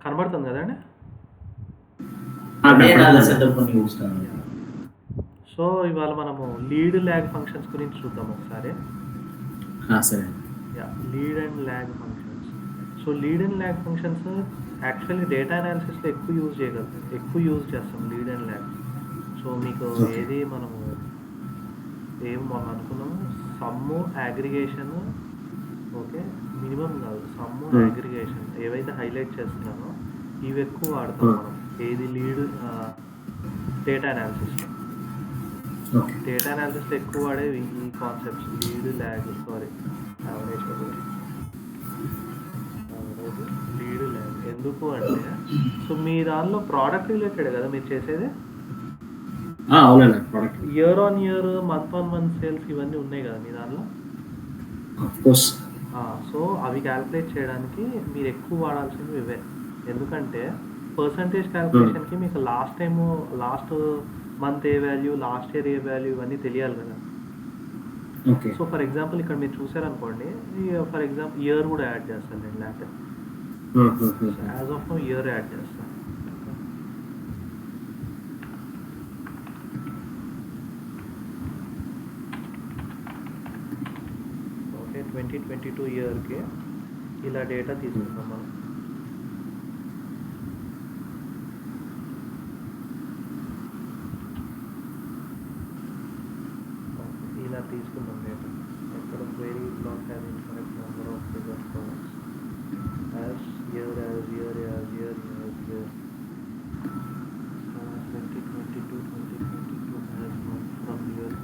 కనబడుతుంది కదండి. నేను అలా సెటప్ కొన్ని చూస్తాను. సో ఇవాళ మనము లీడ్ ల్యాగ్ ఫంక్షన్స్ గురించి చూద్దాం ఒకసారి. సరే. Lead and lag functions. So lead and lag functions actually data అనాలిసిస్లో ఎక్కువ యూజ్ చేస్తాం లీడ్ అండ్ ల్యాగ్. సో మీకు ఏది మనము మనం అనుకున్నాము, సమ్ము అగ్రిగేషన్, ఓకే, మినిమం కాదు, సమ్ము అగ్రిగేషన్ ఏవైతే హైలైట్ చేస్తున్నామో ఇవి ఎక్కువ వాడతాం మనం. ఏది లీడ్ డేటా అనాలిసిస్లో. డేటా అనాలిసిస్లో ఎక్కువ వాడేవి ఈ concepts lead lag, average lead lag. ఎందుకు అంటే సో మీ దానిలో ప్రోడక్ట్ రిలేటెడ్ కదా మీరు చేసేది. అవునండి, product year on year, month on month sales ఇవన్నీ ఉన్నాయి కదా మీ దానిలో. సో అవి క్యాలిక్యులేట్ చేయడానికి మీరు ఎక్కువ వాడాల్సినవి ఇవే. ఎందుకంటే పర్సంటేజ్ క్యాలిక్యులేషన్కి మీకు లాస్ట్ మంత్ ఏ వాల్యూ, లాస్ట్ ఇయర్ ఏ వాల్యూ, ఇవన్నీ తెలియాలి కదా. సో ఫర్ ఎగ్జాంపుల్ ఇక్కడ మీరు చూసారనుకోండి, ఫర్ ఎగ్జాంపుల్ ఇయర్ కూడా యాడ్ చేస్తాను నేను, లేకపోతే as of now year add చేస్తాను. ఓకే, 2022 ఇయర్కి ఇలా డేటా తీసుకుంటాం మనం. ఇలా తీసుకుందాం డేటా. ఎక్కడ query block has incorrect number of figure columns as year 2022 as month from year.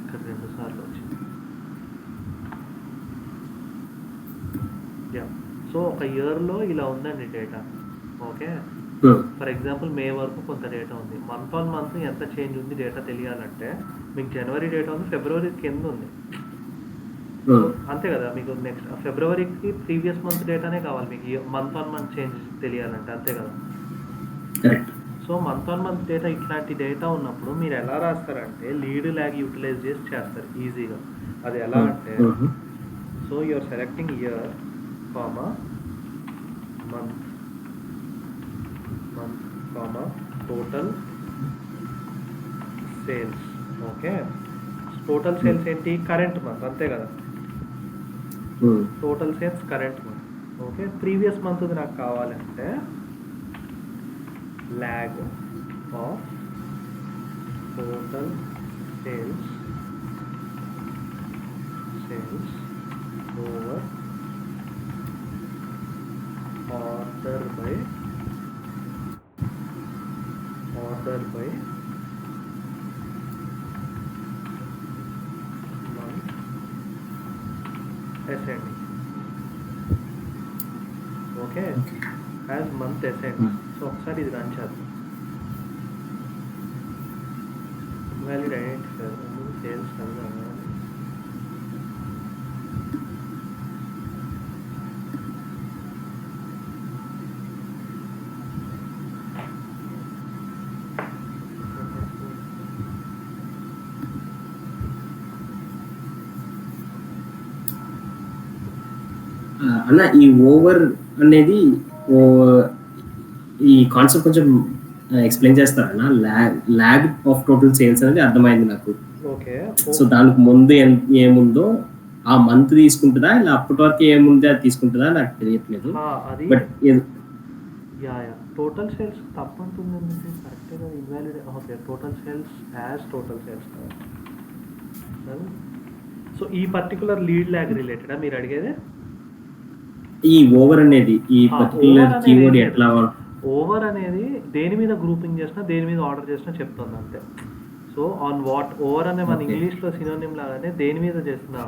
ఇక్కడ 2 సార్లు వచ్చింది. సో ఒక ఇయర్లో ఇలా ఉందండి data. Okay, for example May వరకు కొంత డేటా ఉంది. మంత్ ఆన్ మంత్ ఎంత చేంజ్ ఉంది డేటా తెలియాలంటే మీకు జనవరి డేటా ఉంది, ఫిబ్రవరి కింద ఉంది, అంతే కదా. మీకు నెక్స్ట్ ఫిబ్రవరికి ప్రీవియస్ మంత్ డేటానే కావాలి మీకు మంత్ ఆన్ మంత్ చేంజ్ తెలియాలంటే, అంతే కదా. So month on month data, ఇట్లాంటి డేటా ఉన్నప్పుడు మీరు ఎలా రాస్తారంటే లీడ్ ల్యాగ్ యూటిలైజ్ చేసి చేస్తారు ఈజీగా. అది ఎలా అంటే, so you're selecting year comma month comma total sales. Okay, total sales ఏంటి, కరెంట్ మంత్, అంతే కదా. Total sales current month. Okay, previous month నాకు కావాలంటే lag of total sales over order by month ascending. Okay, as month ascending. సో ఒకసారి ఇది run చేద్దాం. Invalid identifier sales కదా. అన్న, ఈ ఓవర్ అనేది ఈ కాన్సెప్ట్ కొంచెం ఎక్స్ప్లెయిన్ చేస్తారన్నా. ల్యాగ్ ఆఫ్ టోటల్ సేల్స్ అనేది అర్థమైంది నాకు. ఓకే, సో దానికి ముందు ఏముందో ఆ మంత్ తీసుకుంటుందా, ఇలా అప్పటి వరకు ఏముంది అది తీసుకుంటుందా నాకు తెలియట్లేదు. అది బట్ టోటల్ సేల్స్ తప్పంటుందండి, కరెక్ట్గా invalid. Okay, total sales as total sales. So ఈ పర్టికులర్ లీడ్ ల్యాగ్ రిలేటెడా మీరు అడిగేది? ఈ ఓవర్ అనేది ఈ పర్టికులర్ కీవర్డ్ ఎట్లా, ఓవర్ అనేది దేని మీద గ్రూపింగ్ చేసినా, దేని మీద ఆర్డర్ చేసినా చెప్తుంది అంతే. సో ఆన్ వాట్ ఓవర్ అనే మన ఇంగ్లీష్లో సినోనిమ్ లాగానే దేని మీద చేస్తున్నా,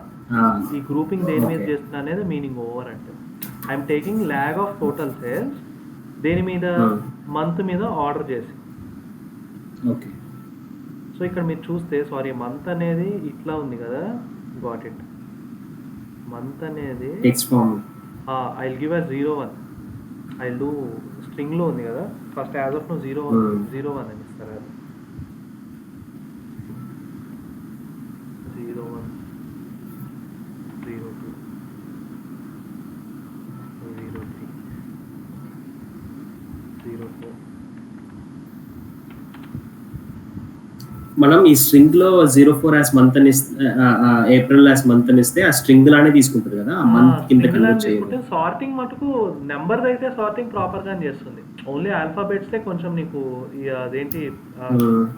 ఈ గ్రూపింగ్ దేని మీద చేస్తున్నా అనేది మీనింగ్ ఓవర్ అంటే. I'm taking lag of total sales దేని మీద, మంత్ మీద ఆర్డర్ చేసి. ఓకే, సో ఇక్కడ మీరు చూస్తే మంత్ అనేది ఇట్లా ఉంది కదా, గాట్ ఇట్. మంత్ అనేది I will give a 01. I will do స్ట్రింగ్లో ఉంది కదా, ఫస్ట్ యాజ్ ఆఫ్ నో 01 అని ఇస్తారు. అది 01 02 01 మనం ఈ స్ట్రింగ్ లో 04 యాస్ మంత్ అని ఏప్రిల్ యాస్ మంత్ అని ఇస్తే ఆ స్ట్రింగ్ లానే తీసుకుంటుంది కదా, ఆ మంత్ కింద కన్వర్ట్ తీసుకుంటే సార్టింగ్ మటుకు నెంబర్ అయితే సార్టింగ్ ప్రాపర్ గా చేస్తుంది. ఓన్లీ ఆల్ఫాబెట్స్ కొంచెం నీకు అదేంటి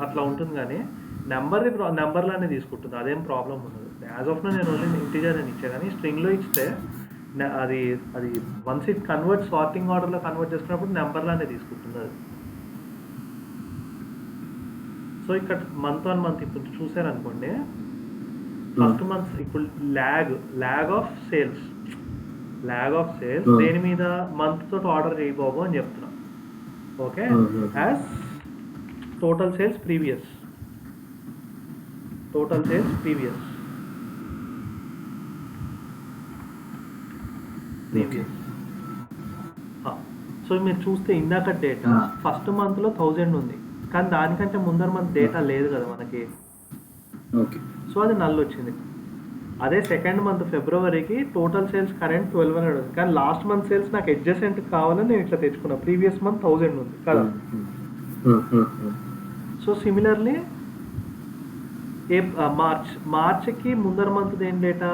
అట్లా ఉంటుంది, కానీ నెంబర్ లానే తీసుకుంటుంది, అదేం ప్రాబ్లం ఉండదు. యాజ్ ఆఫ్ నో నేను ఓన్లీ ఇంటిజర్ అని ఇచ్చా, కానీ స్ట్రింగ్ లో ఇస్తే అది అది once it convert sorting order లో కన్వర్ట్ చేసుకున్నప్పుడు నెంబర్ లానే తీసుకుంటుంది అది. సో ఇక్కడ మంత్ ఆన్ మంత్ ఇప్పుడు చూసారనుకోండి, ఫస్ట్ మంత్ ఇప్పుడు ల్యాగ్ ఆఫ్ సేల్స్ దేని మీద మంత్ తోటి ఆర్డర్ చేయబోబు అని చెప్తున్నా. Okay, as total sales previous so మీరు చూస్తే ఇందాక డేటా ఫస్ట్ మంత్ లో 1000 ఉంది, కానీ దానికంటే ముందర మంత్ డేటా లేదు కదా మనకి. సో అది నల్ వచ్చింది. అదే సెకండ్ మంత్ ఫిబ్రవరికి టోటల్ సేల్స్ కరెంట్ 1200 ఉంది, కానీ లాస్ట్ మంత్ సేల్స్ నాకు అడ్జసెంట్ కావాలని నేను ఇట్లా తెచ్చుకున్నా. ప్రీవియస్ మంత్ 1000 ఉంది కదా. సో సిమిలర్లీ మార్చ్కి ముందర మంత్ ఏం డేటా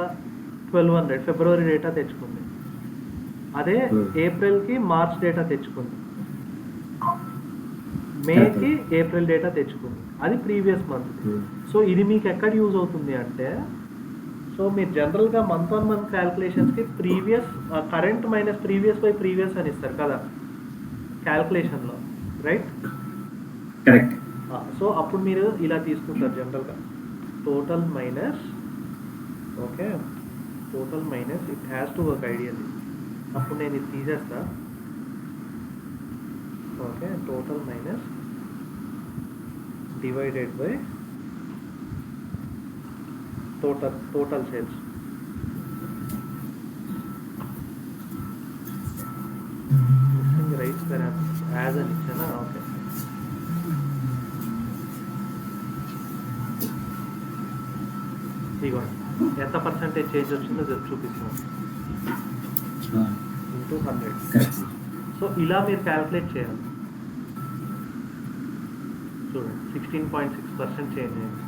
1200 ఫిబ్రవరి డేటా తెచ్చుకుంది. అదే ఏప్రిల్కి మార్చ్ డేటా తెచ్చుకుంది, మేకి ఏప్రిల్ డేటా తెచ్చుకుంది, అది ప్రీవియస్ మంత్. సో ఇది మీకు ఎక్కడ యూజ్ అవుతుంది అంటే, సో మీరు జనరల్గా మంత్ ఆన్ మంత్ క్యాల్కులేషన్స్కి current minus previous by previous అని ఇస్తారు కదా క్యాల్కులేషన్లో, రైట్? కరెక్ట్. సో అప్పుడు మీరు ఇలా తీసుకుంటారు జనరల్గా, total minus it has to work ideally. అప్పుడు నేను ఇది తీసేస్తా. Okay, total minus divided by total sales. Right sir, as అని ఇచ్చానా? ఓకే, ఇదిగోండి ఎంత పర్సెంటేజ్ చేంజ్ వచ్చిందో చూపిస్తున్నాను, ఇంటూ 100. సో ఇలా మీరు క్యాల్కులేట్ చేయాలి. చూడండి 16.6% చేంజ్ అయింది,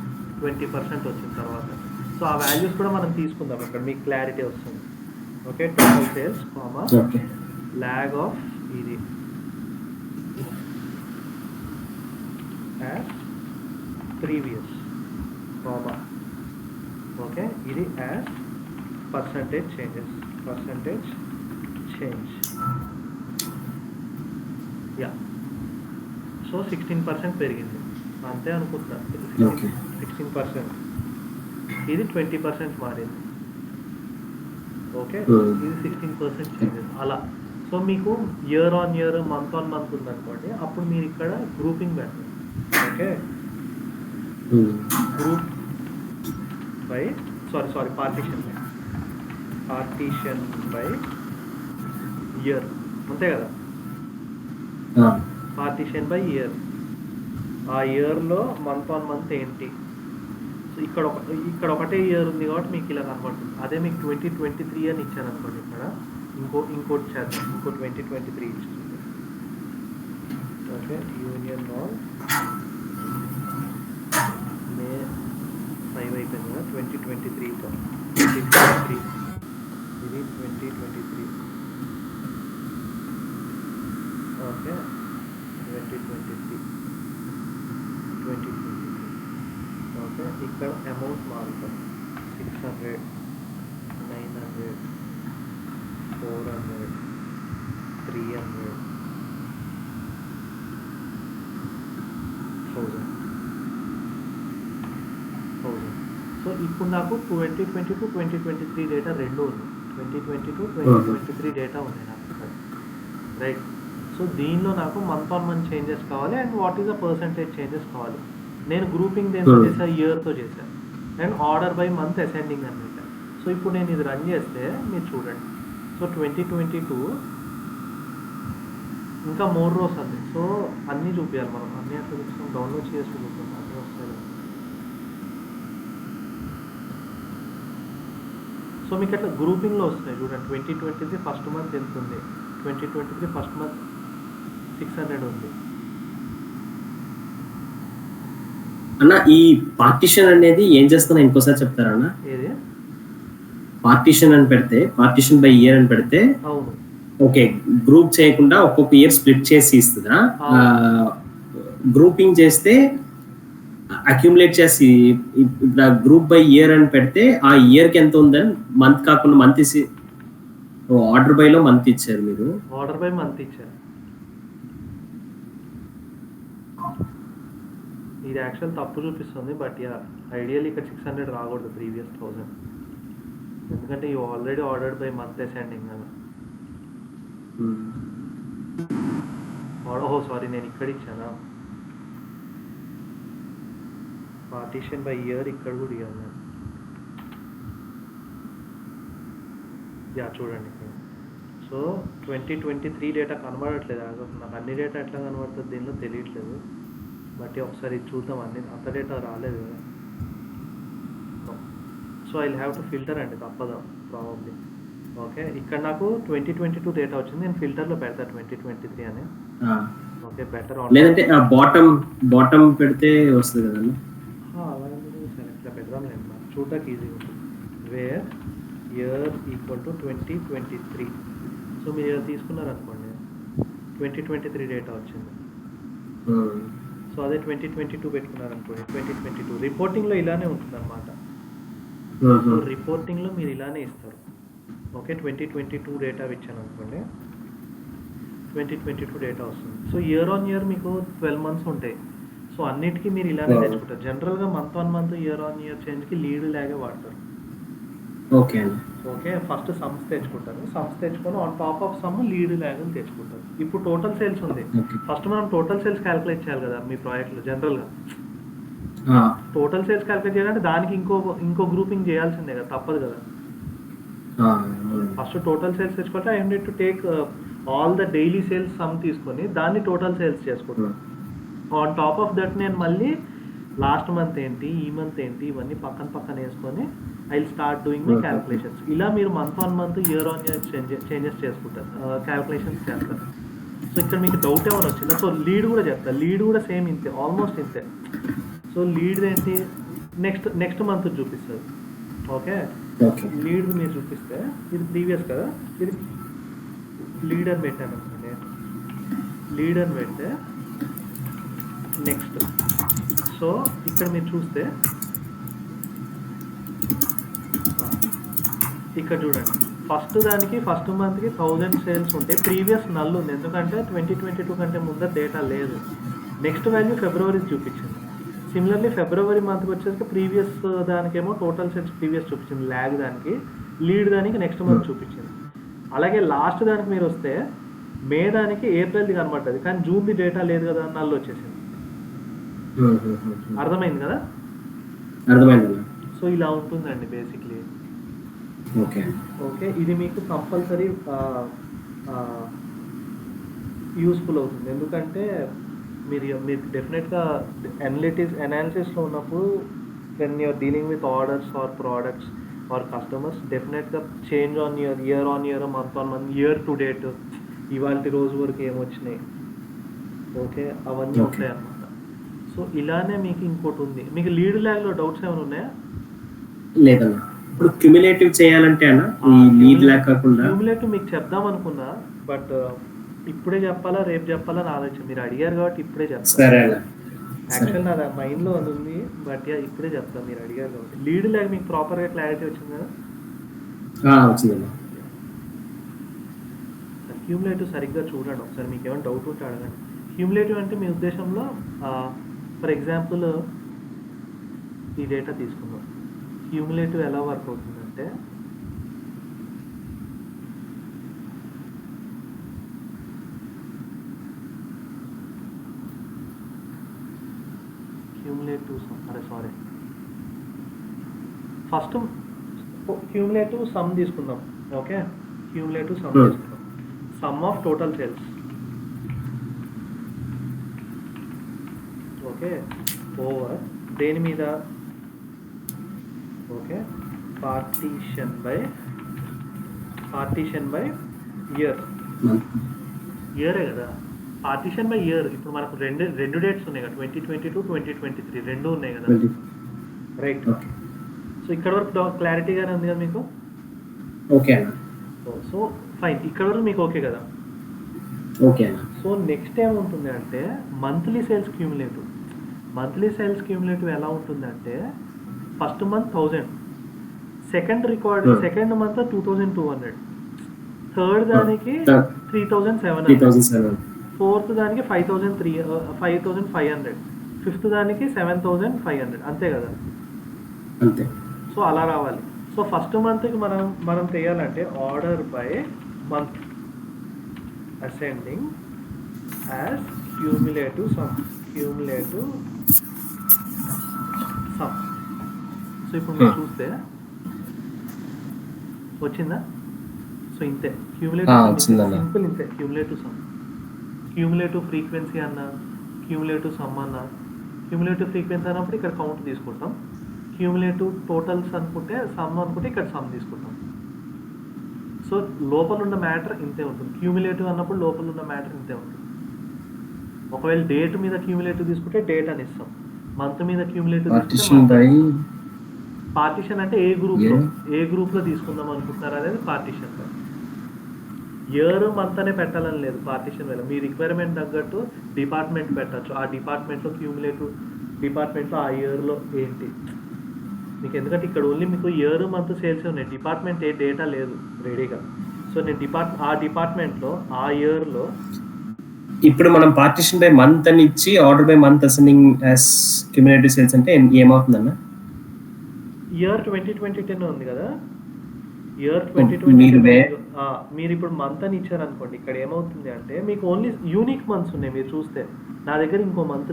20% వచ్చిన తర్వాత. సో ఆ వాల్యూస్ కూడా మనం తీసుకుందాం, ఇక్కడ మీకు క్లారిటీ వస్తుంది. Okay, total sales lag of ఇది యాజ్ ప్రీవియస్ ఓకే, ఇది as percentage change. Yeah, so 16% పెరిగింది అంతే అనుకుంటున్నా. 16%, ఇది 20% మారింది. ఓకే, ఇది 16% చేంజెస్ అలా. సో మీకు year on year month on month ఉందనుకోండి, అప్పుడు మీరు ఇక్కడ గ్రూపింగ్ పెట్టండి. Okay, group by partition by year, అంతే కదా. పార్టీషన్ బై ఇయర్, ఆ ఇయర్లో మంత్ ఆన్ మంత్ ఏంటి. సో ఇక్కడ ఒకటే ఇయర్ ఉంది కాబట్టి మీకు ఇలా కనపడుతుంది. అదే మీకు 2023 అని ఇచ్చాను అనుకోండి, ఇక్కడ ఇంకోటి చేద్దాం, ఇంకో 2023 ఇచ్చింది. ఓకే, యూనియన్ మాల్ మే 5 అయిపోయింది కదా, 2023తో 2023 ఇది 2023. ఓకే, 2023. ఓకే, ఇక్కడ అమౌంట్ మారుతుంది, 600, 900, 400, 300, 1000. సో ఇప్పుడు నాకు 2022-2023 డేటా రెండు ఉంది, 2022-2023 డేటా ఉంది నాకు ఇక్కడ, రైట్? సో దీనిలో నాకు మంత్ ఆన్ మంత్ చేంజెస్ కావాలి, and what is the percentage changes కావాలి. నేను గ్రూపింగ్ దేంతో చేశాను, ఇయర్తో చేశాను, and order by month ascending అనమాట. సో ఇప్పుడు నేను ఇది రన్ చేస్తే మీరు చూడండి, సో 2022 ఇంకా 3 రోస్ ఉంది. సో అన్నీ చూపించాలి మనం, అన్నీ అట్లా చూపిస్తాం, డౌన్లోడ్ చేసి చూపిస్తాం, అన్నీ వస్తాయి. సో మీకు అట్లా గ్రూపింగ్లో వస్తాయి చూడండి. 2023 ఫస్ట్ మంత్ ఎంత ఉంది, 2023 ఫస్ట్ మంత్ 600 ఉంది. అన్న ఈ పార్టిషన్ అనేది ఏం చేస్తున్నా ఇంకోసారి చెప్తారా అన్న? ఏది పార్టిషన్ అని పెడితే, పార్టిషన్ బై ఇయర్ అని పెడితే అవును ఓకే, గ్రూప్ చేయకుండా ఒక్కొక్క ఇయర్ స్ప్లిట్ చేసి ఇస్తుందా? గ్రూపింగ్ చేస్తే అక్యుములేట్ చేసి ఇప్పుడు గ్రూప్ బై ఇయర్ అని పెడితే ఆ ఇయర్ కి ఎంత ఉందని మంత్ కాకుండా మంత్ ఇచ్చి ఆర్డర్ బై లో మంత్ ఇచ్చారు మీరు. ఆర్డర్ బై మంత్ ఇచ్చారు. ఇది యాక్చువల్ తప్పు చూపిస్తుంది, బట్ యా ఐడియల్లీ ఇక్కడ 600 రాకూడదు ప్రీవియస్ 1000, ఎందుకంటే you already ordered by month ascending కదా. ఓహో సారీ, నేను ఇక్కడ ఇచ్చానా పార్టీషన్ బై ఇయర్, ఇక్కడ కూడా ఇవ్వాలి నేను. యా చూడండి ఇక్కడ. సో 2023 డేటా కనబడట్లేదు, నాకు అన్ని డేటా ఎట్లా కనబడుతుంది దీనిలో తెలియట్లేదు, బట్ ఒకసారి చూద్దాం. అన్ని అంత డేటా రాలేదు కదా. So I have to filter అండి, తప్పదు ప్రాబబ్లీ. ఓకే, ఇక్కడ నాకు 2022 డేటా వచ్చింది, నేను ఫిల్టర్లో పెడతా 2023 అని. ఓకే బెటర్, లేదంటే బాటమ్ పెడితే వస్తుంది కదండి. అలాగే సెలెక్ట్గా పెడదాం లేదు, నాకు చూడటానికి ఈజీగా ఉంటుంది. Where year equal to 2023. So మీరు తీసుకున్నారు అనుకోండి 2023 డేటా వచ్చింది. సో అదే 2022 పెట్టుకున్నారు అనుకోండి 2022. రిపోర్టింగ్లో ఇలానే ఉంటుంది అనమాట. సో రిపోర్టింగ్లో మీరు ఇలానే ఇస్తారు. ఓకే 2022 డేటా ఇచ్చాను అనుకోండి 2022 డేటా వస్తుంది. సో ఇయర్ ఆన్ ఇయర్ మీకు 12 మంత్స్ ఉంటాయి. సో అన్నిటికీ మీరు ఇలానే తెచ్చుకుంటారు. జనరల్గా month on month year on year చేంజ్కి లీడ్ లాగే వాడతారు. ఓకే ఓకే, ఫస్ట్ సమ్స్ తెచ్చుకుంటారు, సమ్స్ తెచ్చుకొని on top of sum lead లాగని తెచ్చుకుంటారు. ఇప్పుడు టోటల్ సేల్స్ ఉంది, ఫస్ట్ మనం టోటల్ సేల్స్ క్యాలిక్యులేట్ చేయాలి కదా మీ ప్రాజెక్ట్లో. జనరల్గా టోటల్ సేల్స్ క్యాలిక్యులేట్ చేయాలంటే దానికి ఇంకో గ్రూపింగ్ చేయాల్సిందే కదా, తప్పదు కదా. ఫస్ట్ టోటల్ సేల్స్ తెచ్చుకుంటే I need to take all the daily sales some తీసుకొని దాన్ని టోటల్ సేల్స్ చేసుకుంటాను. ఆన్ టాప్ ఆఫ్ దట్ నేను మళ్ళీ లాస్ట్ మంత్ ఏంటి, ఈ మంత్ ఏంటి, ఇవన్నీ పక్కన వేసుకొని I will start doing my calculations. ఇలా మీరు month on month year on year changes చేసుకుంటారు, క్యాల్కులేషన్స్ చేస్తారు. సో ఇక్కడ మీకు డౌట్ ఏమైనా వచ్చిందా? సో లీడ్ కూడా చెప్తారు, లీడ్ కూడా సేమ్ ఇంతే, ఆల్మోస్ట్ ఇంతే. సో లీడ్ ఏంటి, నెక్స్ట్ మంత్ చూపిస్తుంది. ఓకే, లీడ్ మీరు చూపిస్తే ఇది ప్రీవియస్ కదా, ఇది లీడ్ అని పెట్టాను అనుకోండి, లీడ్ అని పెడితే నెక్స్ట్. సో ఇక్కడ మీరు చూస్తే ఇక్కడ చూడండి, ఫస్ట్ మంత్కి 1000 సేల్స్ ఉంటే ప్రీవియస్ నల్ ఉంది, ఎందుకంటే 2022 కంటే ముందర డేటా లేదు. నెక్స్ట్ వాల్యూ ఫిబ్రవరి చూపించింది. సిమిలర్లీ ఫిబ్రవరి మంత్కి వచ్చేసరికి ప్రీవియస్ దానికేమో టోటల్ సేల్స్ ప్రీవియస్ చూపించింది, ల్యాగ్ దానికి, లీడ్ దానికి నెక్స్ట్ మంత్ చూపించింది. అలాగే లాస్ట్ దానికి మీరు వస్తే మే దానికి ఏప్రిల్ది కనబడుతుంది, కానీ జూన్ది డేటా లేదు కదా, నల్లు వచ్చేసింది. అర్థమైంది కదా? అర్థమైంది. సో ఇలా ఉంటుందండి బేసిక్లీ. ఓకే, ఇది మీకు కంపల్సరీ యూస్ఫుల్ అవుతుంది, ఎందుకంటే మీరు డెఫినెట్గా అనాలిసిస్లో ఉన్నప్పుడు when you're dealing with orders or products or customers, డెఫినెట్గా change on year on year, month on month, year to date, ఇవాళ రోజు వరకు ఏమొచ్చినాయి, ఓకే అవన్నీ ఉంటాయి అన్నమాట. సో ఇలానే మీకు ఇంకోటి ఉంది, మీకు లీడ్ ల్యాగ్లో డౌట్స్ ఏమైనా ఉన్నాయా? లేదన్నా, ఇప్పుడు క్యుములేటివ్ చేయాలంటే అన్న లీడ్ ల్యాగ్ కాకుండా క్యుములేటివ్ మీకు చెప్దాం అనుకున్నా, బట్ ఇప్పుడే చెప్పాలా రేపు చెప్పాలా అని ఆలోచన. మీరు అడిగారు కాబట్టి ఇప్పుడే చెప్తాను. యాక్చువల్ నా మైండ్లో అది ఉంది, బట్ ఇప్పుడే చెప్తాను, మీరు అడిగారు కాబట్టి. లీడ్ ల్యాగ్ మీకు ప్రాపర్గా క్లారిటీ వచ్చింది కదా? వచ్చిందన్నా. క్యూములేటివ్ సరిగ్గా చూడండి ఒకసారి, మీకు ఏమైనా డౌట్ ఉంటే అడగండి. క్యూములేటివ్ అంటే మీ ఉద్దేశంలో ఫర్ ఎగ్జాంపుల్ ఈ డేటా తీసుకుందాం. క్యూములేటివ్ ఎలా వర్క్ అవుతుందంటే, ఫస్ట్ క్యూములేటివ్ సమ్ తీసుకుందాం. ఓకే, క్యూములేటివ్ సమ్ తీసుకుందాం, some of total sales. Okay, over దేని మీద? ఓకే, పార్టీషన్ బై ఇయర్, ఇయరే కదా. Partition by year. ఇప్పుడు మనకు రెండు డేట్స్ ఉన్నాయి కదా, 2022, 2023 రెండు ఉన్నాయి కదా, రైట్. ఓకే సో ఇక్కడ వరకు క్లారిటీగానే ఉంది కదా మీకు? ఓకే అన్న. సో ఫైన్, ఇక్కడ వరకు మీకు ఓకే కదా? ఓకే అన్న. సో నెక్స్ట్ ఏముంటుంది అంటే monthly sales cumulative. Monthly sales cumulative ఎలా ఉంటుందంటే first month 1000, second month 2200, third దానికి 3700, ఫోర్త్ దానికి 5500, ఫిఫ్త్ దానికి 7500, అంతే కదా? అంతే. సో అలా రావాలి. సో ఫస్ట్ మంత్కి మనం చేయాలంటే order by month ascending as cumulative some. So ఇప్పుడు మీరు చూస్తే వచ్చిందా? సో ఇంతే క్యూములేటివ్, సింపుల్ ఇంతే. క్యూములేటివ్ సమ్, క్యూములేటివ్ ఫ్రీక్వెన్సీ అన్న, క్యూములేటివ్ సమ్ అన్న. క్యూములేటివ్ ఫ్రీక్వెన్సీ అన్నప్పుడు ఇక్కడ కౌంట్ తీసుకుంటాం, క్యూములేటివ్ టోటల్స్ అనుకుంటే సమ్ అనుకుంటే ఇక్కడ సమ్ తీసుకుంటాం. సో లోపల ఉన్న మ్యాటర్ ఇంతే ఉంటుంది. క్యూములేటివ్ అన్నప్పుడు లోపల ఉన్న మ్యాటర్ ఇంతే ఉంటుంది. ఒకవేళ డేట్ మీద క్యూములేటివ్ తీసుకుంటే డేట్ అని ఇస్తాం, మంత్ మీద క్యూములేటివ్ తీసుకుంటే పార్టీషన్ అంటే ఏ గ్రూప్లో తీసుకుందాం అనుకుంటున్నారు అనేది పార్టీషన్. ఇయర్ మంత్ అనే పెట్టాలని లేదు పార్టీషన్ వేళ. మీ రిక్వైర్మెంట్ తగ్గట్టు డిపార్ట్మెంట్ పెట్టచ్చు. ఆ డిపార్ట్మెంట్లో క్యూములేటివ్ డిపార్ట్మెంట్లో ఆ ఇయర్లో ఏంటి మీకు, ఎందుకంటే ఇక్కడ ఓన్లీ మీకు ఇయర్ మంత్ సేల్స్ ఉన్నాయి, డిపార్ట్మెంట్ ఏ డేటా లేదు రెడీగా. సో నేను ఆ డిపార్ట్మెంట్లో ఆ ఇయర్లో ఇప్పుడు మనం పార్టీషన్ బై మంత్ అని ఇచ్చి order by month ascending as cumulative sales అంటే ఏమవుతుందన్న? ఇయర్ 2020 ఉంది కదా, ఇయర్ 2020 మీరు ఇప్పుడు మంత్ అని ఇచ్చారనుకోండి, ఇక్కడ ఏమవుతుంది అంటే మీకు ఓన్లీ యూనిక్ మంత్స్ ఉన్నాయి. మీరు చూస్తే నా దగ్గర ఇంకో మంత్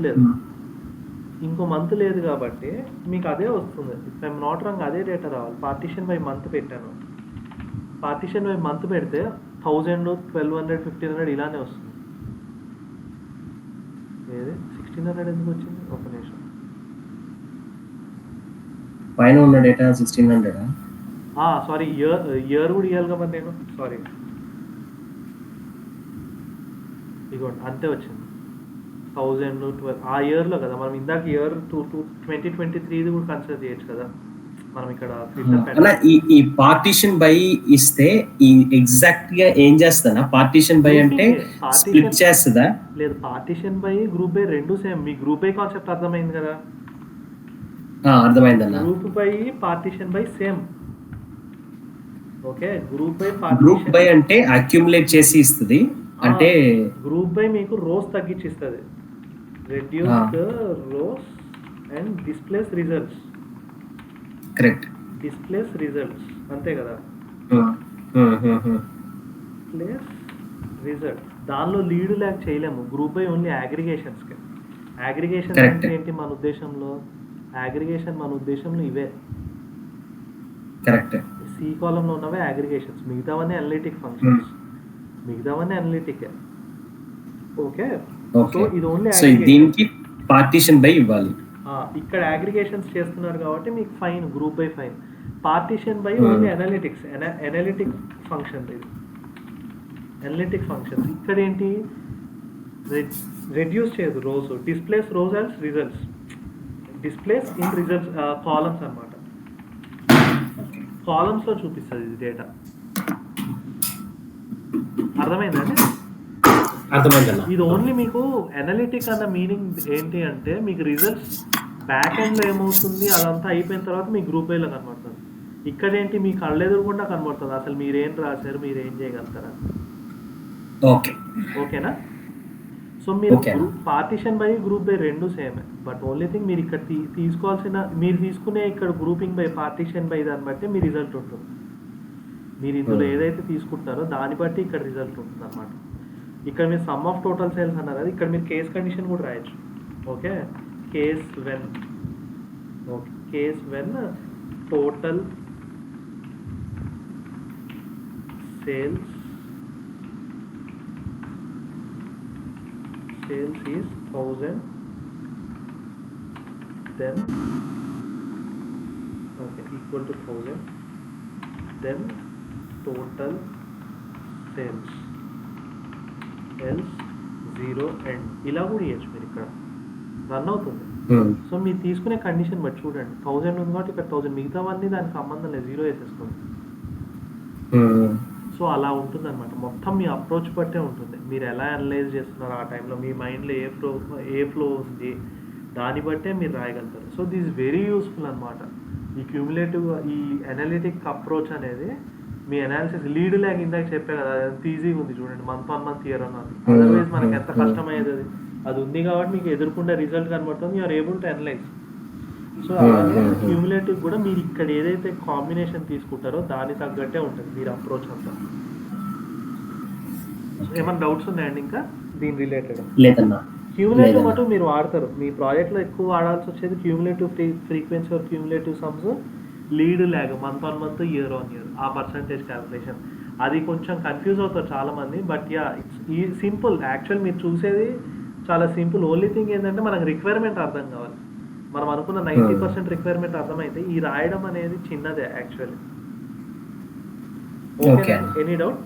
లేదు కాబట్టి మీకు అదే వస్తుంది. ఇఫ్ ఐఎమ్ నాట్ రాంగ్ అదే డేటా రావాలి. పార్టీషన్ బై మంత్ పెట్టాను, పార్టీషన్ బై మంత్ పెడితే 1000, 1200, 1500 ఇలానే వస్తుంది. ఏది 1600 ఎందుకు వచ్చింది? ఒక నిమిషం, పైన ఉన్న డేటా 1600. సారీ, ఇయర్ కూడా ఇవ్వాలి కదా నేను, సారీ. ఇదిగోండి అంతే వచ్చింది 1000, 12 ఆ ఇయర్లో కదా. మనం ఇందాక ఇయర్ 2023 కూడా కన్సిడర్ చేయొచ్చు కదా మనం ఇక్కడ. ఈ పార్టీషన్ బై ఇస్తే ఈ ఎగ్జాక్ట్ గా ఏం చేస్తానా? పార్టీషన్ బై అంటే స్ప్లిట్ చేస్తుందా? లేదు, పార్టీషన్ బై గ్రూప్ బై రెండు సేమ్. మీ గ్రూప్ బై కాన్సెప్ట్ అర్థమైంది కదా? అర్థమైందన్న. Group by partition by same. Okay, group by అంటే అక్యుములేట్ చేసి ఇస్తుంది. అంటే గ్రూప్ బై మీకు రోస్ తగ్గించి ఇస్తుంది, reduce the rows and displays results. Correct, displays results అంతే కదా. డిస్ప్లేస్ రిజల్ట్ దానిలో లీడ్ ల్యాక్ చేయలేము. గ్రూప్ బై ఓన్లీ అగ్రిగేషన్స్కి. అగ్రిగేషన్ అంటే ఏంటి మన ఉద్దేశంలో? అగ్రిగేషన్ మన ఉద్దేశంలో ఇవే కరెక్ట్. సి కాలంలో ఉన్నవే అగ్రిగేషన్స్, మిగతావన్నీ అనలిటిక్ ఫంక్షన్స్, మిగతావన్నీ అనలిటిక్. ఓకే, సో ఇది ఓన్లీ దీనికి పార్టీషన్ బై ఇవ్వాలి. ఇక్కడ అగ్రిగేషన్స్ చేస్తున్నారు కాబట్టి మీకు fine, group by fine. Partition by only analytics, analytic function. ఇది అనలిటిక్ ఫంక్షన్స్. ఇక్కడ ఏంటి? రెడ్యూస్ చేయదు rows, displays rows and results, displays in results columns అన్నమాట. కాలమ్స్ లో చూపిస్తుంది ఇది డేటా. అర్థమైందండి? ఇది ఓన్లీ మీకు అనలిటిక్ అన్న మీనింగ్ ఏంటి అంటే మీకు రిజల్ట్స్ బ్యాక్ ఎండ్ లో ఏమవుతుంది అదంతా అయిపోయిన తర్వాత మీ గ్రూప్ బైలో కనబడుతుంది. ఇక్కడ ఏంటి మీ కళ్ళెదురుకుండా కనబడుతుంది అసలు మీరేం రాశారు, మీరు ఏం చేయగలుగుతారా. ఓకేనా? సో మీరు పార్టీషన్ బై గ్రూప్ బై రెండు సేమ్. బట్ ఓన్లీ థింగ్ మీరు ఇక్కడ తీసుకోవాల్సిన, మీరు తీసుకునే ఇక్కడ గ్రూపింగ్ బై పార్టీషన్ బై దాన్ని బట్టి మీ రిజల్ట్ ఉంటుంది. మీరు ఇందులో ఏదైతే తీసుకుంటారో దాన్ని బట్టి ఇక్కడ రిజల్ట్ ఉంటుంది అన్నమాట. ఇక్కడ మీరు సమ్ ఆఫ్ టోటల్ సేల్స్ అన్నారు కదా, ఇక్కడ మీరు కేస్ కండిషన్ కూడా రాయొచ్చు. Okay, case when total sales is 1000, then equal to 1000, then total sales else 0 end ఇలా కూడా ఇవ్వచ్చు మీరు. ఇక్కడ రన్ అవుతుంది. సో మీరు తీసుకునే కండిషన్ బట్టి చూడండి. 1000 ఉంది కాబట్టి ఇక్కడ 1000, మిగతావన్నీ దానికి సంబంధం లేదు, 0 వేసేసుకోండి. సో అలా ఉంటుంది అనమాట. మొత్తం మీ అప్రోచ్ బట్టే ఉంటుంది. మీరు ఎలా అనలైజ్ చేస్తున్నారు ఆ టైంలో, మీ మైండ్లో ఏ ఫ్లో ఉంది, దాన్ని బట్టే మీరు రాయగలుగుతారు. సో దిస్ వెరీ యూస్ఫుల్ అనమాట. ఈ క్యూములేటివ్, ఈ అనలిటిక్ అప్రోచ్ అనేది మీ అనాలిసిస్ లీడ్ ల్యాగ్ ఇందాక చెప్పే కదా, అది ఈజీగా ఉంది చూడండి. Month on month, year on month. Otherwise మనకి ఎంత కష్టమయ్యేది. అది ఉంది కాబట్టి మీకు ఎదుర్కొంటే రిజల్ట్ కనబడుతుంది, you're able to analyse. So అలాగే క్యూములేటివ్ కూడా మీరు ఇక్కడ ఏదైతే కాంబినేషన్ తీసుకుంటారో దాని తగ్గట్టే ఉంటుంది మీరు అప్రోచ్ అంతా. ఏమైనా డౌట్స్ ఉన్నాయండి ఇంకా దీని రిలేటెడ్? లేదన్నా. క్యూములేటివ్ మటు మీరు వాడతారు మీ ప్రాజెక్ట్లో. ఎక్కువ వాడాల్సి వచ్చేది cumulative frequency or cumulative sums, lead lag, month on month, year on year, ఆ పర్సంటేజ్ క్యాలిక్యులేషన్. అది కొంచెం కన్ఫ్యూజ్ అవుతారు చాలామంది. బట్ యా, ఇట్స్ ఈ సింపుల్. యాక్చువల్ మీరు చూసేది చాలా సింపుల్. ఓన్లీ థింగ్ ఏంటంటే మనకు రిక్వైర్మెంట్ అర్థం కావాలి. మనం అనుకున్న 90% రిక్వైర్మెంట్ అర్థమైతే ఈ రాయడం అనేది చిన్నదే యాక్చువల్లీ. Okay, any doubt?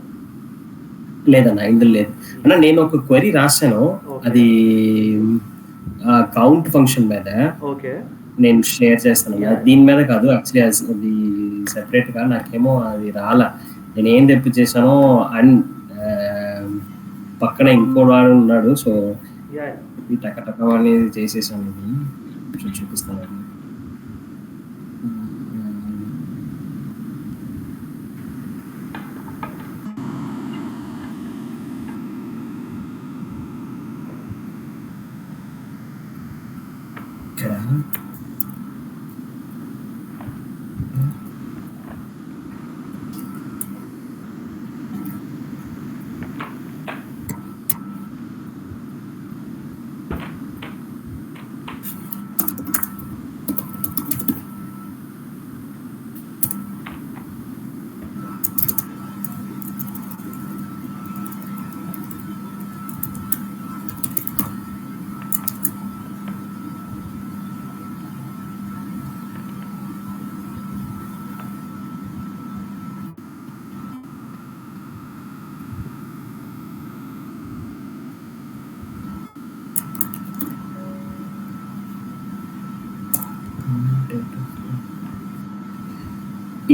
లేదన్నా, ఇందులో లేదు అన్న. నేను ఒక క్వరీ రాశాను, అది కౌంట్ ఫంక్షన్ మీద. ఓకే, నేను షేర్ చేస్తాను. దీని మీద కాదు యాక్చువల్లీ, అది సెపరేట్ గా. నాకేమో అది రాలా. నేను ఏం తెప్పి చేశానో అండ్ పక్కన ఇంకో వాడు ఉన్నాడు. సో ఈ టకటక అనేది చేసేసాను. ఇది చూపిస్తాను.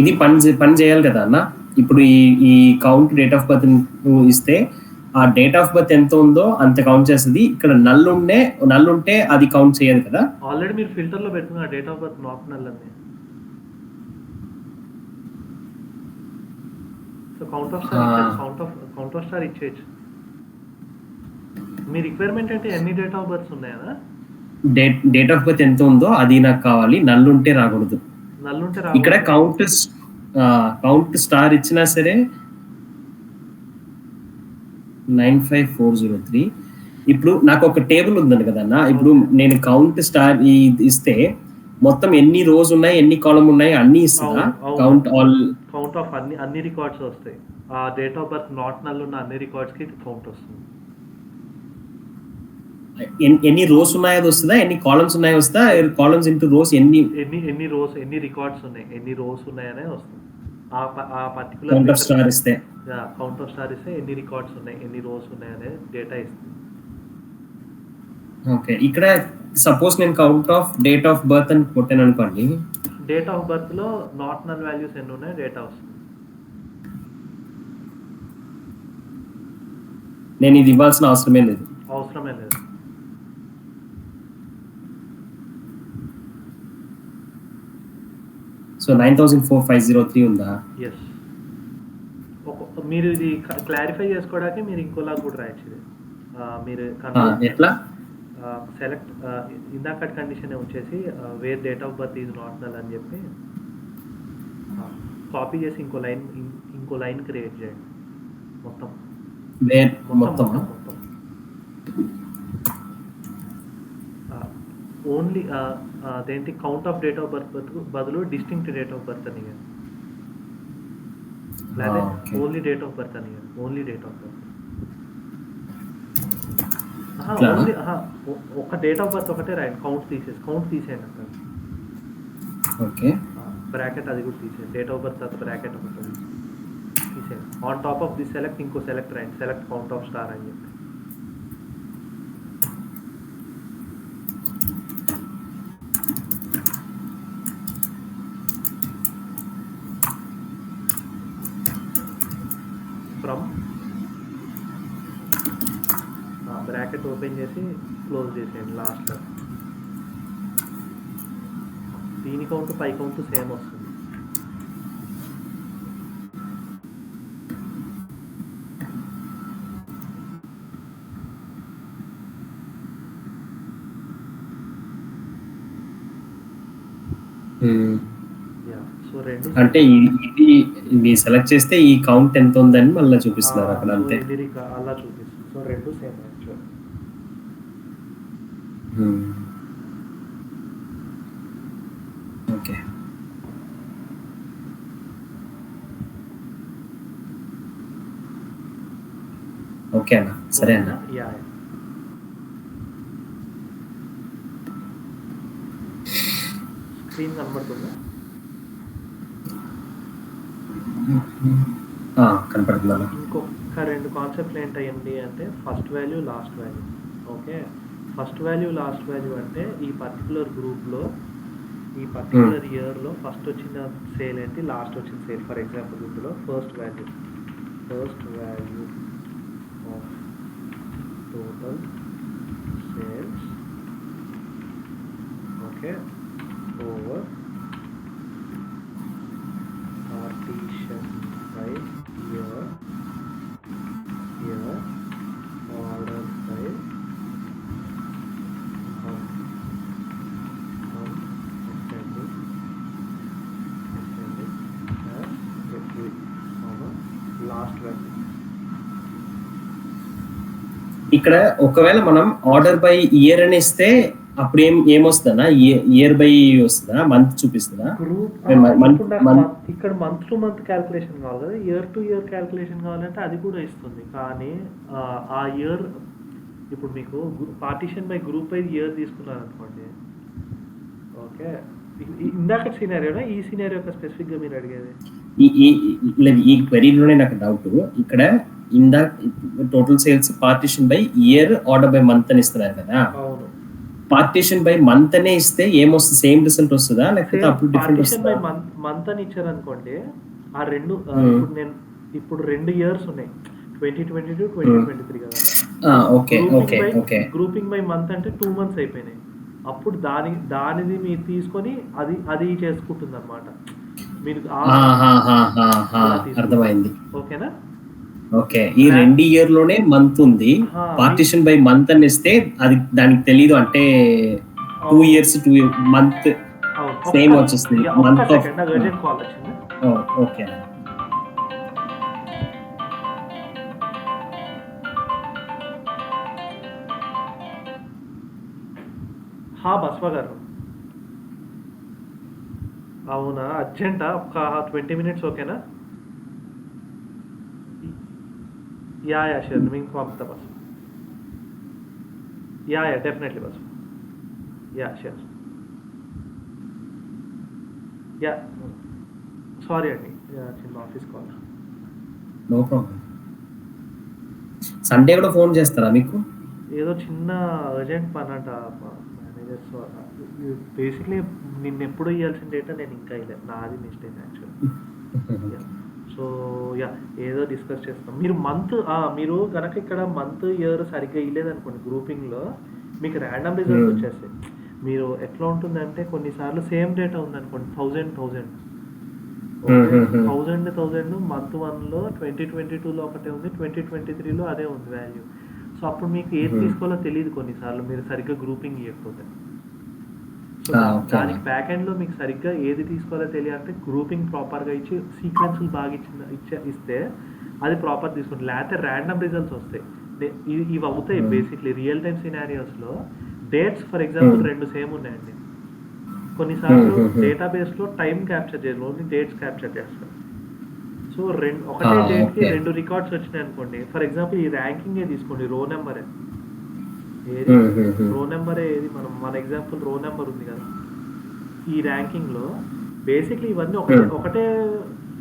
ఇది పని చేయాలి కదా అన్న. ఇప్పుడు ఈ కౌంట్ డేట్ ఆఫ్ బర్త్ ఇస్తే ఆ డేట్ ఆఫ్ బర్త్ ఎంత ఉందో అంత కౌంట్ చేస్తుంది. ఇక్కడ నల్ ఉంటే అది కౌంట్ చేయదు కదా. ఆల్రెడీ మీరు ఫిల్టర్ లో పెట్టుకున్న date of birth not null అని. సో కౌంట్ ఆఫ్ స్టార్ ఇచ్చేయచ్చు. మీ రిక్వైర్మెంట్ అంటే ఎన్ని డేట్ ఆఫ్ బర్త్స్ ఉన్నాయా? డేట్ ఆఫ్ బర్త్ ఎంత ఉందో అది నాకు కావాలి. నల్ ఉంటే రాకూడదు. ఇక్కడ కౌంట్ స్టార్ ఇచ్చినా సరే 95403. ఇప్పుడు నాకు ఒక టేబుల్ ఉందండి కదన్నా. ఇప్పుడు నేను కౌంట్ స్టార్ ఇస్తే మొత్తం ఎన్ని రోస్ ఉన్నాయి, ఎన్ని కాలమ్ ఉన్నాయి అన్ని ఇస్తుందా? కౌంట్ ఆఫ్ అన్ని రికార్డ్స్ వస్తాయి. ఆ date of birth not null ఉన్న అన్ని రికార్డ్స్ కి కౌంట్ వస్తుంది. ఎన్ని రోస్ ఉన్నాయో అది వస్తుందా, ఎన్ని కాలమ్స్ ఉన్నాయో వస్తా? కాలమ్స్ ఇంటూ రోస్ ఎన్ని రోస్, ఎన్ని రికార్డ్స్ ఉన్నాయి, ఎన్ని రోస్ ఉన్నాయనే వస్తుంది. ఆ పర్టికులర్ కౌంట్ ఆఫ్ స్టార్ ఇస్తే ఎన్ని రికార్డ్స్ ఉన్నాయి, ఎన్ని రోస్ ఉన్నాయనే డేటా ఇస్తుంది. ఓకే, ఇక్కడ సపోజ్ నేను count of date of birth అని కొట్టాను అనుకోండి. డేట్ ఆఫ్ బర్త్ లో నాట్ నల్ వాల్యూస్ ఎన్ని ఉన్నాయో డేటా వస్తుంది. నేను ఇది ఇవ్వాల్సిన అవసరమే లేదు. సో 9,4503 ఉందా? ఎస్. మీరు ఇది క్లారిఫై చేసుకోవడానికి మీరు ఇంకోలా కూడా రాయచ్చు. మీరు ఎట్లా సెలెక్ట్ ఇందాక కండిషన్ వచ్చేసి where date of birth is not null అని చెప్పి కాపీ చేసి ఇంకో లైన్ క్రియేట్ చేయండి. మొత్తం ఓన్లీ అదేంటి count of date of birth బదులు డిస్టింక్ట్ డేట్ ఆఫ్ బర్త్ అని, లేదా ఓన్లీ డేట్ ఆఫ్ బర్త్ అని, only date of birth. Only ఒక డేట్ ఆఫ్ బర్త్ ఒకటే రాయండి. కౌంట్ తీసేయండి అక్కడ. ఓకే, బ్రాకెట్ అది కూడా తీసేయండి. డేట్ ఆఫ్ బర్త్ తర్వాత బ్రాకెట్ ఒకటి తీసేయండి. On top of the select ఇంకో సెలెక్ట్ రాయండి. సెలెక్ట్ కౌంట్ ఆఫ్ స్టార్ అని చెప్పి ఫ్రమ్ బ్రాకెట్ ఓపెన్ చేసి క్లోజ్ చేసేయండి లాస్ట్లో. దీని కౌంట్ పై కౌంట్ సేమ్ వస్తుంది. సో రెండు అంటే ఇది సెలెక్ట్ చేస్తే ఈ కౌంట్ ఎంత ఉందని మళ్ళీ చూపిస్తున్నారు అక్కడ అంతే. అలా చూపిస్తుంది. సో రెండు సేమ్ యాక్చువల్. ఓకే ఓకే అన్న, సరే అన్న. యా స్క్రీన్ కనబడుతుందా? కనపడుతుందా? ఇంకొక రెండు కాన్సెప్ట్లు ఏంటండి అంటే first value last value. Okay, first value last value అంటే ఈ పర్టికులర్ గ్రూప్లో ఈ పర్టికులర్ ఇయర్లో ఫస్ట్ వచ్చిన సేల్ ఏంటి, లాస్ట్ వచ్చిన సేల్. ఫర్ ఎగ్జాంపుల్ ఇందులో first value of total sales okay over partition by year order by last value. ఇక్కడ ఒకవేళ మనం ఆర్డర్ బై ఇయర్ అని ఇస్తే అప్పుడు ఏమొస్తుందా? ఇయర్ బై వస్తుందా, మంత్ చూపిస్తుందా? ఇక్కడ మంత్ టు మంత్ క్యాల్కులేషన్ కావాలి కదా, ఇయర్ టు ఇయర్ క్యాల్కులేషన్ కావాలంటే అది కూడా ఇస్తుంది. కానీ ఆ ఇయర్ ఇప్పుడు మీకు partition by group by year తీసుకున్నారు అనుకోండి. ఓకే, ఇందాక సినారియోనా ఈ సినారియో యొక్క స్పెసిఫిక్గా మీరు అడిగేది? ఈ క్వెరీలోనే నాకు డౌట్. ఇక్కడ ఇందాక total sales partition by year order by month అని ఇస్తున్నారు కదా. అవును, పార్టీషన్ బై మంత్ అనే ఇస్తే ఏమొస్తుంది? సేమ్ రిజల్ట్ వస్తుందా లేకపోతే అప్పుడు డిఫరెంట్ వస్తుందా? మంత్ అని ఇచ్చారు అనుకోండి, ఆ రెండు ఇప్పుడు 2 ఇయర్స్ ఉన్నాయి, 2022 2023 కదా. Okay okay okay. Grouping by month అంటే 2 months అయిపోయినాయి. అప్పుడు దానిది మీరు తీసుకొని అది చేసుకుంటుంది అనమాట. మీరు అర్థమైంది. ఓకేనా? ఓకే, ఈ 2 ఇయర్ లోనే మంత్ ఉంది, పార్టీషన్ బై మంత్ అని ఇస్తే అది దానికి తెలీదు అంటే 2 years 2 month సేమ్ వచ్చేస్తుంది. Month of okay. బస్వా గారు, అవునా? అర్జెంటా? ఒక 20 minutes ఓకేనా? యా షూర్, మీకు పంపుతా boss. Yeah definitely boss. Yeah sure. Yeah sorry అండి, చిన్న office call. No problem. Sunday కూడా ఫోన్ చేస్తారా మీకు? ఏదో చిన్న అర్జెంట్ పని అంట మేనేజర్స్. బేసిక్లీ నిన్న ఎప్పుడు ఇవ్వాల్సిన డేటా నేను ఇంకా ఇవ్వలేదు, నాది మిస్టేక్ యాక్చువల్లీ. సో ఏదో డిస్కస్ చేస్తాం. మీరు మీరు కనుక ఇక్కడ మంత్ ఇయర్ సరిగ్గా ఇవ్వలేదనుకోండి గ్రూపింగ్లో, మీకు ర్యాండమ్ రిజల్ట్స్ వచ్చేస్తాయి. మీరు ఎట్లా ఉంటుందంటే కొన్నిసార్లు సేమ్ డేటా ఉందనుకోండి, 1000 మంత్ 1లో 2022లో ఒకటే ఉంది, 2023లో అదే ఉంది వాల్యూ. సో అప్పుడు మీకు ఏది తీసుకోవాలో తెలియదు కొన్నిసార్లు మీరు సరిగ్గా గ్రూపింగ్ ఇవ్వకపోతే. సో దానికి బ్యాక్ ఎండ్లో మీకు సరిగ్గా ఏది తీసుకోవాలో తెలియాలంటే గ్రూపింగ్ ప్రాపర్గా ఇచ్చి సీక్వెన్స్లు బాగా ఇస్తే అది ప్రాపర్ తీసుకుంటుంది. లేకపోతే ర్యాండమ్ రిజల్ట్స్ వస్తాయి. ఇవి అవుతాయి బేసిక్లీ రియల్ టైమ్ సినారియోస్లో. డేట్స్ ఫర్ ఎగ్జాంపుల్ 2 సేమ్ ఉన్నాయండి. కొన్నిసార్లు డేటాబేస్లో టైం క్యాప్చర్ చేయరు, ఓన్లీ డేట్స్ క్యాప్చర్ చేస్తారు. సో ఒకటే డేట్కి 2 రికార్డ్స్ వచ్చినాయి అనుకోండి. ఫర్ ఎగ్జాంపుల్ ఈ ర్యాంకింగే తీసుకోండి, రో నెంబర్ ఏది మన ఎగ్జాంపుల్ రో నెంబర్ ఉంది కదా, ఈ ర్యాంకింగ్లో బేసిక్లీ ఇవన్నీ ఒకటే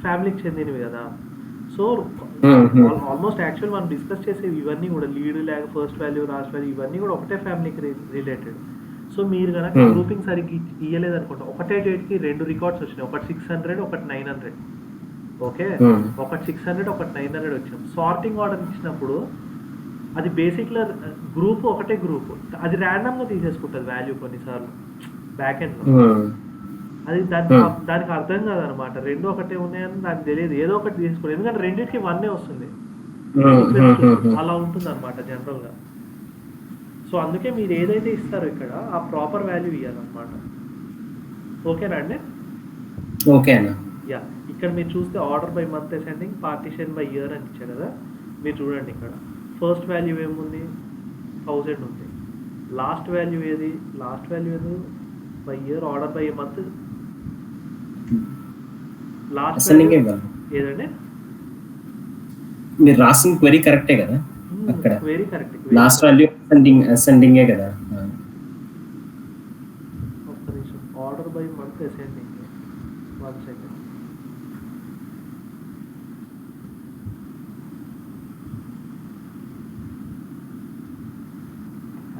ఫ్యామిలీకి చెందినవి కదా. సో ఆల్మోస్ట్ యాక్చువల్ మనం డిస్కస్ చేసేవి ఇవన్నీ కూడా లీడ్ లేక ఫస్ట్ వాల్యూ లాస్ట్ వాల్యూ ఇవన్నీ కూడా ఒకటే ఫ్యామిలీకి రిలేటెడ్. సో మీరు కనుక గ్రూపింగ్ సరిగ్గా ఇవ్వలేదు అనుకుంటా, ఒకటే డేట్కి 2 రికార్డ్స్ వచ్చినాయి, ఒకటి 600 ఒకటి 900. ఓకే, ఒకటి 600 ఒకటి 900 వచ్చింది. సార్టింగ్ ఆర్డర్ ఇచ్చినప్పుడు అది బేసిక్లో గ్రూప్ ఒకటే గ్రూప్, అది ర్యాండమ్గా తీసేసుకుంటుంది వాల్యూ కొన్నిసార్లు బ్యాక్ ఎండ్లో. అది దానికి అర్థం కాదనమాట, రెండు ఒకటే ఉన్నాయని నాకు తెలియదు, ఏదో ఒకటి తీసుకుంటాం ఎందుకంటే రెండింటికి 1 వస్తుంది, అలా ఉంటుంది అనమాట జనరల్గా. సో అందుకే మీరు ఏదైతే ఇస్తారో ఇక్కడ ఆ ప్రాపర్ వాల్యూ ఇవ్వాలన్నమాట. ఓకేనా అండి? ఓకేనా. యా, ఇక్కడ మీరు చూస్తే order by month ascending, partition by year అని ఇచ్చారు కదా. మీరు చూడండి ఇక్కడ ఫస్ట్ వాల్యూ ఏముంది, 1000 ఉంది. లాస్ట్ వాల్యూ ఏది, లాస్ట్ వాల్యూ ఏది by year, order by month last ఏదండి? మీరు రాసిన క్వెరీ కరెక్టే కదా, అక్కడ query correct, last value ascending కదా. ఒక్క నిమిషం, order by month ascending, 1 second.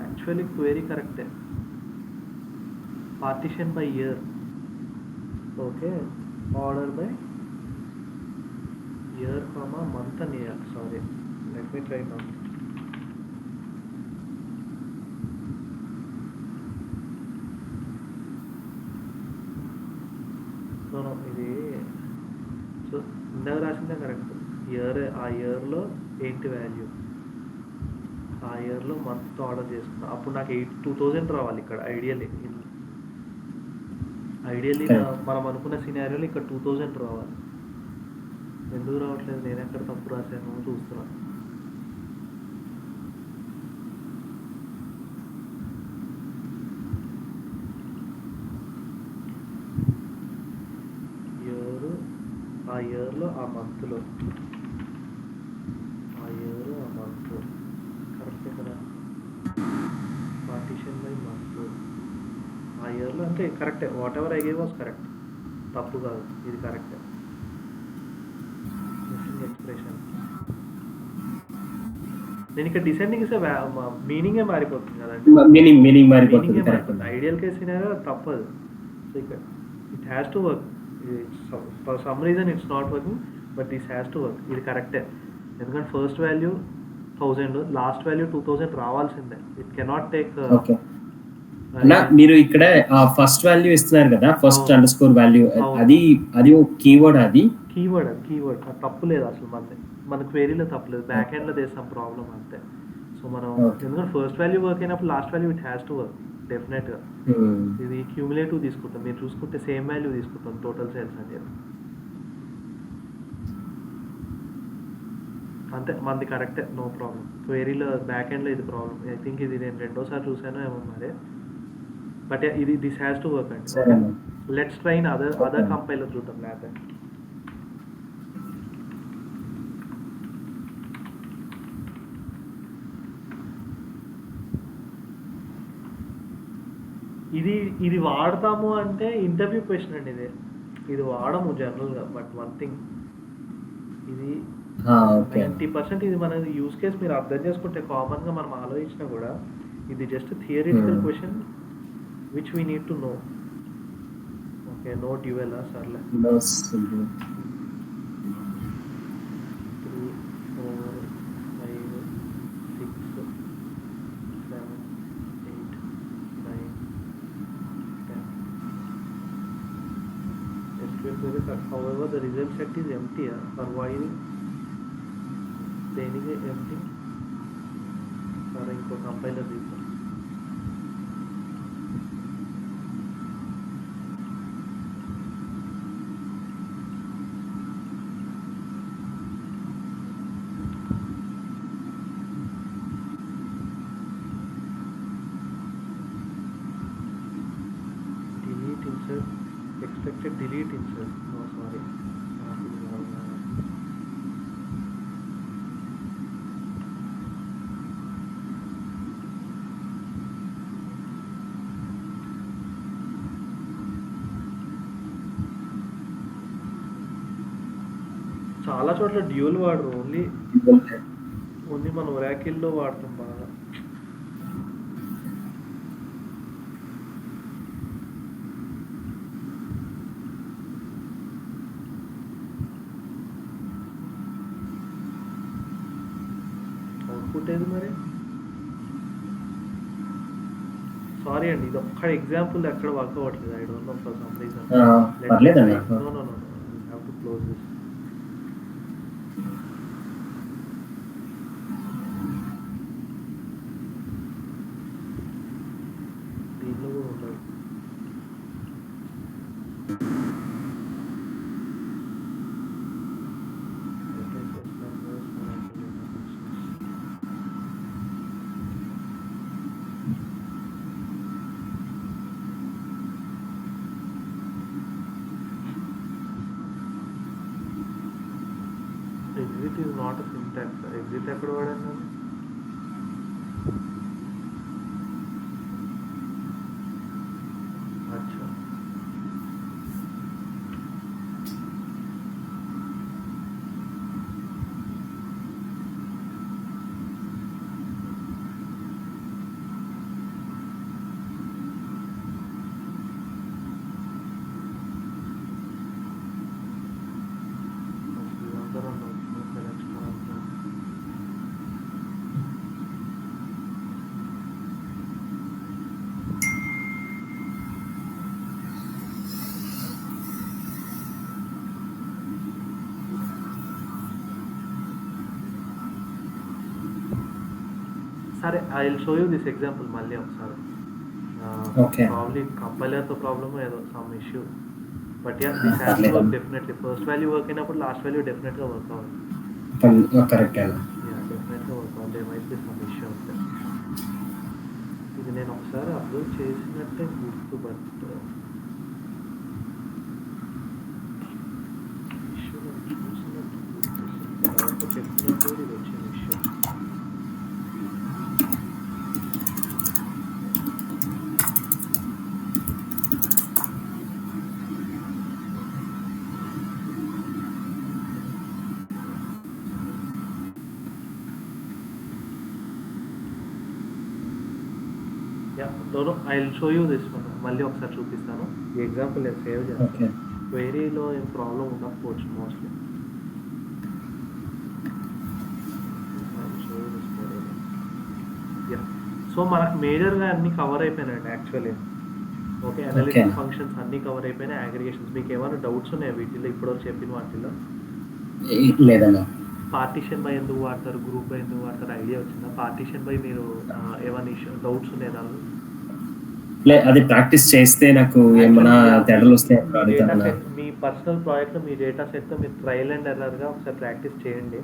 Actually query కరెక్టే, partition by year. Okay, order by year comma month అని ఇవ్వాలి. Sorry, let me try now. ఇది సో ఇందాక రాసిందే కరెక్ట్. ఇయర్, ఆ ఇయర్లో ఏంటి వాల్యూ, ఆ ఇయర్లో మంత్ ఆర్డర్ చేసుకున్నా, అప్పుడు నాకు 2000 రావాలి ఇక్కడ. ఐడియల్లీ మనం అనుకున్న సినారియోలో ఇక్కడ 2000 రావాలి. ఎందుకు రావట్లేదు, నేను ఎక్కడ తప్పు రాశాను చూస్తున్నా. ఇయర్, ఆ ఇయర్లో ఆ మంత్లో, ఆ ఇయర్ ఆ మంత్ కరెక్టే కదా, పార్టిషన్ బై మంత్ ఆ ఇయర్లో, అంటే కరెక్టే, what ever I gave was correct, తప్పు కాదు, ఇది కరెక్టే. ఎక్స్ప్రెషన్ నేను ఇక్కడ డిసెండింగ్ ఇస్తే మీనింగే మారిపోతుంది కదండి, మీనింగ్ మారిపోతుంది. ఐడియల్ కేస్ సినారియో తప్పదు. సో ఇక్కడ it has to work, for some reason it's not working, but this has to work. ఇది కరెక్టే, ఎందుకంటే ఫస్ట్ వాల్యూ 1000, లాస్ట్ వాల్యూ 2000 రావాల్సిందే. It cannot take. మీరు ఇక్కడ ఫస్ట్ వాల్యూ ఇస్తున్నారు కదా, ఫస్ట్ అండర్స్కోర్ వాల్యూ, అది ఒక కీవర్డ్, అది కీవర్డ్ తప్పు లేదు అసలు, మన క్వెరీలో తప్పలేదు, బ్యాక్ ఎండ్లో చేస్తాం ప్రాబ్లం అంతే. సో మనం ఎందుకంటే ఫస్ట్ వాల్యూ వర్క్ అయినప్పుడు last value it has to work డెఫినెట్గా. ఇది క్యూములేటివ్ తీసుకుంటాం, మీరు చూసుకుంటే సేమ్ వాల్యూ తీసుకుంటాం టోటల్ సేల్స్ అని చెప్పి, అంతే. మనది కరెక్టే, నో ప్రాబ్లం. క్వెరీలో బ్యాక్ ఎండ్లో ఇది ప్రాబ్లం. ఐ థింక్ ఇది నేను రెండోసారి చూసాను ఏమో మరి, బట్ ఇది దిస్ హ్యాస్ టు వర్క్ అండి. Let's try in other compiler చూద్దాం లేకపోతే. ఇది వాడతాము అంటే ఇంటర్వ్యూ క్వశ్చన్ అండి, ఇది వాడము జనరల్గా. బట్ వన్ థింగ్, ఇది 90% ఇది మన యూస్ కేస్ మీరు అర్థం చేసుకుంటే కామన్గా మనం ఆలోచించినా కూడా ఇది just theoretical question which we need to know. Okay, no dual సర్లే. 3, 4, 5, 6, 7, 8, 9, 10. SQL query, however the result set is empty for while దేనికి empty. సరే, ఇంకో కంపైలర్ తీద్దాం. delete insert, expected delete insert. No, sorry. చాలా చోట్ల డ్యూల్ వాడరు, only మనం ఒరాకిల్లో వాడతాం బాగా. అవుట్పుట్ ఏది మరి? సారీ అండి, ఇది ఒక్క ఎగ్జాంపుల్ ఎక్కడ వర్క్ అవ్వట్లేదు. I don't know for some reason. పర్లేదన్నా. No no no no, you have to close this. దీనిలో కూడా ఉండదు. Exit is not a syntax. Exit ఎక్కడ వాడాను? అచ్చా, సరే, I will show you this example మళ్ళీ ఒకసారి. Okay. ప్రాబ్లీ కంపైలర్తో ప్రాబ్లమ్ ఏదో some issue. But yeah, this has పర్లేదు. Work definitely. First value work అయినప్పుడు లాస్ట్ వాల్యూ డెఫినెట్గా వర్క్ అవ్వాలి. కరెక్ట్ అన్న. యా, డెఫినెట్గా వర్క్ అవ్వాలి. They might be some issue అంతే. ఇది నేను ఒకసారి అప్లోడ్ చేసినట్టే గుర్తు, బట్ ఇష్యూ నేను చూసినట్టు గుర్తు. ఎవరితో చెప్తున్నప్పుడు ఇది వచ్చిన issue. Yeah, no, I will show you this one. మళ్ళీ ఒకసారి చూపిస్తాను. ఈ ఎగ్జాంపుల్ నేను సేవ్ చేస్తాను. ఓకే. క్వెరీలో ఏం ప్రాబ్లం ఉండకపోవచ్చు మోస్ట్లీ. యా, సో మనకు మేజర్గా అన్నీ కవర్ అయిపోయినాయండి యాక్చువల్లీ. ఓకే, అనలిటిక్ ఫంక్షన్స్ అన్నీ కవర్ అయిపోయినాయి. అగ్రిగేషన్స్, మీకు ఏమైనా డౌట్స్ ఉన్నాయా వీటిలో ఇప్పటివరకు చెప్పిన వాటిలో? లేదన్నా. పార్టీషన్ బై ఎందుకు వాడతారు, గ్రూప్ బై ఎందుకు వాడతారు, ఐడియా వచ్చిందా? పార్టీషన్ బై మీరు ఏమైనా డౌట్స్ ఉన్నాయి దానిలో? అది ప్రాక్టీస్ చేస్తే నాకు ఏమైనా తేడాలు వస్తే అడుగుతాను. మీ పర్సనల్ ప్రాజెక్ట్లో మీ డేటా సెట్తో మీరు ట్రయల్ అండ్ ఎర్రర్గా ఒకసారి ప్రాక్టీస్ చేయండి.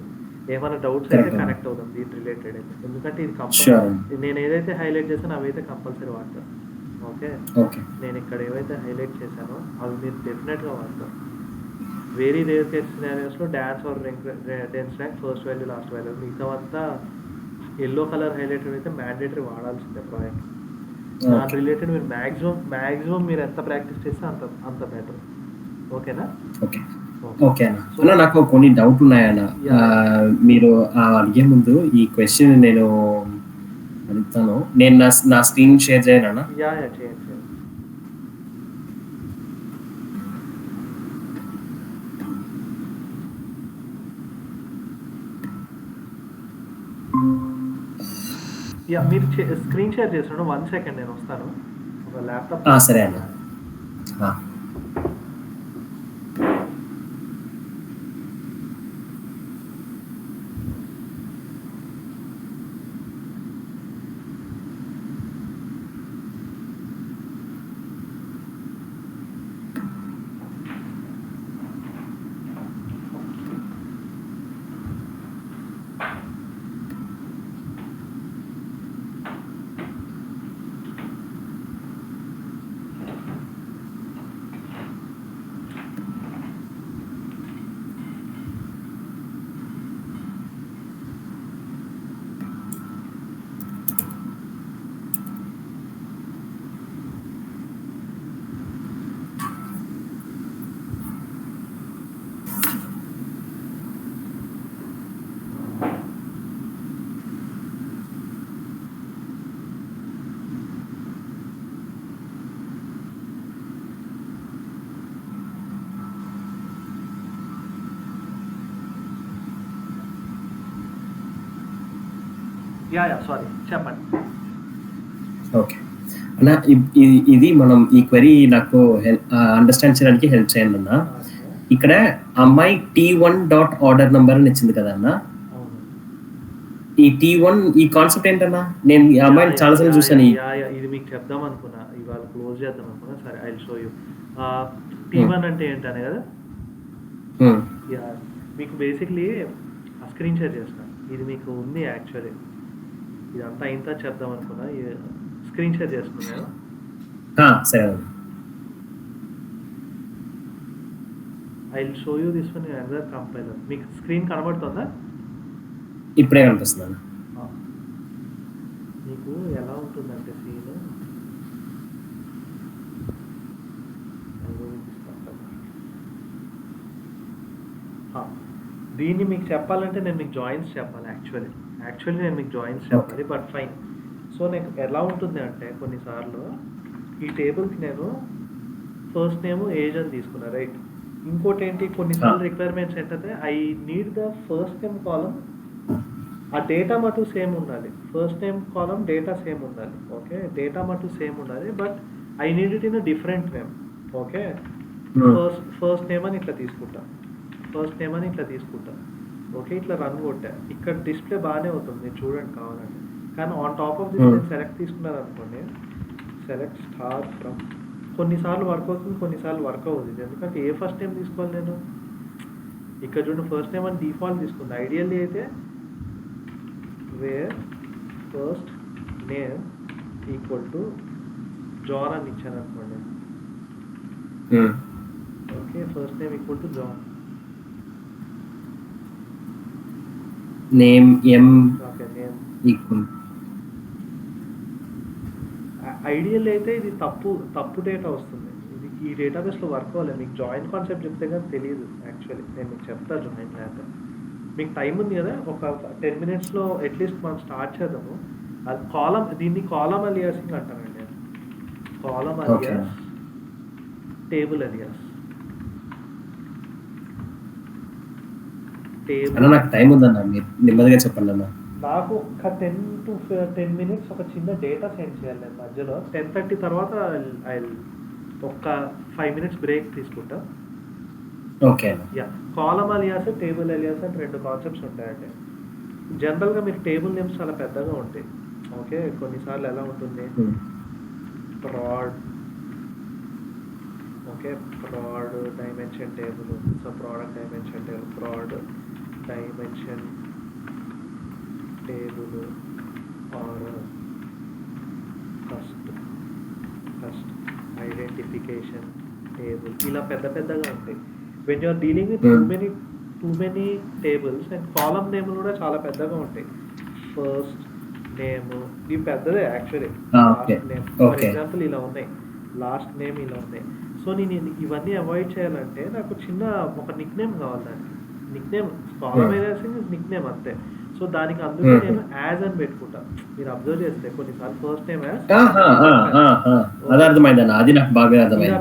ఏమైనా డౌట్స్ అయితే కనెక్ట్ అవుతాం దీని రిలేటెడ్ అయితే. ఎందుకంటే ఇది కంపల్సరీ నేను ఏదైతే హైలైట్ చేశానో అవైతే కంపల్సరీ వాడతాను. ఓకే, నేను ఇక్కడ ఏవైతే హైలైట్ చేశానో అవి మీరు డెఫినెట్గా వాడతారు. వెరీ రేర్ కేస్ సినారియోస్లో dense or dense rank first value last value, మిగతావంతా ఎల్లో కలర్ హైలైటెడ్ అయితే మ్యాండేటరీ వాడాల్సిందే ప్రాజెక్ట్. దాని రిలేటెడ్ మీరు మ్యాక్సిమం మీరు ఎంత ప్రాక్టీస్ చేస్తే అంత బెటర్. ఓకేనా? ఓకే అన్న, నాకు కొన్ని డౌట్ ఉన్నాయన్న. మీరు అడిగే ముందు ఈ క్వశ్చన్ నేను అడుగుతాను. నేను నా స్క్రీన్ షేర్ చేయనా? యా చేయండి. యా, మీరు స్క్రీన్ షేర్ చేస్తున్నాను. 1 సెకండ్, నేను వస్తాను. ఒక ల్యాప్టాప్. సరే అన్న. సారీ, చెప్పండి. ఓకే అన్న, ఇది మనం ఈ క్వెరీ నాకు అండర్స్టాండ్ చేయడానికి హెల్ప్ చేయండి అన్న. ఇక్కడ అమ్మాయి T1.order నెంబర్ అని ఇచ్చింది కదా అన్న. అవును. ఈ T1 ఈ కాన్సెప్ట్ ఏంటన్నా? నేను ఈ అమ్మాయిని చాలాసార్లు చూసాను. ఇది మీకు చెప్దాం అనుకున్నా, ఇవాళ క్లోజ్ చేద్దాం అనుకున్నా. సరే, I will show you. T1 అంటే ఏంటనే కదా. యా, మీకు బేసిక్లీ స్క్రీన్ షేర్ చేస్తాను. ఇది మీకు ఉంది యాక్చువల్లీ, ఇదంతా ఇంత చెప్దాం అనుకున్నా. స్క్రీన్ షేర్ చేస్తున్నాను. సరే, I will show you this one in another compiler. మీకు స్క్రీన్ కనబడుతుందా? ఇప్పుడే కనిపిస్తున్నాను. మీకు ఎలా ఉంటుందంటే సీన్, దీన్ని మీకు చెప్పాలంటే నేను మీకు జాయిన్స్ చెప్పాలి. యాక్చువల్లీ నేను మీకు జాయిన్స్ చెప్పాలి, బట్ ఫైన్. సో నాకు ఎలా ఉంటుంది అంటే, కొన్నిసార్లు ఈ టేబుల్కి నేను ఫస్ట్ నేమ్ ఏజ్ అని తీసుకున్నా, రైట్. ఇంకోటి ఏంటి, కొన్నిసార్లు రిక్వైర్మెంట్స్ ఏంటంటే I need the first name column, ఆ డేటా మటు సేమ్ ఉండాలి. First name column data same ఉండాలి. ఓకే, డేటా మటు సేమ్ ఉండాలి, but I need it in a different name. Okay, first name అని ఇట్లా తీసుకుంటా, ఓకే, ఇట్లా రన్ కొట్టా. ఇక్కడ డిస్ప్లే బాగానే అవుతుంది, మీరు చూడండి కావాలంటే. కానీ ఆన్ టాప్ ఆఫ్ దిస్ నేను సెలెక్ట్ తీసుకున్నాను అనుకోండి, సెలెక్ట్ స్టార్ ఫ్రమ్, కొన్నిసార్లు వర్క్ అవుతుంది, కొన్నిసార్లు వర్క్ అవుతుంది. ఎందుకంటే ఏ ఫస్ట్ నేమ్ తీసుకోవాలి నేను? ఇక్కడ చూడండి, ఫస్ట్ నేమ్ అని డిఫాల్ట్ తీసుకుంది. ఐడియల్లీ అయితే where first name equal to John అని ఇచ్చాను అనుకోండి. Okay, first name equal to John, name okay, name equal. Ideal అయితే ఇది తప్పు డేటా వస్తుంది. ఇది ఈ డేటాబేస్లో వర్క్ అవ్వాలి. మీకు జాయిన్ కాన్సెప్ట్ చెప్తే కానీ తెలియదు యాక్చువల్లీ. నేను మీకు చెప్తా జాయిన్ లేక. మీకు టైం ఉంది కదా, ఒక 10 minutesలో అట్లీస్ట్ మనం స్టార్ట్ చేద్దాము. అది కాలం, దీన్ని కాలం అలియాసింగ్ అంటారండి. కాలం అలియాస్, టేబుల్ అలియాస్. నాకు టైం ఉందన్న, మీరు నెమ్మదిగా చెప్పండి అన్న. నాకు ఒక 10 to 10 minutes ఒక చిన్న డేటా సెండ్ చేయాలి నేను మధ్యలో. 10:30 తర్వాత ఐ ఒక 5 minutes బ్రేక్ తీసుకుంటా. ఓకే, యా, కాలం అలియాస్, టేబుల్ అలియాస్ అని 2 కాన్సెప్ట్స్ ఉంటాయండి. జనరల్గా మీకు టేబుల్ నేమ్స్ చాలా పెద్దగా ఉంటాయి. ఓకే, కొన్నిసార్లు ఎలా ఉంటుంది, prod, okay, prod dimension table, so product dimension table, prod dimension table, or first identification table, ఇలా పెద్దగా ఉంటాయి. When you're dealing with too many tables and column నేమ్లు కూడా చాలా పెద్దగా ఉంటాయి. ఫస్ట్ నేమ్ ఇవి పెద్దదే actually. Last name for example ఇలా ఉన్నాయి, లాస్ట్ నేమ్ ఇలా ఉన్నాయి. సో నేను ఇవన్నీ అవాయిడ్ చేయాలంటే నాకు చిన్న ఒక నిక్ నేమ్ కావాలి. దానికి నిక్ నేమ్ కాలం వేరేసింగ్ నిక్ నేమ్ అంతే. సో దానికి అందుకే నేను యాజ్ అని పెట్టుకుంటా. మీరు అబ్జర్వ్ చేస్తే కొన్నిసార్లు ఫస్ట్ నేమ్ యాజ్,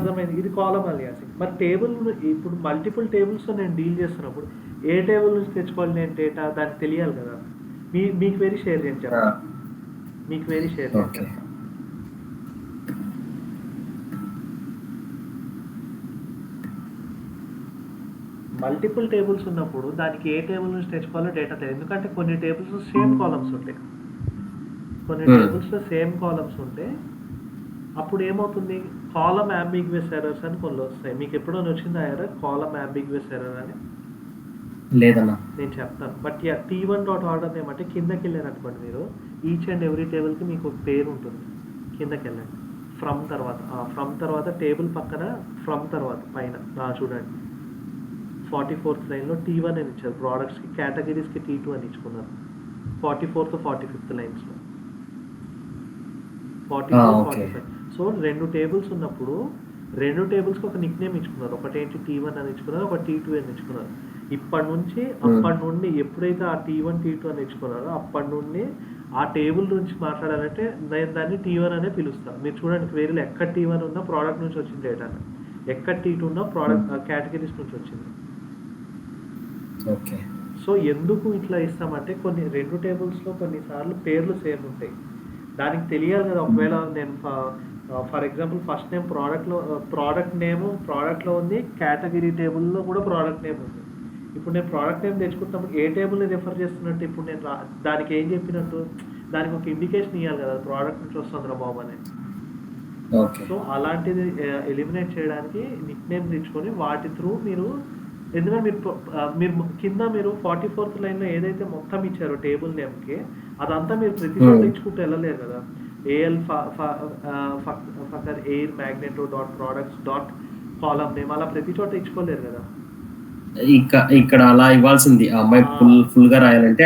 అర్థమైంది. ఇది కాలం అలియాసింగ్. మరి టేబుల్, ఇప్పుడు మల్టిపుల్ టేబుల్స్తో నేను డీల్ చేస్తున్నప్పుడు ఏ టేబుల్ నుంచి తెచ్చుకోవాలి నేను డేటా, దానికి తెలియాలి కదా. మీకు వెరీ షేర్ చేయండి చెప్పండి, మీకు వెరీ షేర్ చేయండి. మల్టిపుల్ టేబుల్స్ ఉన్నప్పుడు దానికి ఏ టేబుల్ నుంచి తెచ్చుకోవాలో డేటా తెలియదు. ఎందుకంటే కొన్ని టేబుల్స్ సేమ్ కాలమ్స్ ఉంటాయి, అప్పుడు ఏమవుతుంది, కాలం అంబిగ్వియస్ ఎర్రర్స్ అని కొన్ని వస్తాయి. మీకు ఎప్పుడైనా వచ్చిందా ఎర్రర్, కాలం అంబిగ్వియస్ ఎర్రర్ అని? లేదన్నా, నేను చెప్తాను. బట్ T1.order ఏమంటే కిందకి వెళ్ళారు అనుకోండి మీరు, ఈచ్ అండ్ ఎవ్రీ టేబుల్కి మీకు ఒక పేరు ఉంటుంది. కిందకి వెళ్ళండి, ఫ్రమ్ తర్వాత టేబుల్ పక్కన ఫ్రమ్ తర్వాత పైన చూడండి 44th లైన్లో T1 అని ఇచ్చారు. ప్రోడక్ట్స్కి, కేటగిరీస్కి T2 అని ఇచ్చుకున్నారు. 44th 45th లైన్స్లో 44, 45. సో 2 టేబుల్స్ ఉన్నప్పుడు 2 టేబుల్స్కి ఒక నిక్ నేమ్ ఇచ్చుకున్నారు. ఒకటేంటి T1 అని ఇచ్చుకున్నారు, ఒక T2 అని ఇచ్చుకున్నారు. అప్పటి నుండి ఎప్పుడైతే ఆ T1 T2 అని ఇచ్చుకున్నారో అప్పటి నుండి ఆ టేబుల్ నుంచి మాట్లాడాలంటే నేను దాన్ని T1 అనే పిలుస్తాను. మీరు చూడండి క్వెరీలో ఎక్కడ T1 ఉన్నా ప్రోడక్ట్ నుంచి వచ్చిన డేటా, ఎక్కడ T2 ఉన్నా ప్రోడక్ట్ కేటగిరీస్ నుంచి వచ్చింది. ఓకే, సో ఎందుకు ఇట్లా ఇస్తామంటే కొన్ని 2 టేబుల్స్లో కొన్నిసార్లు పేర్లు సేమ్ ఉంటాయి. దానికి తెలియాలి కదా. ఒకవేళ నేను for example first name product name ప్రోడక్ట్లో ఉంది, కేటగిరీ టేబుల్లో కూడా ప్రోడక్ట్ నేమ్ ఉంది. ఇప్పుడు నేను ప్రోడక్ట్ నేమ్ తెచ్చుకుంటాము, ఏ టేబుల్ని రిఫర్ చేస్తున్నట్టు ఇప్పుడు నేను దానికి ఏం చెప్పినట్టు దానికి ఒక ఇండికేషన్ ఇవ్వాలి కదా, ప్రోడక్ట్ నుంచి వస్తుంది రా బాబు అని. సో అలాంటిది ఎలిమినేట్ చేయడానికి నిక్ నేమ్స్ ఇచ్చుకొని వాటి త్రూ మీరు, ఎందుకంటే మీరు కింద మీరు 44th లైన్లో ఏదైతే మొత్తం ఇచ్చారో టేబుల్ నేమ్కి అదంతా మీరు ప్రతి చోట ఇచ్చుకుంటూ వెళ్ళలేరు కదా. ఏఎల్ ఫకర్ ఎయిర్ magneto dot products dot column name అలా ప్రతి చోట ఇచ్చుకోలేరు కదా. ఇక్కడ అలా ఇవ్వాల్సింది అమ్మాయి ఫుల్ గా రాయాలంటే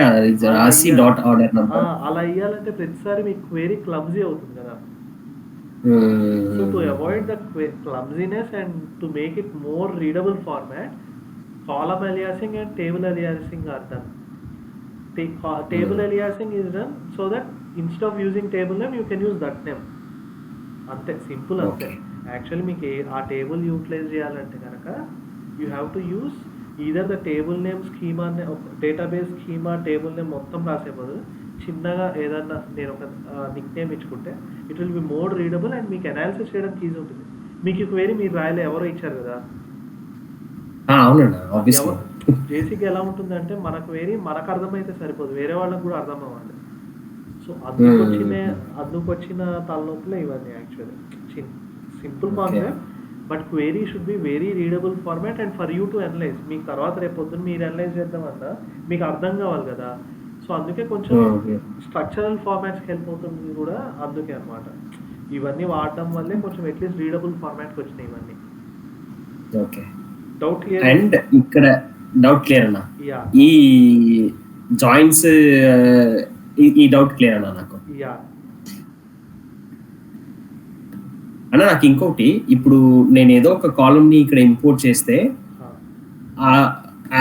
రాసి డాట్ ఆర్డర్ నంబర్ అలా ఇవ్వాలంటే ప్రతిసారి మీకు క్వెరీ క్లమ్జీ అవుతుంది కదా. So to avoid the clumsiness and to make it more readable format, column aliasing and table aliasing are done. Table aliasing is done so that instead of using table name you can use that name. ante simple ante. Actually మీకు ఆ table utilise చేయాలంటే కనుక you have to use either the table name schema, database schema table name మొత్తం రాసే బదులు చిన్నగా ఏదన్నా నేను ఒక నిక్ నేమ్ ఇచ్చుకుంటే it will be more readable and మీకు అనాలిసిస్ చేయడానికి ఈజీ ఉంటుంది. మీకు క్వెరీ మీరు రాయలే, ఎవరో ఇచ్చారు కదా. బేసిక్గా ఎలా ఉంటుందంటే మనకు వేరే మనకు అర్థమైతే సరిపోదు, వేరే వాళ్ళకి కూడా అర్థం అవ్వాలి. సో అందుకొచ్చిన తలనొప్పులే ఇవన్నీ. Actually simple concept, but query should be very readable format and for you to analyse. మీకు తర్వాత రేపు పొద్దున్న మీరు అనలైజ్ చేద్దామన్నా మీకు అర్థం కావాలి కదా. సో అందుకే కొంచెం స్ట్రక్చరల్ ఫార్మాట్స్కి హెల్ప్ అవుతుంది కూడా అందుకే అనమాట. ఇవన్నీ వాడడం వల్లే కొంచెం అట్లీస్ట్ రీడబుల్ ఫార్మాట్కి వచ్చినాయి ఇవన్నీ. ఓకే, అండ్ ఇక్కడ డౌట్ క్లియర్ అన్నా, ఈ జాయింట్స్ ఈ డౌట్ క్లియర్ అన్నా నాకు. అన్న నాకు ఇంకొకటి, ఇప్పుడు నేను ఏదో ఒక కాలమ్ ని ఇక్కడ ఇంపోర్ట్ చేస్తే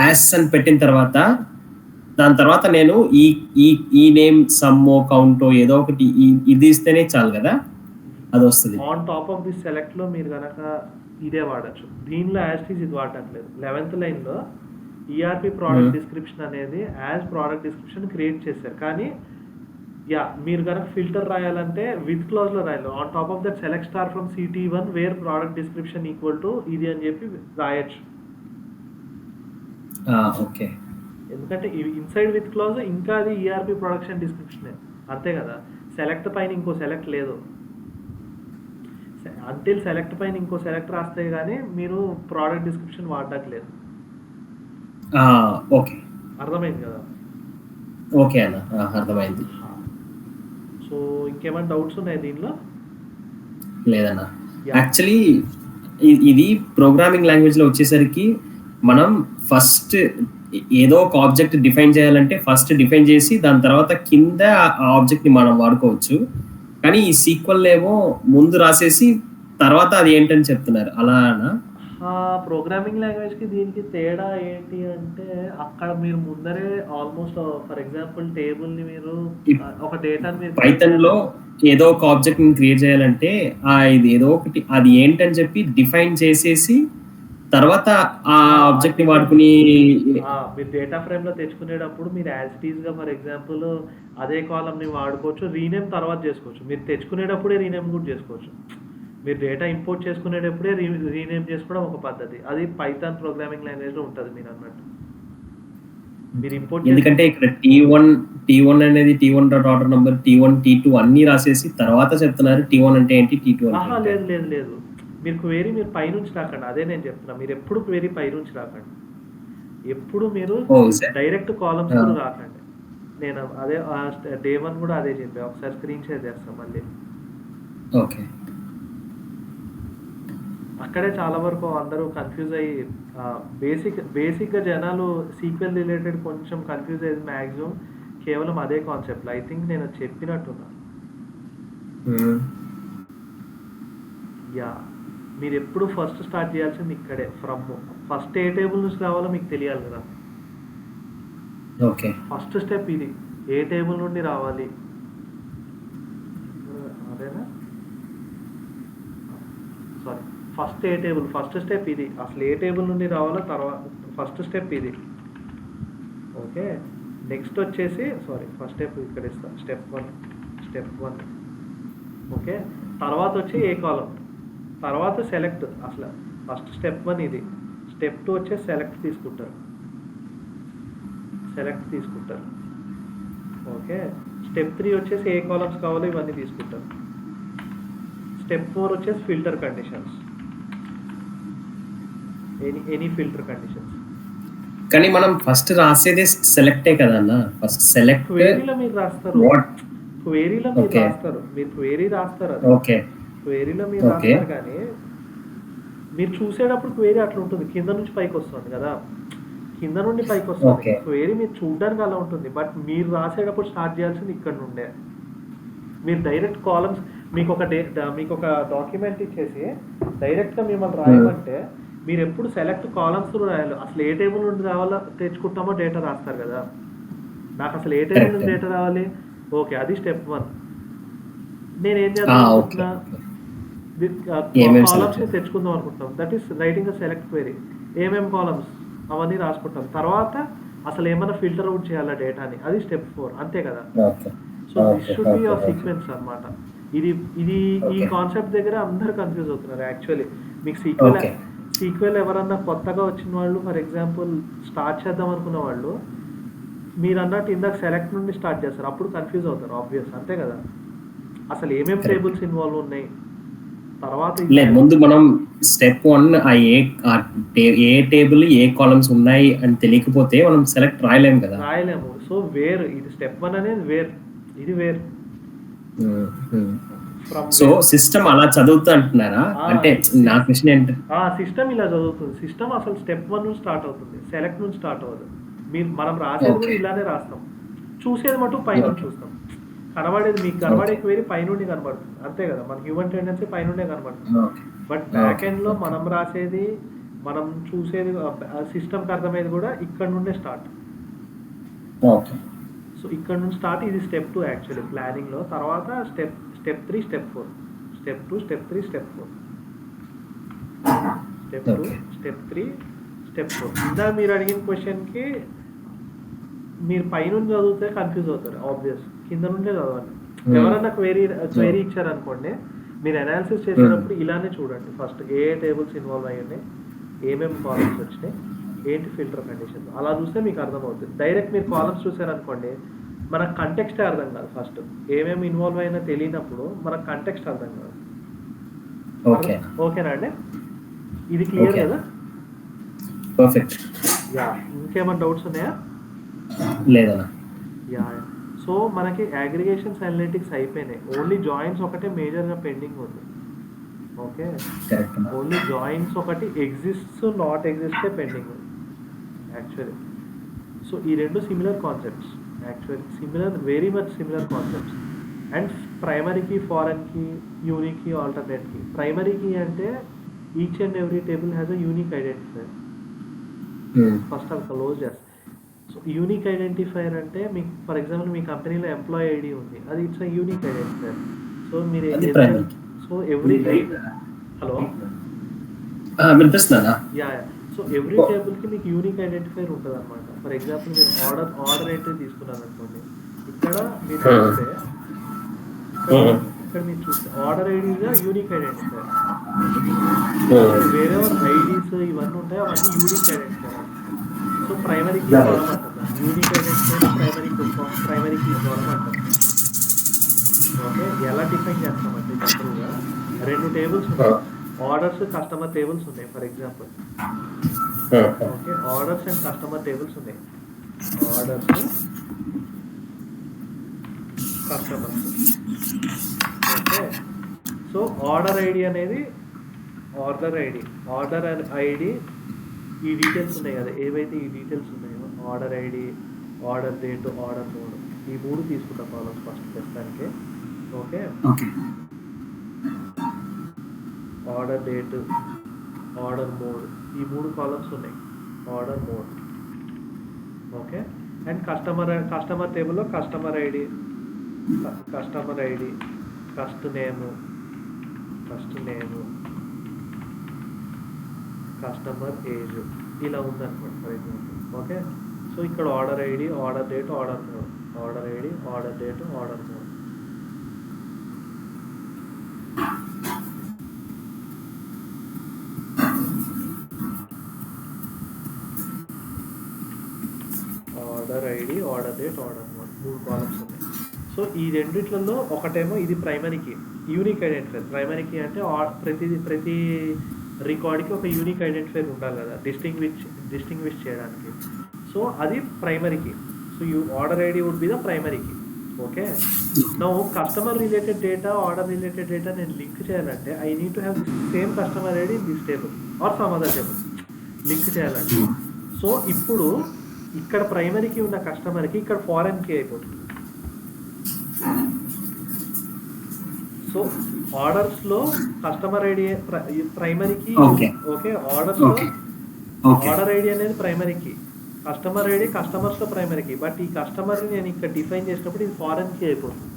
యాస్ అని పెట్టిన తర్వాత దాని తర్వాత నేను ఈ నేమ్ సమ్మో కౌంటో ఏదో ఒకటి ఇది ఇస్తేనే చాలు కదా అది వస్తుంది. On top of the select లో మీరు కనుక ఇదే వాడచ్చు. దీనిలో యాస్టీస్ ఇది వాడట్లేదు. 11th లైన్లో ఈఆర్పి ప్రోడక్ట్ డిస్క్రిప్షన్ అనేది యాజ్ ప్రోడక్ట్ డిస్క్రిప్షన్ క్రియేట్ చేశారు. కానీ మీరు కనుక ఫిల్టర్ రాయాలంటే విత్ క్లాజ్ లో రాయాలి. On top of that select star from CT1 where product description equal to ఇది అని చెప్పి రాయొచ్చు. ఓకే, ఎందుకంటే ఇన్సైడ్ విత్ క్లాజ్ ఇంకా అది ఈఆర్పి ప్రొడక్షన్ డిస్క్రిప్షన్ అంతే కదా. సెలెక్ట్ పైన ఇంకో సెలెక్ట్ లేదు. అంటిల్ సెలెక్ట్ పైన ఇంకో సెలెక్ట్ రాస్తే కానీ మీరు ప్రోడక్ట్ డిస్క్రిప్షన్ వాడట్లేదు. ఓకే, అర్థమైంది కదా. ఓకే అన్న, అర్థమైంది. సో ఇంకేమైనా డౌట్స్ ఉన్నాయి దీనిలో? లేదన్నా, యాక్చువల్లీ ఇది ప్రోగ్రామింగ్ లాంగ్వేజ్ లో వచ్చేసరికి మనం ఫస్ట్ ఏదో ఒక ఆబ్జెక్ట్ డిఫైన్ చేయాలంటే ఫస్ట్ డిఫైన్ చేసి దాని తర్వాత కింద ఆ ఆబ్జెక్ట్ ని మనం వాడుకోవచ్చు. కానీ ఈ సీక్వెల్ ఏమో ముందు రాసేసి తర్వాత అది ఏంటని చెప్తున్నారు, అలానా? ప్రోగ్రామింగ్ లాంగ్వేజ్ కి దీనికి తేడా ఏంటి అంటే అక్కడ మీరు ముందరే ఆల్మోస్ట్ ఫర్ ఎగ్జాంపుల్ టేబుల్ ని మీరు ఒక డేటాని మీరు పైథాన్ లో ఏదో ఒక ఆబ్జెక్ట్ ని క్రియేట్ చేయాలంటే ఇది ఏదో ఒకటి అది ఏంటని చెప్పి డిఫైన్ చేసేసి తర్వాత ఆ ఆబ్జెక్ట్ ని వాడుకుని మీరు డేటా ఫ్రేమ్ లో తెచ్చుకునేటప్పుడు మీరు యాజ్ ఇట్ ఈజ్ గా ఫర్ ఎగ్జాంపుల్ అదే కాలమ్ ని వాడుకోవచ్చు, రీనేమ్ తర్వాత చేసుకోవచ్చు. మీరు తెచ్చుకునేటప్పుడే రీనేమ్ కూడా చేసుకోవచ్చు. మీరు డేటా ఇంపోర్ట్ చేసుకునేటప్పుడే రీనేమ్ చేసుకోవడం ఒక పద్ధతి. అది పైథాన్ ప్రోగ్రామింగ్ లాంగ్వేజ్ లో ఉంటుంది మీరు అన్నట్టు. మీరు ఇంపోర్ట్ ఎందుకంటే ఇక్కడ T1 అనేది T1 dot order number, T1 T2 అన్ని రాసేసి తర్వాత చెప్తున్నారు T1 అంటే ఏంటి, T2 అంటే లేదు లేదు లేదు. మీరు క్వెరీ మీరు పైనుంచి రాకండి. అదే నేను చెప్తున్నా, మీరు ఎప్పుడు క్వెరీ పైనుంచి రాకండి. ఎప్పుడు మీరు డైరెక్ట్ కాలమ్స్ కూడా రాకండి. నేను అదే డే 1 కూడా అదే చెప్పా. ఒకసారి స్క్రీన్ షేర్ చేస్తాం మళ్ళీ. ఓకే, అక్కడే చాలా వరకు అందరూ కన్ఫ్యూజ్ అయ్యి బేసిక్గా జనాలు సీక్వెల్ రిలేటెడ్ కొంచెం కన్ఫ్యూజ్ అయ్యేది మ్యాక్సిమం కేవలం అదే కాన్సెప్ట్లో. ఐ థింక్ నేను చెప్పినట్టున్నా. మీరు ఎప్పుడు ఫస్ట్ స్టార్ట్ చేయాల్సింది ఇక్కడే. ఫస్ట్ ఏ టేబుల్ నుంచి రావాలో మీకు తెలియాలి కదా. ఓకే, ఫస్ట్ స్టెప్ ఇది. ఏ టేబుల్ నుండి రావాలి అదేనా? సారీ, ఫస్ట్ ఏ టేబుల్, ఫస్ట్ స్టెప్ ఇది. అసలు ఏ టేబుల్ నుండి రావాలో తర్వాత ఫస్ట్ స్టెప్ ఇది. ఓకే, నెక్స్ట్ వచ్చేసి ఫస్ట్ స్టెప్ ఇక్కడ ఇస్తాను, స్టెప్ వన్. ఓకే, తర్వాత వచ్చి ఏ కాలం, తర్వాత సెలెక్ట్. అసలు ఫస్ట్ స్టెప్ వన్ ఇది. స్టెప్ టూ వచ్చేసి సెలెక్ట్ తీసుకుంటారు. ఓకే, స్టెప్ త్రీ వచ్చేసి ఏ కాలమ్స్ కావాలో ఇవన్నీ తీసుకుంటారు. స్టెప్ ఫోర్ వచ్చేసి filter conditions, any filter conditions. కానీ మనం ఫస్ట్ రాసేది సెలెక్టే కదన్నా. ఫస్ట్ సెలెక్ట్ క్వేరీలో మీరు రాస్తారు, మీరు క్వేరీ రాస్తారు. ఓకే, క్వేరీలో మీరు రాస్తారు, కానీ మీరు చూసేటప్పుడు క్వేరీ అట్లా ఉంటుంది, కింద నుంచి పైకి వస్తుంది కదా, కింద నుండి పైకి వస్తుంది క్వేరీ. మీరు చూడడానికి అలా ఉంటుంది, బట్ మీరు రాసేటప్పుడు స్టార్ట్ చేయాల్సింది ఇక్కడ నుండే. మీరు డైరెక్ట్ కాలమ్స్, మీకు ఒక డాక్యుమెంట్ ఇచ్చేసి డైరెక్ట్గా మిమ్మల్ని రాయమంటే మీరు ఎప్పుడు సెలెక్ట్ కాలమ్స్ రాయాలి. అసలు ఏ టేబుల్ నుండి రావాలో తెచ్చుకుంటామో డేటా రాస్తారు కదా. నాకు అసలు ఏ టేబుల్ నుండి డేటా రావాలి, ఓకే, అది స్టెప్ వన్. నేను ఏం చేయాలనుకుంటున్నా, కాలమ్స్ తెచ్చుకుందాం అనుకుంటాం. That is writing a select query. ఏమేమి కాలమ్స్ అవన్నీ రాసుకుంటాం. తర్వాత అసలు ఏమైనా ఫిల్టర్ అవుట్ చేయాలా డేటాని, అది స్టెప్ 4, అంతే కదా. So this should be your sequence అనమాట. ఇది ఈ కాన్సెప్ట్ దగ్గర అందరు కన్ఫ్యూజ్ అవుతున్నారు యాక్చువల్లీ. మీకు సీక్వెల్ ఎవరన్నా కొత్తగా వచ్చిన వాళ్ళు, ఫర్ ఎగ్జాంపుల్ స్టార్ట్ చేద్దాం అనుకున్న వాళ్ళు, మీరు అన్నట్టు ఇందాక సెలెక్ట్ నుండి స్టార్ట్ చేస్తారు, అప్పుడు కన్ఫ్యూజ్ అవుతారు ఆబ్వియస్, అంతే కదా. అసలు ఏమేమి టేబుల్స్ ఇన్వాల్వ్ ఉన్నాయి, తర్వాత ముందు మనం స్టెప్ 1 ఏ టేబుల్ ఏ కాలమ్స్ ఉన్నాయి అని తెలియకపోతే మనం సెలెక్ట్ రాయలేము కదా. సో ఇది స్టెప్ 1 అనేది ఇది సో సిస్టమ్ అలా చదువుతూ అంటున్నారా? అంటే నా క్వశ్చన్ ఏంటి, సిస్టమ్ ఇలా చదువుతుంది. సిస్టమ్ అసలు స్టెప్ 1 నుంచి స్టార్ట్ అవుతుంది, సెలెక్ట్ నుంచి స్టార్ట్ అవ్వదు. మనం రాసేది కూడా ఇలానే రాస్తాం, చూసేది మటు పైన చూస్తాం. కనబడేది మీకు కనబడే క్వెరీ పైనుండి కనబడుతుంది, అంతే కదా. మన హ్యూమన్ టెండెన్సీ పైనుండే కనబడుతుంది. బట్ బ్యాక్ ఎండ్ లో మనం రాసేది, మనం చూసేది, సిస్టమ్కి అర్థమయ్యేది కూడా ఇక్కడ నుండే స్టార్ట్. సో ఇక్కడ నుంచి స్టార్ట్, ఇది స్టెప్ 2 యాక్చువల్లీ ప్లానింగ్ లో. తర్వాత step 3, step 4, step 2, step 3, step 4, step 2, step 3, step 4. ఇందా మీరు అడిగిన క్వశ్చన్కి మీరు పైనుండి చదివితే కన్ఫ్యూజ్ అవుతారు ఆబ్వియస్, కింద నుండే చదవాలి. ఎవరన్నా క్వేరీ ఇచ్చారనుకోండి, మీరు అనాలిసిస్ చేసేటప్పుడు ఇలానే చూడండి. ఫస్ట్ ఏ టేబుల్స్ ఇన్వాల్వ్ అయ్యి ఉన్నాయి, ఏమేమి కాలమ్స్ వచ్చినాయి, ఏంటి ఫిల్టర్ కండిషన్స్, అలా చూస్తే మీకు అర్థమవుతుంది. డైరెక్ట్ మీరు కాలమ్స్ చూసారనుకోండి, మనకు కంటెక్స్టే అర్థం కాదు. ఫస్ట్ ఏమేమి ఇన్వాల్వ్ అయినా తెలియనప్పుడు మనకు కంటెక్స్ట్ అర్థం కాదు. ఓకేనా అండి, ఇది క్లియర్ కదా? పర్ఫెక్ట్. ఇంకేమైనా డౌట్స్ ఉన్నాయా? లేదా? సో మనకి అగ్రిగేషన్స్ అనలిటిక్స్ అయిపోయినాయి, ఓన్లీ జాయిన్స్ ఒకటే మేజర్గా పెండింగ్ ఉంది. ఓకే, ఓన్లీ జాయిన్స్ ఒకటి ఎగ్జిస్ట్స్ నాట్ ఎగ్జిస్టే పెండింగ్ ఉంది యాక్చువల్లీ. సో ఈ రెండు similar concepts actually, very much similar concepts. And primary key, foreign key, unique key, alternate key. Primary key అంటే each and every table has a unique identifier. First అవి close చేస్తాం. So unique identifier అంటే మీకు, for example మీ కంపెనీలో employee ID ఉంది, అది ఇట్స్ యూనిక్ ఐడెంటిఫైర్. సో మీరు so every hello so every టేబుల్కి మీకు యూనిక్ ఐడెంటిఫైర్ ఉంటుంది అనమాట. ఫర్ ఎగ్జాంపుల్ మీరు ఆర్డర్ ఎంట్రీ తీసుకున్నారు అనుకోండి, ఇక్కడ మీరు చూస్తే మీరు చూస్తే ఆర్డర్ ఐడిగా యూనిక్ ఐడెంటిఫైర్. వేరే ఐడీస్ ఇవన్నీ ఉంటాయి, అవన్నీ unique identifier. So primary key column అంటారు, యూనిక్ ఐడెంటిఫైర్ ప్రైమరీకి కాలం అంటారు. ఓకే, ఎలా డిఫైన్ చేస్తామంటే జనరల్గా 2 టేబుల్స్ ఉన్నాయి, ఆర్డర్స్, కస్టమర్ టేబుల్స్ ఉన్నాయి. For example okay, orders and customer tables ఉన్నాయి. Orders, customers. Okay, so order ID అనేది ఆర్డర్ ఐడి ఈ డీటెయిల్స్ ఉన్నాయి కదా, ఏవైతే ఈ డీటెయిల్స్ ఉన్నాయో order ID, order date, order mode, ఈ 3 తీసుకుంటాం కాలమ్స్ ఫస్ట్ ప్రస్తుతానికి. Okay, order date, order mode, ఈ 3 కాలమ్స్ ఉన్నాయి. Order mode. Okay, and customer టేబుల్లో customer ID, cust name, customer age, ఇలా ఉందనుకోండి ఫర్ ఎగ్జాంపుల్. ఓకే, సో ఇక్కడ order ID, order date, order mode, order ID, order date, order mode. Order ID, order date, order mode, 3 columns ఉన్నాయి. So ఈ రెండిట్లలో ఒకటేమో ఇది ప్రైమరీకి unique identifier. ప్రైమరీకి అంటే ప్రతి రికార్డ్కి ఒక యూనిక్ ఐడెంటిఫైర్ ఉండాలి కదా డిస్టింగ్విష్ చేయడానికి. సో అది primary key. So order ID would be the primary key. Okay, నా customer related data, order related data నేను లింక్ చేయాలంటే I need to have same customer ID in this table or some other table link చేయాలంటే. So ఇప్పుడు ఇక్కడ primary key ఉన్న కస్టమర్కి ఇక్కడ foreign key అయిపోతుంది. సో ఆర్డర్స్లో కస్టమర్ ఐడి ప్రైమరీకి. ఓకే, ఆర్డర్స్లో ఆర్డర్ ఐడి అనేది ప్రైమరీకి, కస్టమర్ ఐడి కస్టమర్స్లో ప్రైమరీకి. బట్ ఈ కస్టమర్ని నేను ఇక్కడ డిఫైన్ చేసినప్పుడు ఇది ఫారెన్కి అయిపోతుంది.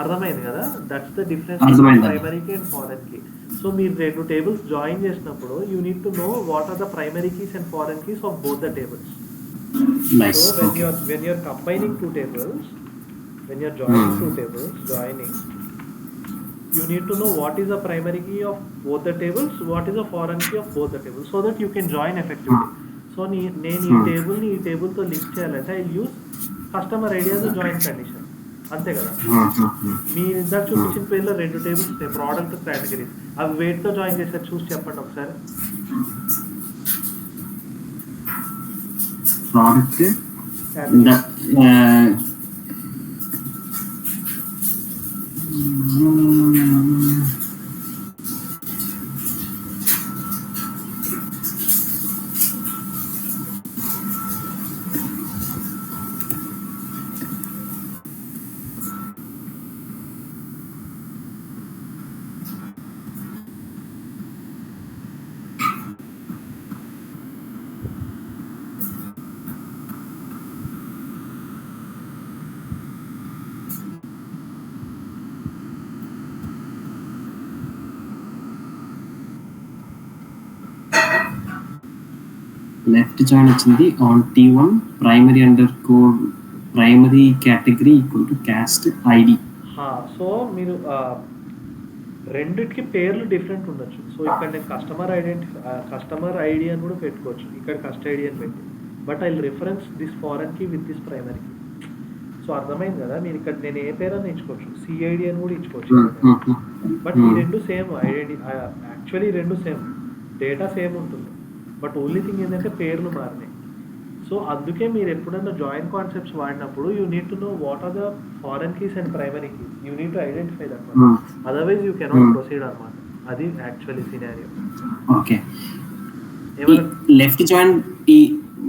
అర్థమైంది కదా? That's the difference primary key and foreign key. So మీరు 2 టేబుల్స్ జాయిన్ చేసినప్పుడు you need to know what are the primary keys and foreign keys of both the tables. So when you're combining 2 tables, when you're joining 2 tables, you need to know what is the primary key of both the tables, what is the foreign key of both the tables, so that you can join effectively. So నేను ఈ టేబుల్ని ఈ టేబుల్తో link చేయాలంటే I use customer ID as join condition. అంతే కదా? మీ ఇందాక చూపించిన పేర్లో 2 tables ఉంటాయి, ప్రోడక్ట్ కేటగిరీస్. అవి వెయిట్తో జాయిన్ చేశారు, చూసి చెప్పండి ఒకసారి. ప్రోడక్ట్ లెఫ్ట్ జాయిన్ వచ్చింది on T1 primary category equal to caste ID. So మీరు రెండిటికి పేర్లు డిఫరెంట్ ఉండొచ్చు. సో ఇక్కడ నేను కస్టమర్ ఐడి అని కూడా పెట్టుకోవచ్చు, ఇక్కడ కస్ట్ ఐడి అని పెట్టి. But I reference this foreign కి విత్ దిస్ ప్రైమరీ కి. సో అర్థమైంది కదా? మీరు ఇక్కడ నేను ఏ పేరు అని ఇచ్చుకోవచ్చు, సిఐడి అని కూడా ఇచ్చుకోవచ్చు. బట్ ఈ 2 సేమ్ ఐడెంటి, యాక్చువల్లీ 2 సేమ్, డేటా సేమ్ ఉంటుంది. బట్ ఓన్లీ థింగ్ ఏంటంటే పేర్లు మారినాయి. సో అందుకే మీరు ఎప్పుడైనా జాయిన్ కాన్సెప్ట్స్ వాడినప్పుడు you need to know what are the foreign keys and primary keys. You need to identify that one, otherwise you cannot proceed అన్నమాట. అది actually scenario. Okay, left join ఈ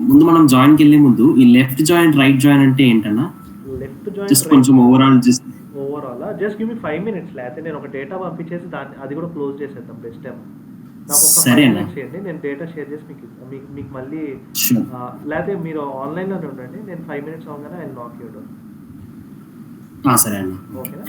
ముందు మనం జాయిన్కి వెళ్ళే ముందు ఈ లెఫ్ట్ జాయిన్ రైట్ జాయిన్ అంటే ఏంటన్నా? లెఫ్ట్ జాయిన్ జస్ట్ కొంచెం overall just give me 5 minutes. లేకపోతే నేను ఒక డేటా పంపించేసి అది కూడా క్లోజ్ చేసేద్దాం బెస్ట్ టైం. నాకు ఒక 5 minutes చేయండి, నేను డేటా షేర్ చేసి మీకు మళ్ళీ, లేకపోతే మీరు ఆన్లైన్లోనే ఉండండి. నేను 5 minutes అవగానే ఐ నాక్ యూ డౌన్. సరే అన్న, ఓకేనా?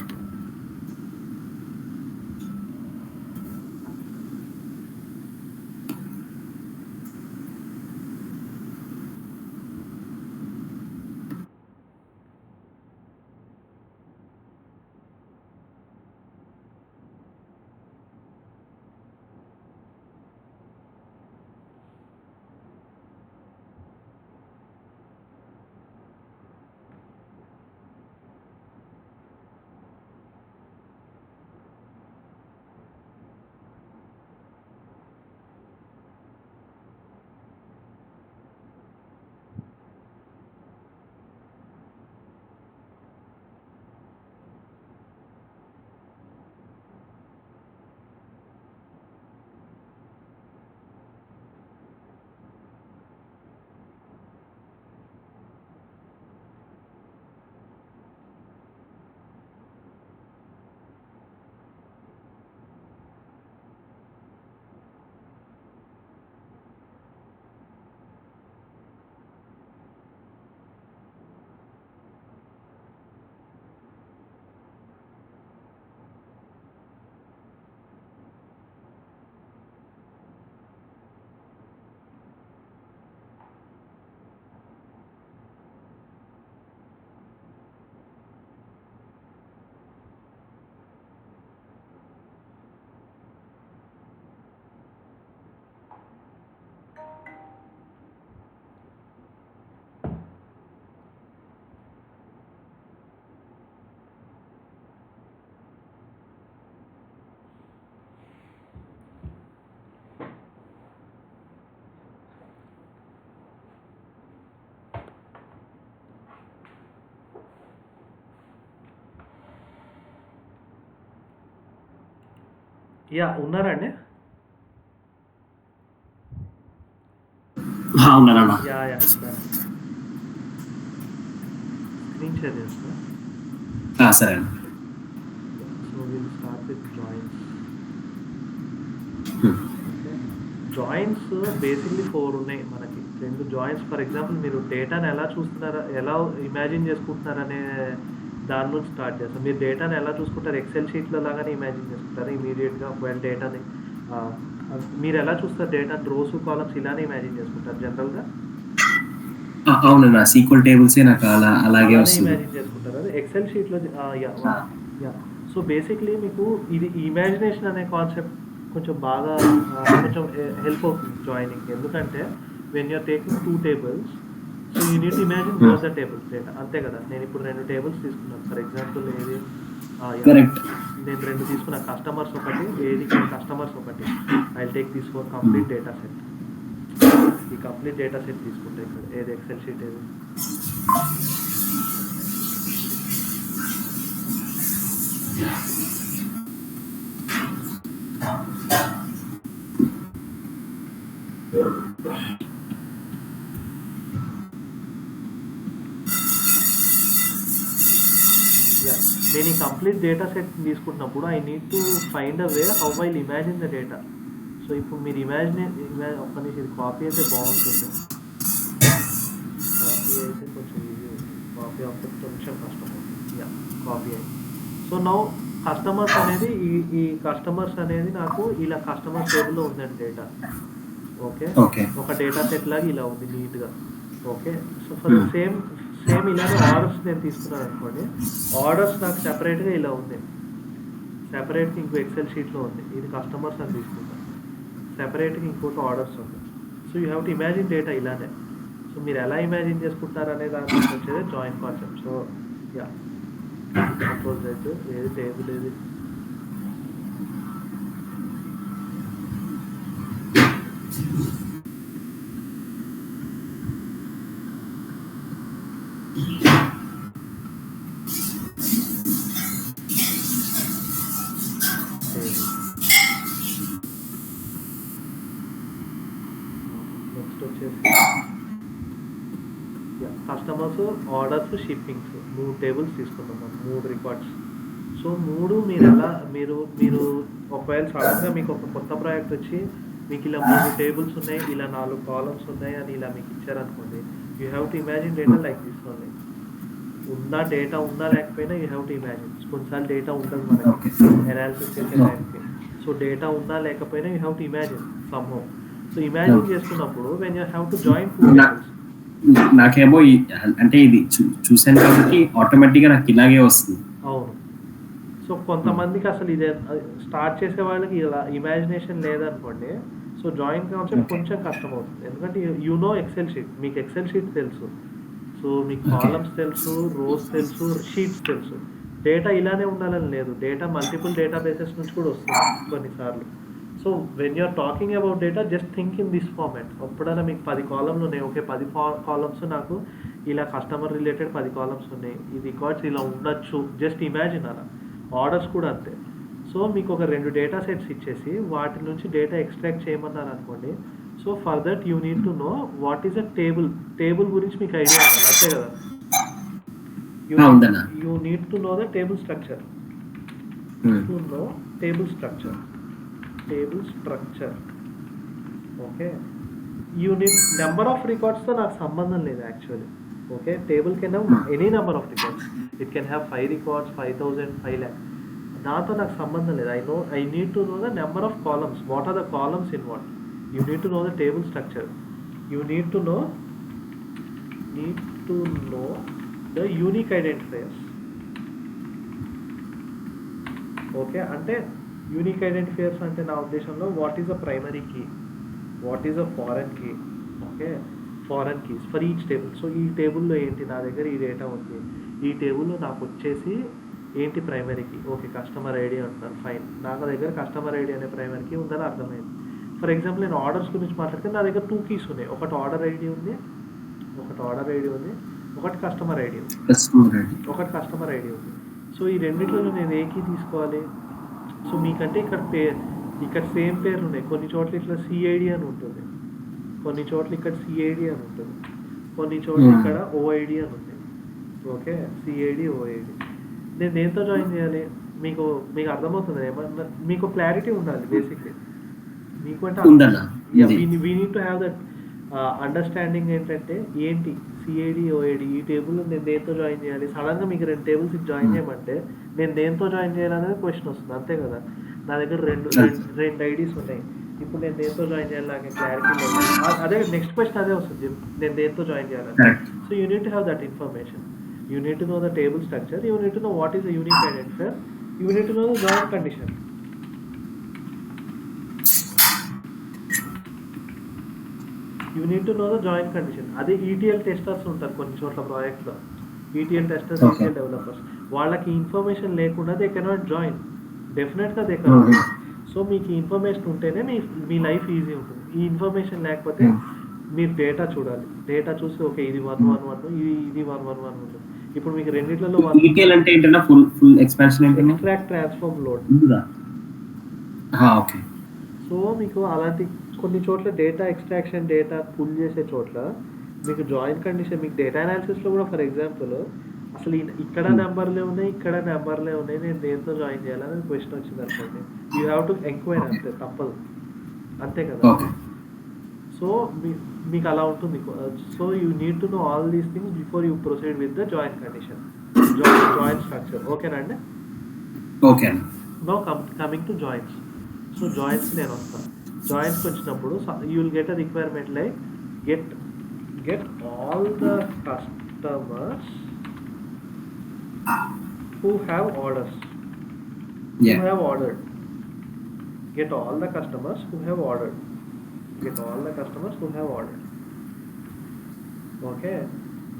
ఉన్నారండి? ఉన్నానన్నా. డన్. స్క్రీన్ షేర్ చేస్తా. సరే అండి. So will start with joins. Hmm. Joins basically 4 ఉన్నాయి మనకి. 2 జాయిన్స్. ఫర్ ఎగ్జాంపుల్ మీరు డేటాని ఎలా చూస్తున్నారా, ఎలా ఇమాజిన్ చేసుకుంటున్నారనే దాని నుంచి స్టార్ట్ చేస్తాం. మీరు డేటాని ఎలా చూసుకుంటారు? ఎక్సెల్ షీట్లో లాగానే ఇమాజిన్ చేసుకుంటారు ఇమీడియట్గా. ఒకవేళ డేటాని మీరు ఎలా చూస్తారు? డేటాని రోస్ కాలమ్స్ ఇలానే ఇమాజిన్ చేసుకుంటారు జనరల్గా? అవునన్నా, సీక్వెల్ టేబుల్సే నాకు అలాగే వస్తుంది. ఇమాజిన్ చేసుకుంటారు. అది ఎక్సెల్ షీట్లో యా. సో బేసిక్లీ మీకు ఇది ఇమాజినేషన్ అనే కాన్సెప్ట్ కొంచెం బాగా కొంచెం హెల్ప్ అవుతుంది జాయినింగ్. ఎందుకంటే when you're taking 2 tables, so you need imagine both the tables data. అంతే కదా? నేను ఇప్పుడు 2 tables తీసుకున్నాను. ఫర్ ఎగ్జాంపుల్ ఏది నేను 2 తీసుకున్నా. కస్టమర్స్ ఒకటి, ఏది కస్టమర్స్ ఒకటి. I take this for complete data set. ఈ కంప్లీట్ డేటా సెట్ తీసుకుంటే ఇక్కడ ఏది ఎక్సెల్ షీట్ ఏది నేను ఈ కంప్లీట్ డేటా సెట్ తీసుకుంటున్నప్పుడు I need to find a way how I imagine the data. So ఇప్పుడు మీరు ఒక్క నుంచి ఇది కాపీ అయితే బాగుంటుంది. కాపీ అయితే కొంచెం ఈజీ. కాపీ అవుతుంది కొంచెం కష్టం అవుతుంది. కాపీ అయింది. సో నౌ కస్టమర్స్ అనేది ఈ కస్టమర్స్ అనేది నాకు ఇలా కస్టమర్ టేబుల్లో ఉందండి డేటా. ఓకే, ఒక డేటా సెట్ లాగా ఇలా ఉంది నీట్గా. ఓకే, సో ఫర్ సేమ్ ఇలానే ఆర్డర్స్ నేను తీసుకున్నాను అనుకోండి. ఆర్డర్స్ నాకు సెపరేట్గా ఇలా ఉంది. సెపరేట్గా ఇంకో ఎక్సెల్ షీట్లో ఉంది. ఇది కస్టమర్స్ అని తీసుకుంటాను. సెపరేట్గా ఇంకోటి ఆర్డర్స్ ఉంది. So you have to imagine data ఇలానే. సో మీరు ఎలా ఇమాజిన్ చేసుకుంటారు అనే దాని నుంచి వచ్చేది జాయిన్ కాన్సెప్ట్. సో సపోజ్ అయితే ఏది టేబుల్ ఏది నెక్స్ట్ వచ్చేసి కస్టమర్స్, ఆర్డర్స్, షిప్పింగ్స్ 3 tables తీసుకున్నాం, 3 రికార్డ్స్. సో 3 మీరు ఒకవేళ సడన్గా మీకు ఒక కొత్త ప్రాజెక్ట్ వచ్చి మీకు ఇలా 3 tables ఉన్నాయి, ఇలా 4 columns ఉన్నాయి అని ఇలా మీకు ఇచ్చారనుకోండి. You have to imagine data like this only. Data ఉందా లేకపోయినా యూ హ్యావ్ టు ఇమాజిన్. కొన్నిసార్లు డేటా ఉండదు మనకి అనాలిసిస్ చేసే టైంకి. సో డేటా ఉందా లేకపోయినా you have to imagine somehow. So imagine చేసుకున్నప్పుడు when you have to join 2 tables. నాకేమో అంటే ఇది చూసాను కాబట్టి ఆటోమేటిక్గా నాకు ఇలాగే వస్తుంది. అవును. సో కొంతమందికి అసలు ఇదే స్టార్ట్ చేసే వాళ్ళకి ఇలా ఇమాజినేషన్ లేదనుకోండి. సో జాయిన్ కాన్సెప్ట్ కొంచెం కష్టం అవుతుంది. ఎందుకంటే ఎక్సెల్ షీట్, మీకు ఎక్సెల్ షీట్ తెలుసు. సో మీకు కాలమ్స్ తెలుసు, రోస్ తెలుసు, షీట్స్ తెలుసు. డేటా ఇలానే ఉండాలని లేదు. డేటా మల్టిపుల్ డేటా బేసెస్ నుంచి కూడా వస్తుంది కొన్నిసార్లు. So when you are talking about data just think in this format. ఎప్పుడైనా మీకు 10 కాలమ్లు ఉన్నాయి. ఓకే, 10 కాలమ్స్ నాకు ఇలా కస్టమర్ రిలేటెడ్ 10 కాలమ్స్ ఉన్నాయి. ఈ రికార్డ్స్ ఇలా ఉండొచ్చు. జస్ట్ ఇమాజిన్ అలా. ఆర్డర్స్ కూడా అంతే. సో మీకు ఒక 2 డేటా సెట్స్ ఇచ్చేసి వాటి నుంచి డేటా ఎక్స్ట్రాక్ట్ చేయమన్నారు అనుకోండి. So for that you need to know what is a table గురించి మీకు ఐడియా ఉండాలి. అంతే కదా? You need to know the table structure. Table structure. Okay, unit number of రికార్డ్స్తో నాకు సంబంధం లేదు actually. Okay, table can have any number of records. It can have 5 records, 5,000, 5 lakh. దాంతో నాకు సంబంధం లేదు. I need to know the number of columns. What are the columns in what. You need to know the table structure. You need to know the unique identifiers. Okay, అంటే unique identifiers అంటే నా ఉద్దేశంలో what is a primary key, what is a foreign key. Okay, foreign keys for each table. So ఈ టేబుల్లో ఏంటి, నా దగ్గర ఈ డేటా ఉంది. ఈ టేబుల్లో నాకు వచ్చేసి ఏంటి primary key. Okay, customer ID అంటున్నారు. ఫైన్, నాకు దగ్గర కస్టమర్ ఐడి అనే ప్రైమరీ కీ ఉందని అర్థమైంది. ఫర్ ఎగ్జాంపుల్ నేను ఆర్డర్స్ గురించి మాట్లాడితే నా దగ్గర 2 keys ఉన్నాయి. ఒకటి ఆర్డర్ ఐడి ఉంది, ఒకటి కస్టమర్ ఐడి ఉంది. సో ఈ రెండిట్లో నేను ఏ కీ తీసుకోవాలి? సో మీకంటే ఇక్కడ ఇక్కడ సేమ్ పేర్లు ఉన్నాయి, కొన్ని చోట్ల ఇట్లా సిఐడి అని ఉంటుంది, కొన్ని చోట్ల ఇక్కడ సిఐడి అని ఉంటుంది, కొన్ని చోట్ల ఇక్కడ ఓఐడి అని ఉంది. Okay, CID OID. నేను దేంతో జాయిన్ చేయాలి? మీకు మీకు అర్థమవుతుంది ఏమన్నా? మీకు క్లారిటీ ఉండాలి బేసిక్లీ. మీకు అంటే we need to have that understanding. ఏంటంటే ఏంటి సిఐడి ఓఐడి, ఈ టేబుల్ నేను దేంతో జాయిన్ చేయాలి? సడన్గా మీకు 2 టేబుల్స్ జాయిన్ చేయమంటే నేను దేంతో జాయిన్ చేయాలనేది క్వశ్చన్ వస్తుంది, అంతే కదా. నా దగ్గర రెండు ఐడీస్ ఉన్నాయి, ఇప్పుడు నేను దేంతో జాయిన్ చేయాలి నాకు క్లారిటీ లేదు. అదే నెక్స్ట్ క్వశ్చన్ అదే వస్తుంది, నేను దేంతో జాయిన్ చేయాలని. So you need to have that information. You need to know the table structure, you need to know what is a unique identifier, you need to know the join condition. You need to know the join condition. అదే ETL testers ఉంటారు కొన్ని చోట్ల ప్రాజెక్ట్లో, ETL testers, ETL developers. వాళ్ళకి information లేకుండా they cannot join, డెఫినెట్గా they cannot. So మీకు information ఉంటేనే మీ లైఫ్ ఈజీ ఉంటుంది. ఈ ఇన్ఫర్మేషన్ లేకపోతే మీరు డేటా చూడాలి, డేటా చూసి ఓకే ఇది 111 ఇది 111 ఉంటుంది. ఇప్పుడు మీకు రెండిట్లలో ETL అంటే ఏంటన్నా ఫుల్ ఎక్స్పాన్షన్ ఏంటన్నా? Extract transform load. Okay. So మీకు అలాంటి కొన్ని చోట్ల డేటా ఎక్స్ట్రాక్షన్, డేటా పుల్ చేసే చోట్ల మీకు జాయిన్ కండిషన్, మీకు డేటా అనాలిసిస్లో కూడా ఫర్ ఎగ్జాంపుల్ అసలు ఇక్కడ నెంబర్లే ఉన్నాయి, ఇక్కడ నెంబర్లే ఉన్నాయి, నేను దేంతో జాయిన్ చేయాలని క్వశ్చన్ వచ్చింది అనుకోండి, యూ హ్యావ్ టు ఎంక్వైర్, అంతే, తప్పదు, అంతే కదా. సో మీకు అలా ఉంటుంది. So you need to no all these things before you proceed with the join condition, join structure. ఓకేనా అండి? Okay. Now coming to joins. So joins నేను వస్తాను. జాయిన్స్కి వచ్చినప్పుడు you will get a requirement like get all the customers who have orders, who have ordered. Get all the customers who have ordered. Get all the customers who have ordered. Okay.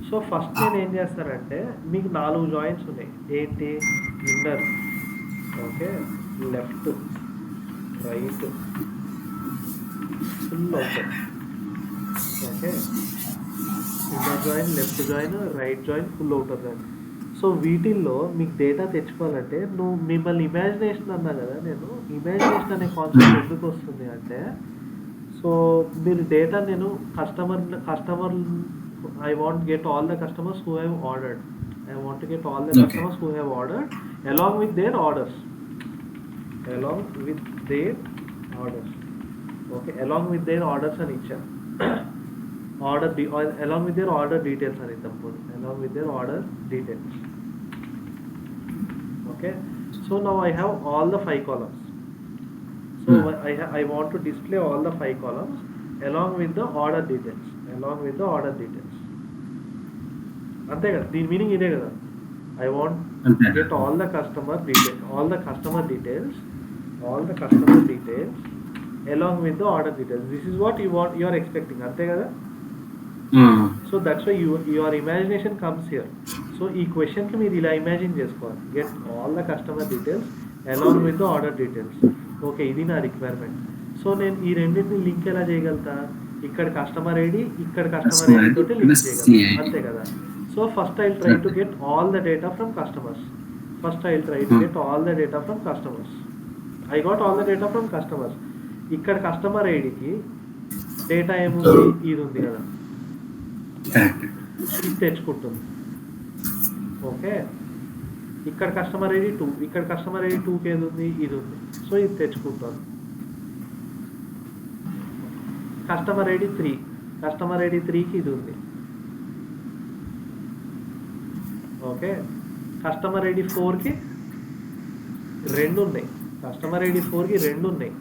So first నేను ఏం చేస్తానంటే మీకు 4 joins ఉన్నాయి. ఏంటి? Inner, okay, left, right, full outer. Okay, inner join, left join, right join, full outer join. So వీటిల్లో మీకు data తెచ్చుకోవాలంటే మిమ్మల్ని imagination అన్నా కదా, నేను ఇమాజినేషన్ అనే కాన్సెప్ట్ ఎందుకు వస్తుంది అంటే, సో మీరు డేటా నేను customer I want to get all the customers who have ordered. I want to get all the customers who have ordered along with their orders. Along with their orders. Okay, along with their orders and each along with their order details and along with their order details. Okay, so now I have all the 5 columns. So I want to display all the 5 columns along with the order details. అంతే కదా, దీని meaning ఇదే కదా. I want to get all the customer details along with the order details. This is what you are expecting, అంతే కదా. So that's why your imagination comes here. So ఈ క్వశ్చన్కి మీరు ఇలా ఇమాజిన్ చేసుకోవాలి, get all the customer details along with the order details. Okay, ఇది నా requirement. So నేను ఈ రెండింటిని లింక్ ఎలా చేయగలుగుతా? ఇక్కడ కస్టమర్ ఐడి, ఇక్కడ కస్టమర్ ఐడి తోటి లింక్ చేయగలుగుతా, అంతే కదా. So first I try to get all the data from customers. I got all the data from customers. ఇక్కడ కస్టమర్ ఐడికి డేటా ఏముంది? ఇది ఉంది కదా, ఇది తెచ్చుకుంటుంది. ఓకే, ఇక్కడ కస్టమర్ ఐడి 2, ఇక్కడ కస్టమర్ ఐడి 2కి ఏది ఉంది? ఇది ఉంది. సో ఇది తెచ్చుకుంటాను. కస్టమర్ ఐడి 3, కస్టమర్ ఐడి 3కి ఇది ఉంది. ఓకే, కస్టమర్ ఐడి 4కి 2 ఉన్నాయి. కస్టమర్ ఐడి 4కి 2 ఉన్నాయి,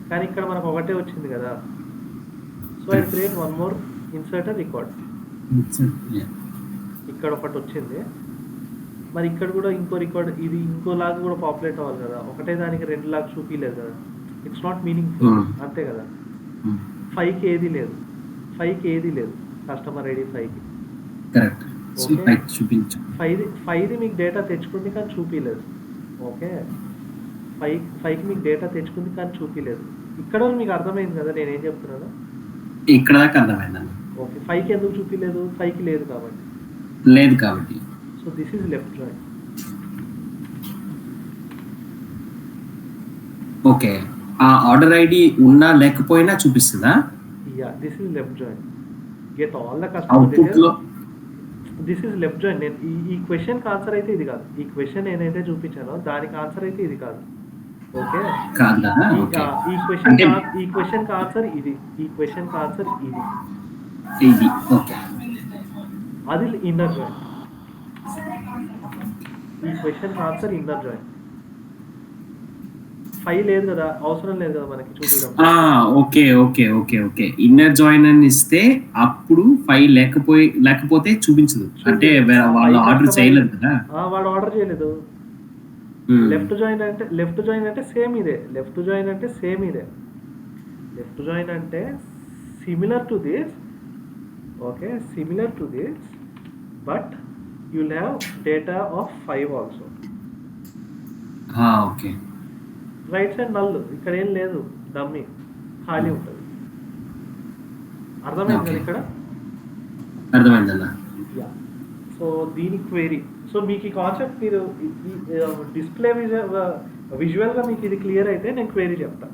కానీ ఇక్కడ మనకు ఒకటే వచ్చింది కదా. So I create one more insert record. ఇక్కడ ఒకటి వచ్చింది, మరి ఇక్కడ కూడా ఇంకో రికార్డ్, ఇది ఇంకోలాగా కూడా పాపులేట్ అవ్వాలి కదా. ఒకటే దానికి 2 లాగా చూపించలేదు కదా, ఇట్స్ నాట్ మీనింగ్ఫుల్, అంతే కదా. 5కి ఏది లేదు, కస్టమర్ ఐడి 5కి. ఓకే, 5ది మీకు డేటా తెచ్చుకుంది కానీ చూపించలేదు. ఓకే, 5కి మీకు డేటా తెచ్చుకుంది కానీ చూపించలేదు. ఇక్కడ మీకు అర్థమైంది కదా నేనేం చెప్తున్నాను? ఇక్కడ దాకా అర్థమైందండి. ఓకే, 5కి ఎందుకు చూపించలేదు? 5కి లేదు కాబట్టి. So this is left join. Okay, ఆ ఆర్డర్ ఐడి ఉన్నా లేకపోయినా చూపిస్తుందా? Yeah, this is left join. Get all the customer output లో details. This is left join. నేను ఈ క్వశ్చన్కి ఆన్సర్ అయితే ఇది కాదు. ఈ క్వశ్చన్ నేనైతే చూపించానో దానికి ఆన్సర్ అయితే ఇది కాదు. ఓకే, కాదు కదా? ఈ ఓకే, ఈ అంటే క్వశ్చన్కి ఆన్సర్ ఇది. ఈ క్వశ్చన్కి ఆన్సర్ ఇది. ఇది ఓకే. అది ఇన్నర్ జాయిన్. ఈ క్వశ్చన్కి ఆన్సర్ ఇన్నర్ జాయిన్. 5 లేదు కదా, అవసరం లేదు కదా మనకి చూపించడం. Okay okay okay okay. Inner join అని ఇస్తే అప్పుడు 5 లేకపోతే చూపించదు. అంటే వాళ్ళు ఆర్డర్ చేయలేదు కదా. వాడు ఆర్డర్ చేయలేదు. లెఫ్ట్ జాయిన్ అంటే సేమ్ ఇదే. లెఫ్ట్ జాయిన్ అంటే similar to this. Okay, similar to this, but you'll have data of 5 also. Okay. Right side null, ఇక్కడ ఏం లేదు, డమ్మీ ఖాళీ ఉంటుంది. అర్థమైంది కదా ఇక్కడ? అర్థమైందన్నా. యా, సో దీని క్వెరీ. సో మీకు ఈ కాన్సెప్ట్ మీరు డిస్ప్లే విజువల్గా మీకు ఇది క్లియర్ అయితే నేను క్వెరీ చెప్తా.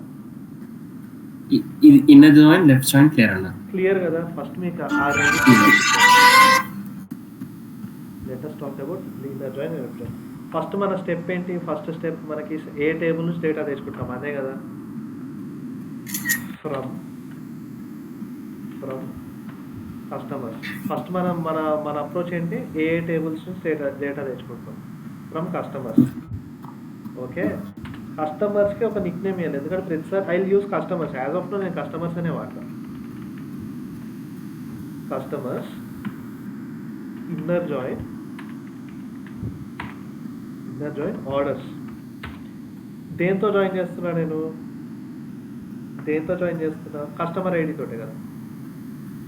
ఇది inner join left join clear అన్న? క్లియర్ కదా. ఫస్ట్ మీకు let us talk about inner join and left join. First మన స్టెప్ ఏంటి? ఫస్ట్ స్టెప్ మనకి ఏ టేబుల్ నుంచి డేటా తెచ్చుకుంటాం అదే కదా. From customers. ఫస్ట్ మన అప్రోచ్ ఏంటి? ఏ టేబుల్స్ నుంచి డేటా తెచ్చుకుంటాం? From customers. ఓకే, కస్టమర్స్కి ఒక నిక్ నేమ్ ఇవ్వాలి. ఎందుకంటే ప్రతిసారి I use customers. As of now నేను కస్టమర్స్ అనే వాడతాను. Customers inner join orders. దేంతో జాయిన్ చేస్తున్నా నేను? కస్టమర్ ఐడి తోటే కదా.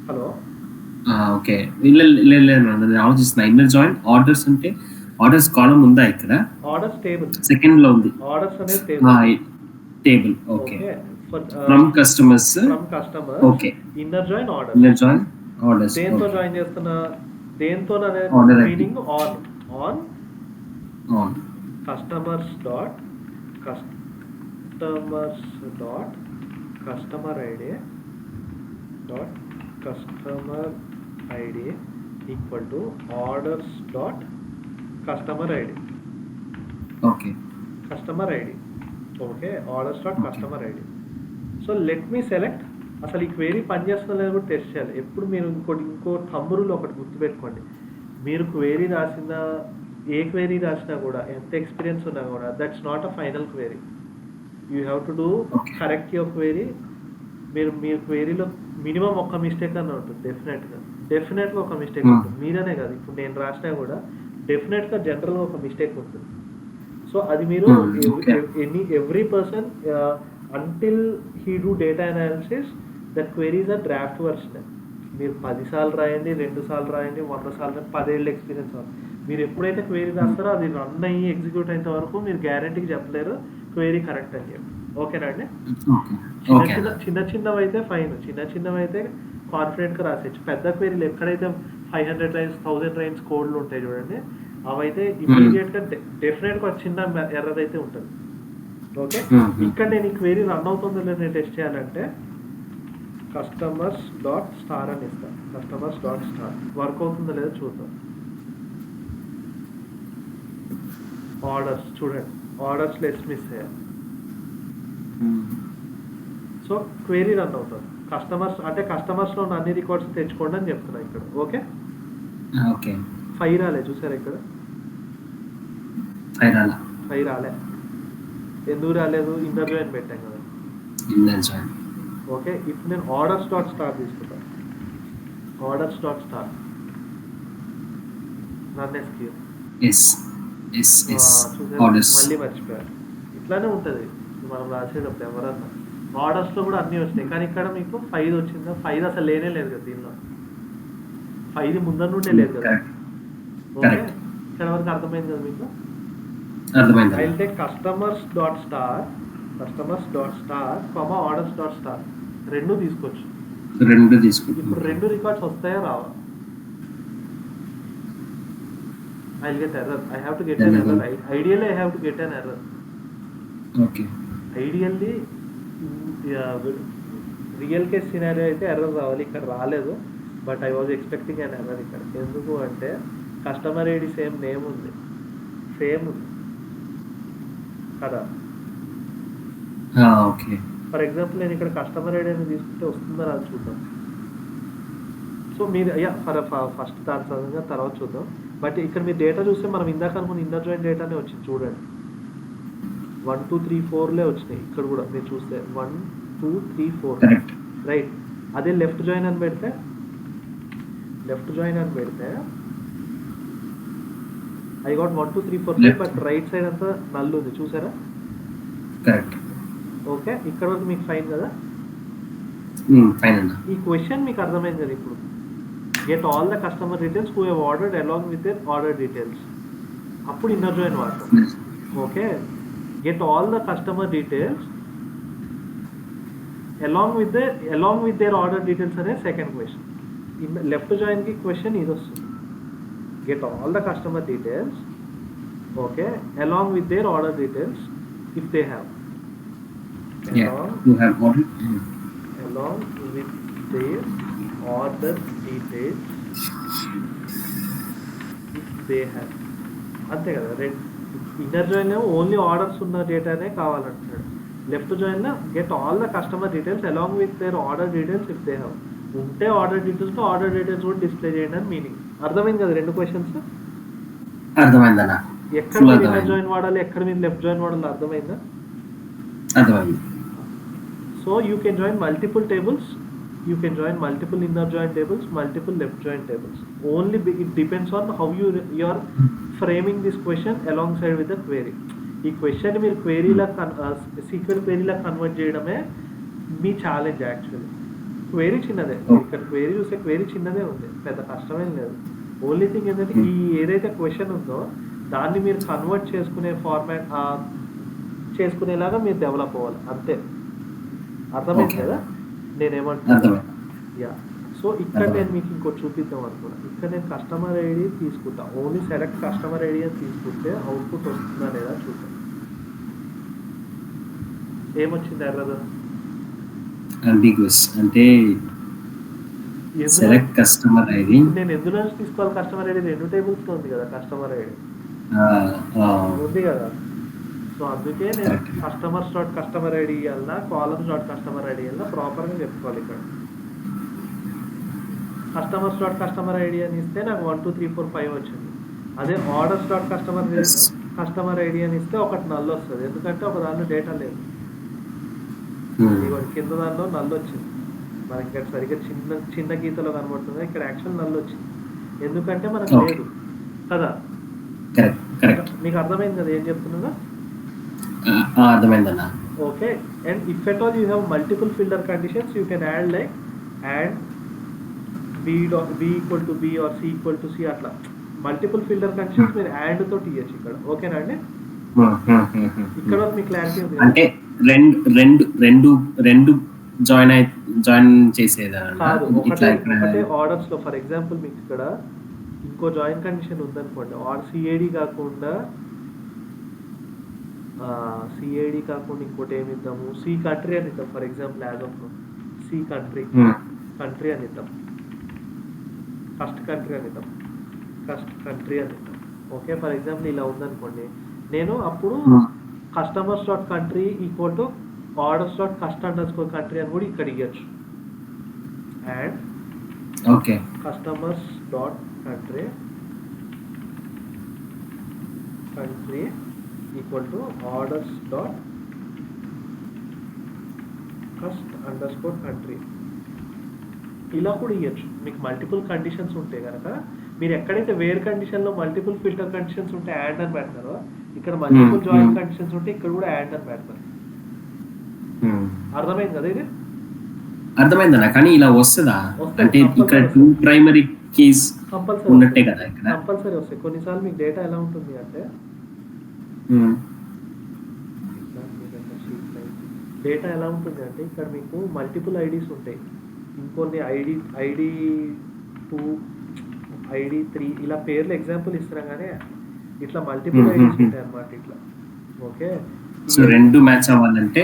Hello, okay. ఆలోచిస్తున్నా. ఇన్నర్ జాయిన్ ఆర్డర్స్ అంటే ఆర్డర్స్ కాలమ్ ఉందా ఇక్కడ? ఆర్డర్స్ టేబుల్ సెకండ్ లో ఉంది. ఆర్డర్స్ అనేది table. Okay, from customers. Okay, inner join orders. దేంతో జాయిన్ చేస్తున్నా? దేంతో meaning on customers dot customer id equal to orders dot customer id. Okay, customer id. Okay, orders dot customer id. So let me select. అసలు ఈ query పనిచేస్తుందో లేదో కూడా test చేయాలి. ఎప్పుడు మీరు ఇంకో థంబ్ ఒకటి గుర్తుపెట్టుకోండి. మీరు క్వెరీ రాసిన ఏ క్వెరీ రాసినా కూడా, ఎంత ఎక్స్పీరియన్స్ ఉన్నా కూడా, that's not a final query. You have to do correct your query. మీ క్వెరీలో మినిమం ఒక మిస్టేక్ అన్న ఉంటుంది. డెఫినెట్గా ఒక మిస్టేక్ ఉంటుంది. మీరనే కాదు, ఇప్పుడు నేను రాసినా కూడా డెఫినెట్గా జనరల్గా ఒక మిస్టేక్ ఉంటుంది. సో అది మీరు every person until he do data analysis, that queries are draft version. మీరు 10 సార్లు రాయండి, 2 సార్లు రాయండి, 100 సార్లు రాయండి, 10 ఏళ్ళ ఎక్స్పీరియన్స్ అవ్వాలి. మీరు ఎప్పుడైతే క్వెరీ రాస్తారో అది రన్ అయ్యి ఎగ్జిక్యూట్ అయినంత వరకు మీరు గ్యారంటీకి చెప్పలేరు క్వెరీ కరెక్ట్ అని చెప్పి. ఓకేనా అండి? చిన్నవి అయితే ఫైన్, చిన్నవి అయితే కాన్ఫిడెంట్గా రాసేయచ్చు. పెద్ద క్వెరీలు ఎక్కడైతే 500 లైన్స్ 1000 లైన్స్ కోడ్లు ఉంటాయి చూడండి, అవైతే ఇమీడియట్గా డెఫినెట్గా ఒక చిన్న ఎర్రర్ అయితే ఉంటుంది. ఓకే, ఇక్కడ నేను ఈ క్వెరీ రన్ అవుతుందో లేదో నేను టెస్ట్ చేయాలంటే కస్టమర్స్ డాట్ స్టార్ అని ఇస్తాను. కస్టమర్స్ డాట్ స్టార్ వర్క్ అవుతుందో లేదో చూద్దాం. ఆర్డర్స్ చూడండి, ఆర్డర్స్ లెస్ మిస్ అయ్యారు. సో క్వెరీ రన్ అవుతుంది. కస్టమర్స్ అంటే కస్టమర్స్లో ఉన్న అన్ని రికార్డ్స్ తెచ్చుకోండి అని చెప్తున్నా ఇక్కడ. ఓకే, 5 రాలే చూసారా ఇక్కడ? 5 రాలే. ఎందుకు రాలేదు? ఇన్నర్ జాయిన్ పెట్టాం కదా. ఓకే, ఇప్పుడు నేను ఆర్డర్స్ డాట్ స్టార్ తీసుకుంటాను. Orders dot star run SQL. మళ్ళీ మర్చిపోయారు. ఇట్లానే ఉంటుంది మనం రాసేటప్పుడు. ఎవరన్నా ఆర్డర్స్లో కూడా అన్నీ వచ్చినాయి, కానీ ఇక్కడ మీకు 5 వచ్చిందా? 5 అసలు లేనే లేదు కదా దీనిలో. 5 ముందర నుండే లేదు కదా. ఓకే, ఇక్కడ వరకు అర్థమైంది కదా మీకు? I will take customers dot star orders dot star రెండు తీసుకోవచ్చు. ఇప్పుడు 2 రికార్డ్స్ వస్తాయా రావా? I'll get error. I have to get an error. Ideally, I have to get an error. Okay. Ideally, real case scenario అయితే error రావాలి, ఇక్కడ రాలేదు. But I was expecting an error ఇక్కడ. ఎందుకు అంటే కస్టమర్ ఐడి సేమ్ నేమ్ ఉంది, same ఉంది కదా. ఓకే. ఫర్ ఎగ్జాంపుల్ నేను ఇక్కడ కస్టమర్ ఐడి అని తీసుకుంటే వస్తుందో అది చూద్దాం. సో మీరు ఫస్ట్ దాని సడన్గా తర్వాత చూద్దాం. బట్ ఇక్కడ మీరు డేటా చూస్తే మనం ఇందాక అనుకున్న ఇన్నర్ జాయిన్ డేటానే వచ్చింది చూడండి. 1 2 3 4లే వచ్చినాయి ఇక్కడ కూడా మీరు చూస్తే 1 2 3 4 రైట్. అదే లెఫ్ట్ జాయిన్ అని పెడితే I got 1 2 3 4 5, but right side అంతా నల్ ఉంది చూసారా. కరెక్ట్. ఓకే, ఇక్కడ వరకు మీకు ఫైన్ కదా. ఫైన్ అన్న. ఈ క్వశ్చన్ మీకు అర్థమైంది కదా ఇప్పుడు. Get all the customer details who have ordered along with their order details. అప్పుడు ఇన్నర్ జాయిన్ వాడతాం. Okay, get all the customer details along with their order details అనే సెకండ్ క్వశ్చన్. లెఫ్ట్ జాయిన్ కి question ఇది వస్తుంది, get all the customer details, okay, along with their order details if they have. Along with their order details if they have. అంతే కదా. Inner join only orders ఉన్న డేటానే కావాలంటున్నాడు. Left join get all the customer details along with their order details if they have. ఉంటే order details order details కూడా display చేయండి అని meaning. అర్థమైంది కదా రెండు క్వశ్చన్స్. అర్థమైందన్నా. ఎక్కడ మీరు ఇన్నర్ జాయిన్ వాడాలి, ఎక్కడ మీరు లెఫ్ట్ జాయిన్ వాడాలి, అర్థమైందా? అర్థమైంది. So you can join multiple tables, you can join multiple inner join tables, multiple left join tables. Only it depends on how you are framing this question alongside with the query. ఈ question మీరు క్వెరీలా sequel క్వెరీలా convert చేయడమే మీ challenge. Actually query చిన్నదే, ఇక్కడ query చూస్తే query చిన్నదే ఉంది, పెద్ద కష్టమేం లేదు. ఓన్లీ థింగ్ ఏంటంటే ఈ ఏదైతే క్వశ్చన్ ఉందో దాన్ని మీరు కన్వర్ట్ చేసుకునే ఫార్మాట్ చేసుకునేలాగా మీరు డెవలప్ అవ్వాలి అంతే. అర్థమైంది కదా నేనేమంటున్నాను? యా. సో ఇక్కడ నేను మీకు ఇంకోటి చూపిద్దాం అనుకున్నా. ఇక్కడ నేను కస్టమర్ ఐడి తీసుకుంటా, ఓన్లీ సెలెక్ట్ కస్టమర్ ఐడి అని తీసుకుంటే అవుట్పుట్ వస్తుందా లేదా చూద్దాం. ఏమొచ్చింది ఎర్రర్? అంబిగ్యూస్ అంటే సెలెక్ట్ కస్టమర్ ఐడి. నేను ఎందులో తీసుకోవాలి కస్టమర్ ఐడి? రెండు టేబుల్స్ లో ఉంది కదా కస్టమర్ ఐడి ఉంది కదా. సో అందుకే నేను కస్టమర్స్ డాట్ కస్టమర్ ఐడి ఇవ్వాలన్నా కాలమ్స్ డాట్ కస్టమర్ ఐడి ఇవ్వాలన్నా ప్రాపర్గా చెప్పుకోవాలి. ఇక్కడ కస్టమర్స్ డాట్ కస్టమర్ ఐడి అని ఇస్తే నాకు 1 2 3 4 5 వచ్చింది. అదే ఆర్డర్స్ డాట్ కస్టమర్ ఐడి అని ఇస్తే ఒకటి నల్ వస్తుంది, ఎందుకంటే ఒక దానిలో డేటా లేదు. కింద దానిలో నల్ వచ్చింది మనకి, ఇక్కడ సరిగ్గా చిన్న గీతలో కనబడుతుంది, ఇక్కడ యాక్చువల్ నల్ వచ్చింది ఎందుకంటే మనకు లేదు కదా. మీకు అర్థమైంది కదా ఏం చెప్తున్నా? అర్థమైందన్నా. Okay, and if at all you have multiple filter conditions you can add like and b equal to b or c equal to c, అట్లా మల్టిపుల్ ఫిల్టర్ కండిషన్స్ మీరు యాడ్ తోటి ఇవ్వచ్చు ఇక్కడ. ఓకేనా అండి? ఇక్కడ మీ క్లారిటీ ఉంది అంటే రెండు జాయిన్ చేసేదా? కాదు, ఒకటే ఆర్డర్స్ లో. ఫర్ ఎగ్జాంపుల్ మీకు ఇక్కడ ఇంకో జాయిన్ కండిషన్ ఉందనుకోండి, సిఏడి కాకుండా ఇంకోటి ఏమి ఇద్దాము, సి కంట్రీ అని ఇద్దాం. For example as of C country అని ఇద్దాం, ఫస్ట్ కంట్రీ అని ఇద్దాం. ఓకే, ఫర్ ఎగ్జాంపుల్ ఇలా ఉందనుకోండి, నేను అప్పుడు customers dot country equal to orders dot cust country అని కూడా ఇక్కడ ఇవ్వచ్చు. And okay, customers dot country equal to orders dot cust country ఇలా కూడా ఇవ్వచ్చు. మీకు మల్టిపుల్ కండిషన్స్ ఉంటే కనుక మీరు ఎక్కడైతే వేర్ కండిషన్లో మల్టిపుల్ ఫిల్టర్ కండిషన్స్ ఉంటే యాడ్ అని పెడతారో, ఇక్కడ మల్టిపుల్ జాయిన్ కండిషన్స్ ఉంటే ఇక్కడ కూడా యాడ్ అని పెడతారు. అర్థమైంది కదా? ఇది అర్థమైందన్నా. కానీ ఇలా వస్తుందా అంటే ఇక్కడ 2 ప్రైమరీ కీస్ ఉన్నట్టే కదా? ఇక్కడ కంపల్సరీ వస్తాయి. కొన్నిసార్లు మీకు డేటా ఎలా ఉంటుంది అంటే ఇక్కడ మీకు మల్టిపుల్ ఐడీస్ ఉంటాయి, ఇంకొన్ని ఐడి 2 ఐడి 3 ఇలా పేర్లు ఎగ్జాంపుల్ ఇస్తున్నాం కానీ ఇట్లా మల్టిపుల్ ఐడీస్ ఉంటాయి అన్నమాట ఇట్లా. ఓకే, సో రెండు మ్యాచ్ అవ్వాలంటే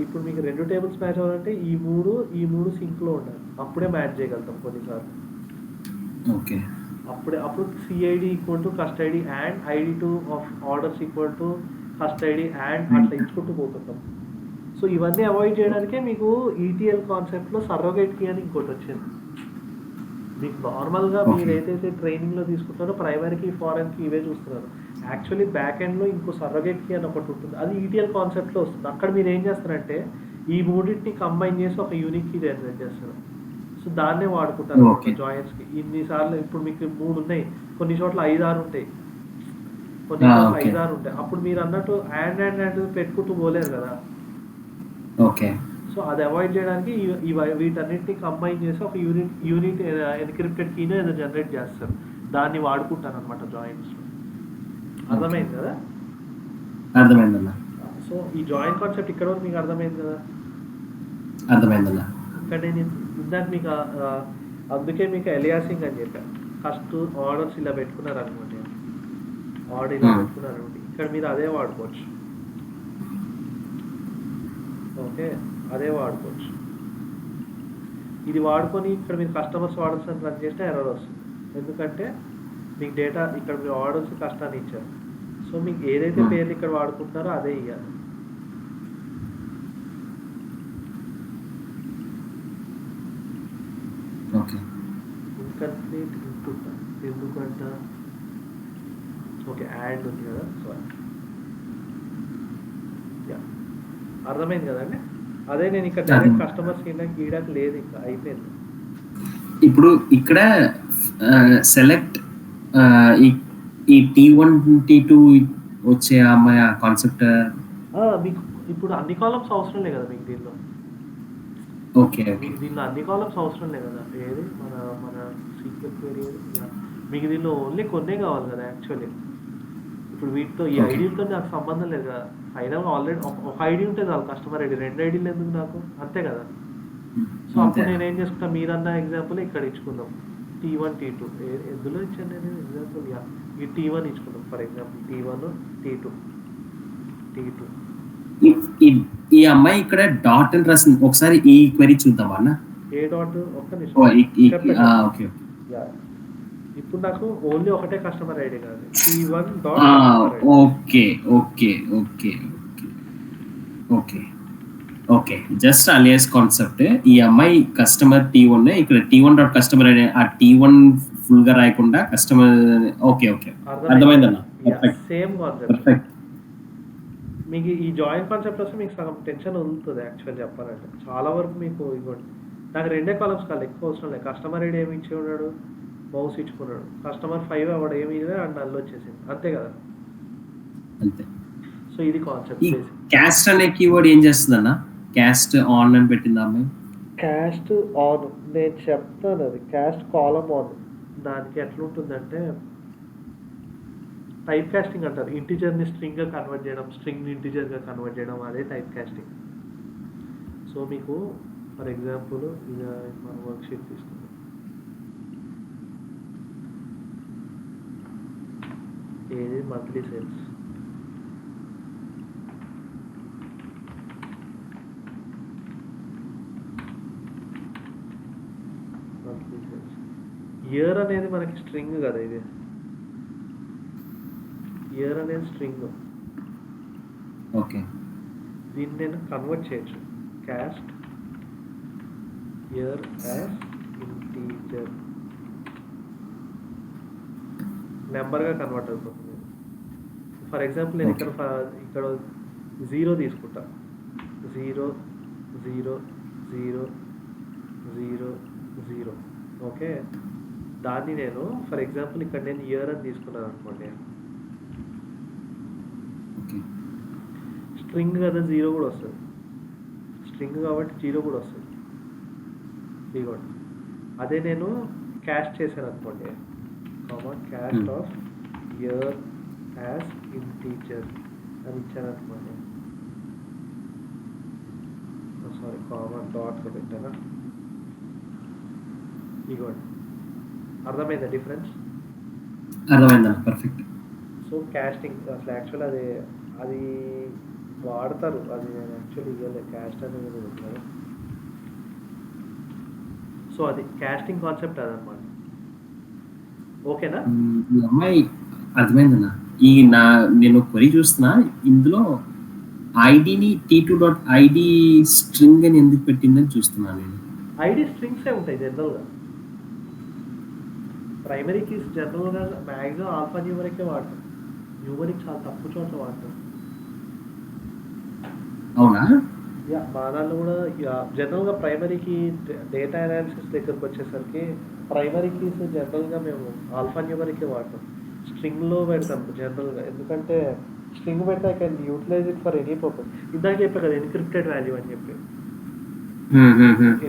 ఇప్పుడు మీకు 2 టేబుల్స్ మ్యాచ్ అవ్వాలంటే ఈ మూడు సింక్లో ఉండాలి, అప్పుడే మ్యాచ్ చేయగలుగుతాం కొన్నిసార్లు. ఓకే. అప్పుడు CID equal to cust ID and ID2 of orders equal to cust ID and అట్లా ఇచ్చుకుంటూ పోతుంటాం. సో ఇవన్నీ అవాయిడ్ చేయడానికే మీకు ETL కాన్సెప్ట్లో సర్రోగేట్ కీ అని ఇంకోటి వచ్చింది. మీకు నార్మల్గా మీరు ఏదైతే ట్రైనింగ్లో తీసుకుంటారో ప్రైమరీకి ఫారెన్కి ఇవే చూస్తున్నారు. యాక్చువల్లీ బ్యాక్ ఎండ్లో ఇంకో సర్రోగేట్ కీ అని ఒకటి ఉంటుంది, అది ETL కాన్సెప్ట్లో వస్తుంది. అక్కడ మీరు ఏం చేస్తారంటే ఈ మూడింటిని కంబైన్ చేసి ఒక యూనిక్ కీ జనరేట్ చేస్తారు. సో దాన్నే వాడుకుంటారు జాయిన్స్కి. ఇన్నిసార్లు ఇప్పుడు మీకు 3 ఉన్నాయి, కొన్ని చోట్ల 5-6 ఉంటాయి, కొన్ని చోట్ల 5-6 ఉంటాయి. అప్పుడు మీరు అన్నట్టు అండ్ పెట్టుకుంటూ పోలేరు కదా. ఓకే. సో అది అవాయిడ్ చేయడానికి వీటన్నిటిని కంబైన్ చేసి ఒక యూనిట్ ఎన్క్రిప్టెడ్ కీని ఏదో జనరేట్ చేస్తారు, దాన్ని వాడుకుంటాను అనమాట జాయిన్స్. అర్థమైంది కదా? అర్థమైందన్నా. సో ఈ జాయిన్ కాన్సెప్ట్ ఇక్కడ వరకు మీకు అర్థమైంది కదా? అర్థమైందన్నా. ఇక్కడ నేను ఇందాక మీకు అందుకే మీకు ఎలియాసింగ్ అని చెప్పాను. ఫస్ట్ ఆర్డర్స్ ఇలా పెట్టుకున్నారు అనుకోండి, ఆర్డర్ ఇలా పెట్టుకున్నారు అనుకోండి, ఇక్కడ మీరు అదే వాడుకోవచ్చు. ఓకే, అదే వాడుకోవచ్చు. ఇది వాడుకొని ఇక్కడ మీరు కస్టమర్స్ ఆర్డర్స్ అని రన్ చేస్తే ఎర్రర్ వస్తుంది, ఎందుకంటే మీకు డేటా ఇక్కడ మీరు ఆర్డర్స్ కష్టాన్ని ఇచ్చారు. సో మీకు ఏదైతే పేర్లు ఇక్కడ వాడుకుంటారో అదే ఇవ్వాలి. ఇన్కంప్లీట్ ఇన్పుట్ ఎందుకంట? ఓకే, యాడ్ ఉంది కదా, సారీ. అర్థమైంది కదండి? అదే నేను ఇక్కడ డైరెక్ట్ కస్టమర్స్ గీయడానికి లేదు, ఇంకా అయిపోయింది. ఇప్పుడు ఇక్కడ సెలెక్ట్ ఈ T1 T2 వచ్చే అమ్మాయి కాన్సెప్ట్ మీకు ఇప్పుడు అన్ని కాలమ్స్ అవసరం లేదు కదా మీకు దీనిలో. ఓకే, మీకు దీనిలో అన్ని కాలమ్స్ అవసరం లేదు కదా. ఏది మన సీక్వెల్ క్వెరీ మీకు దీనిలో ఓన్లీ కొన్నే కావాలి కదా యాక్చువల్లీ. ఇప్పుడు వీటితో ఈ ఐడీలతో నాకు సంబంధం లేదు కదా. ఫైనల్గా ఆల్రెడీ ఒక ఐడి ఉంటే చాలు, కస్టమర్ ఐడి. 2 ఐడీలు ఎందుకు నాకు, అంతే కదా. సో అప్పుడు నేను ఏం చేసుకుంటా, మీరన్న ఎగ్జాంపుల్ ఇక్కడ ఇచ్చుకుందాం, T1 T2 ఎందులో ఇచ్చాను నేను ఎగ్జాంపుల్. ఈ T1 ఇచ్చుకుందాం for example, T1 T2. ఈ అమ్మాయి ఇక్కడ డాట్ అని రాసింది, ఒకసారి ఈ క్వెరీ చూద్దాం అన్న. A dot? ఒక్క నిమిషం. ఓకే. ఇప్పుడు నాకు ఓన్లీ ఒకటే కస్టమర్ ఐడి కాదు, T1 okay okay okay okay okay just alias concept. ఈ అమ్మాయి కస్టమర్ T1, ఇక్కడ T1 డాట్ కస్టమర్ ఐడి, ఆ T1 ఫుల్ గా రాయకుండా కస్టమర్. ఓకే ఓకే, అర్థమైందన్న. Same concept. మీకు ఈ జాయిన్ కాన్సెప్ట్ వస్తే మీకు సగం టెన్షన్ వదులుతుంది యాక్చువల్ చెప్పాలంటే. చాలా వరకు మీకు ఇవ్వండి, నాకు 2 కాలమ్స్ కాదు, ఎక్కువ అవసరం లేదు. కస్టమర్ ఐడి ఏమి ఇచ్చి ఉన్నాడు, మౌస్ ఇచ్చుకున్నాడు. కస్టమర్ 5 అవ్వడం ఏమి అండ్ నల్ వచ్చేసింది, అంతే కదా. అంతే. సో ఇది కాన్సెప్ట్. క్యాస్ట్ అనే కీవర్డ్ ఏం చేస్తుంది అన్న? క్యాస్ట్ ఆన్ అని పెట్టింది అమ్మాయి. క్యాస్ట్ ఆన్ నేను చెప్తాను, అది క్యాస్ట్ కాలమ్ ఆన్. దానికి ఎట్లా ఉంటుందంటే టైప్ కాస్టింగ్ అంటారు. ఇంటిజర్ని స్ట్రింగ్గా కన్వర్ట్ చేయడం, స్ట్రింగ్ని ఇంటిజర్గా కన్వర్ట్ చేయడం, అదే టైప్ కాస్టింగ్. సో మీకు ఫర్ ఎగ్జాంపుల్ ఇక మన వర్క్షీట్ తీసుకుందాం. ఏది మంత్లీ సేల్స్, ఇయర్ అనేది మనకి స్ట్రింగ్ కదా, ఇది ఇయర్ అనేది స్ట్రింగ్. ఓకే, దీన్ని నేను కన్వర్ట్ చేయొచ్చు, క్యాస్ట్ ఇయర్ యాజ్ ఇంటీజర్, నెంబర్గా కన్వర్ట్ అయిపోతుంది. ఫర్ ఎగ్జాంపుల్ నేను ఇక్కడ 0 తీసుకుంటా, 0 0 0 0 0. ఓకే, దాన్ని నేను ఫర్ ఎగ్జాంపుల్ ఇక్కడ నేను ఇయర్ అని తీసుకున్నాను అనుకోండి, స్ట్రింగ్ కదా 0 కూడా వస్తుంది, స్ట్రింగ్ కాబట్టి 0 కూడా వస్తుంది. ఇదిగోండి, అదే నేను క్యాస్ట్ చేశాను అనుకోండి, caste of year as integer అని ఇచ్చాను అనుకోండి, సారీ కామన్ డాట్గా పెట్టానా. ఇదిగోండి, అర్థమైందా డిఫరెన్స్? అర్థమైందా? పర్ఫెక్ట్. సో క్యాస్టింగ్ అసలు యాక్చువల్ అది వాడతారు, అది నేను యాక్చువల్లీ ఇవ్వలే, క్యాస్ట్ అనేది ఉంది కదా. సో అది క్యాస్టింగ్ కాన్సెప్ట్ అదనమాట. ఓకేనా? ఈ అమ్మాయి అర్థమైందన్న. నేను క్వరీ చూస్తున్నా, ఇందులో ఐడిని T2.id స్ట్రింగ్ అని ఎందుకు పెట్టిందని చూస్తున్నాను నేను. ఐడి స్ట్రింగ్సే ఉంటాయి జనరల్గా. ప్రైమరీ కీస్ జనరల్గా మ్యాక్సిమం ఆల్ఫా న్యూమరికే వాడతాం, న్యూమరిక్ చాలా తక్కువ చోట్ల వాడతాం. అవునా? యా, మా దాంట్లో కూడా జనరల్గా ప్రైమరీకి డేటా అనాలిసిస్ దగ్గరకు వచ్చేసరికి ప్రైమరీ కీస్ జనరల్గా మేము ఆల్ఫా న్యూమరికే వాడతాం. స్ట్రింగ్లో పెడతాం జనరల్గా, ఎందుకంటే స్ట్రింగ్ పెడితే I can utilize it for any purpose. ఇందాక చెప్పా కదా ఎన్క్రిప్టెడ్ వాల్యూ అని చెప్పి.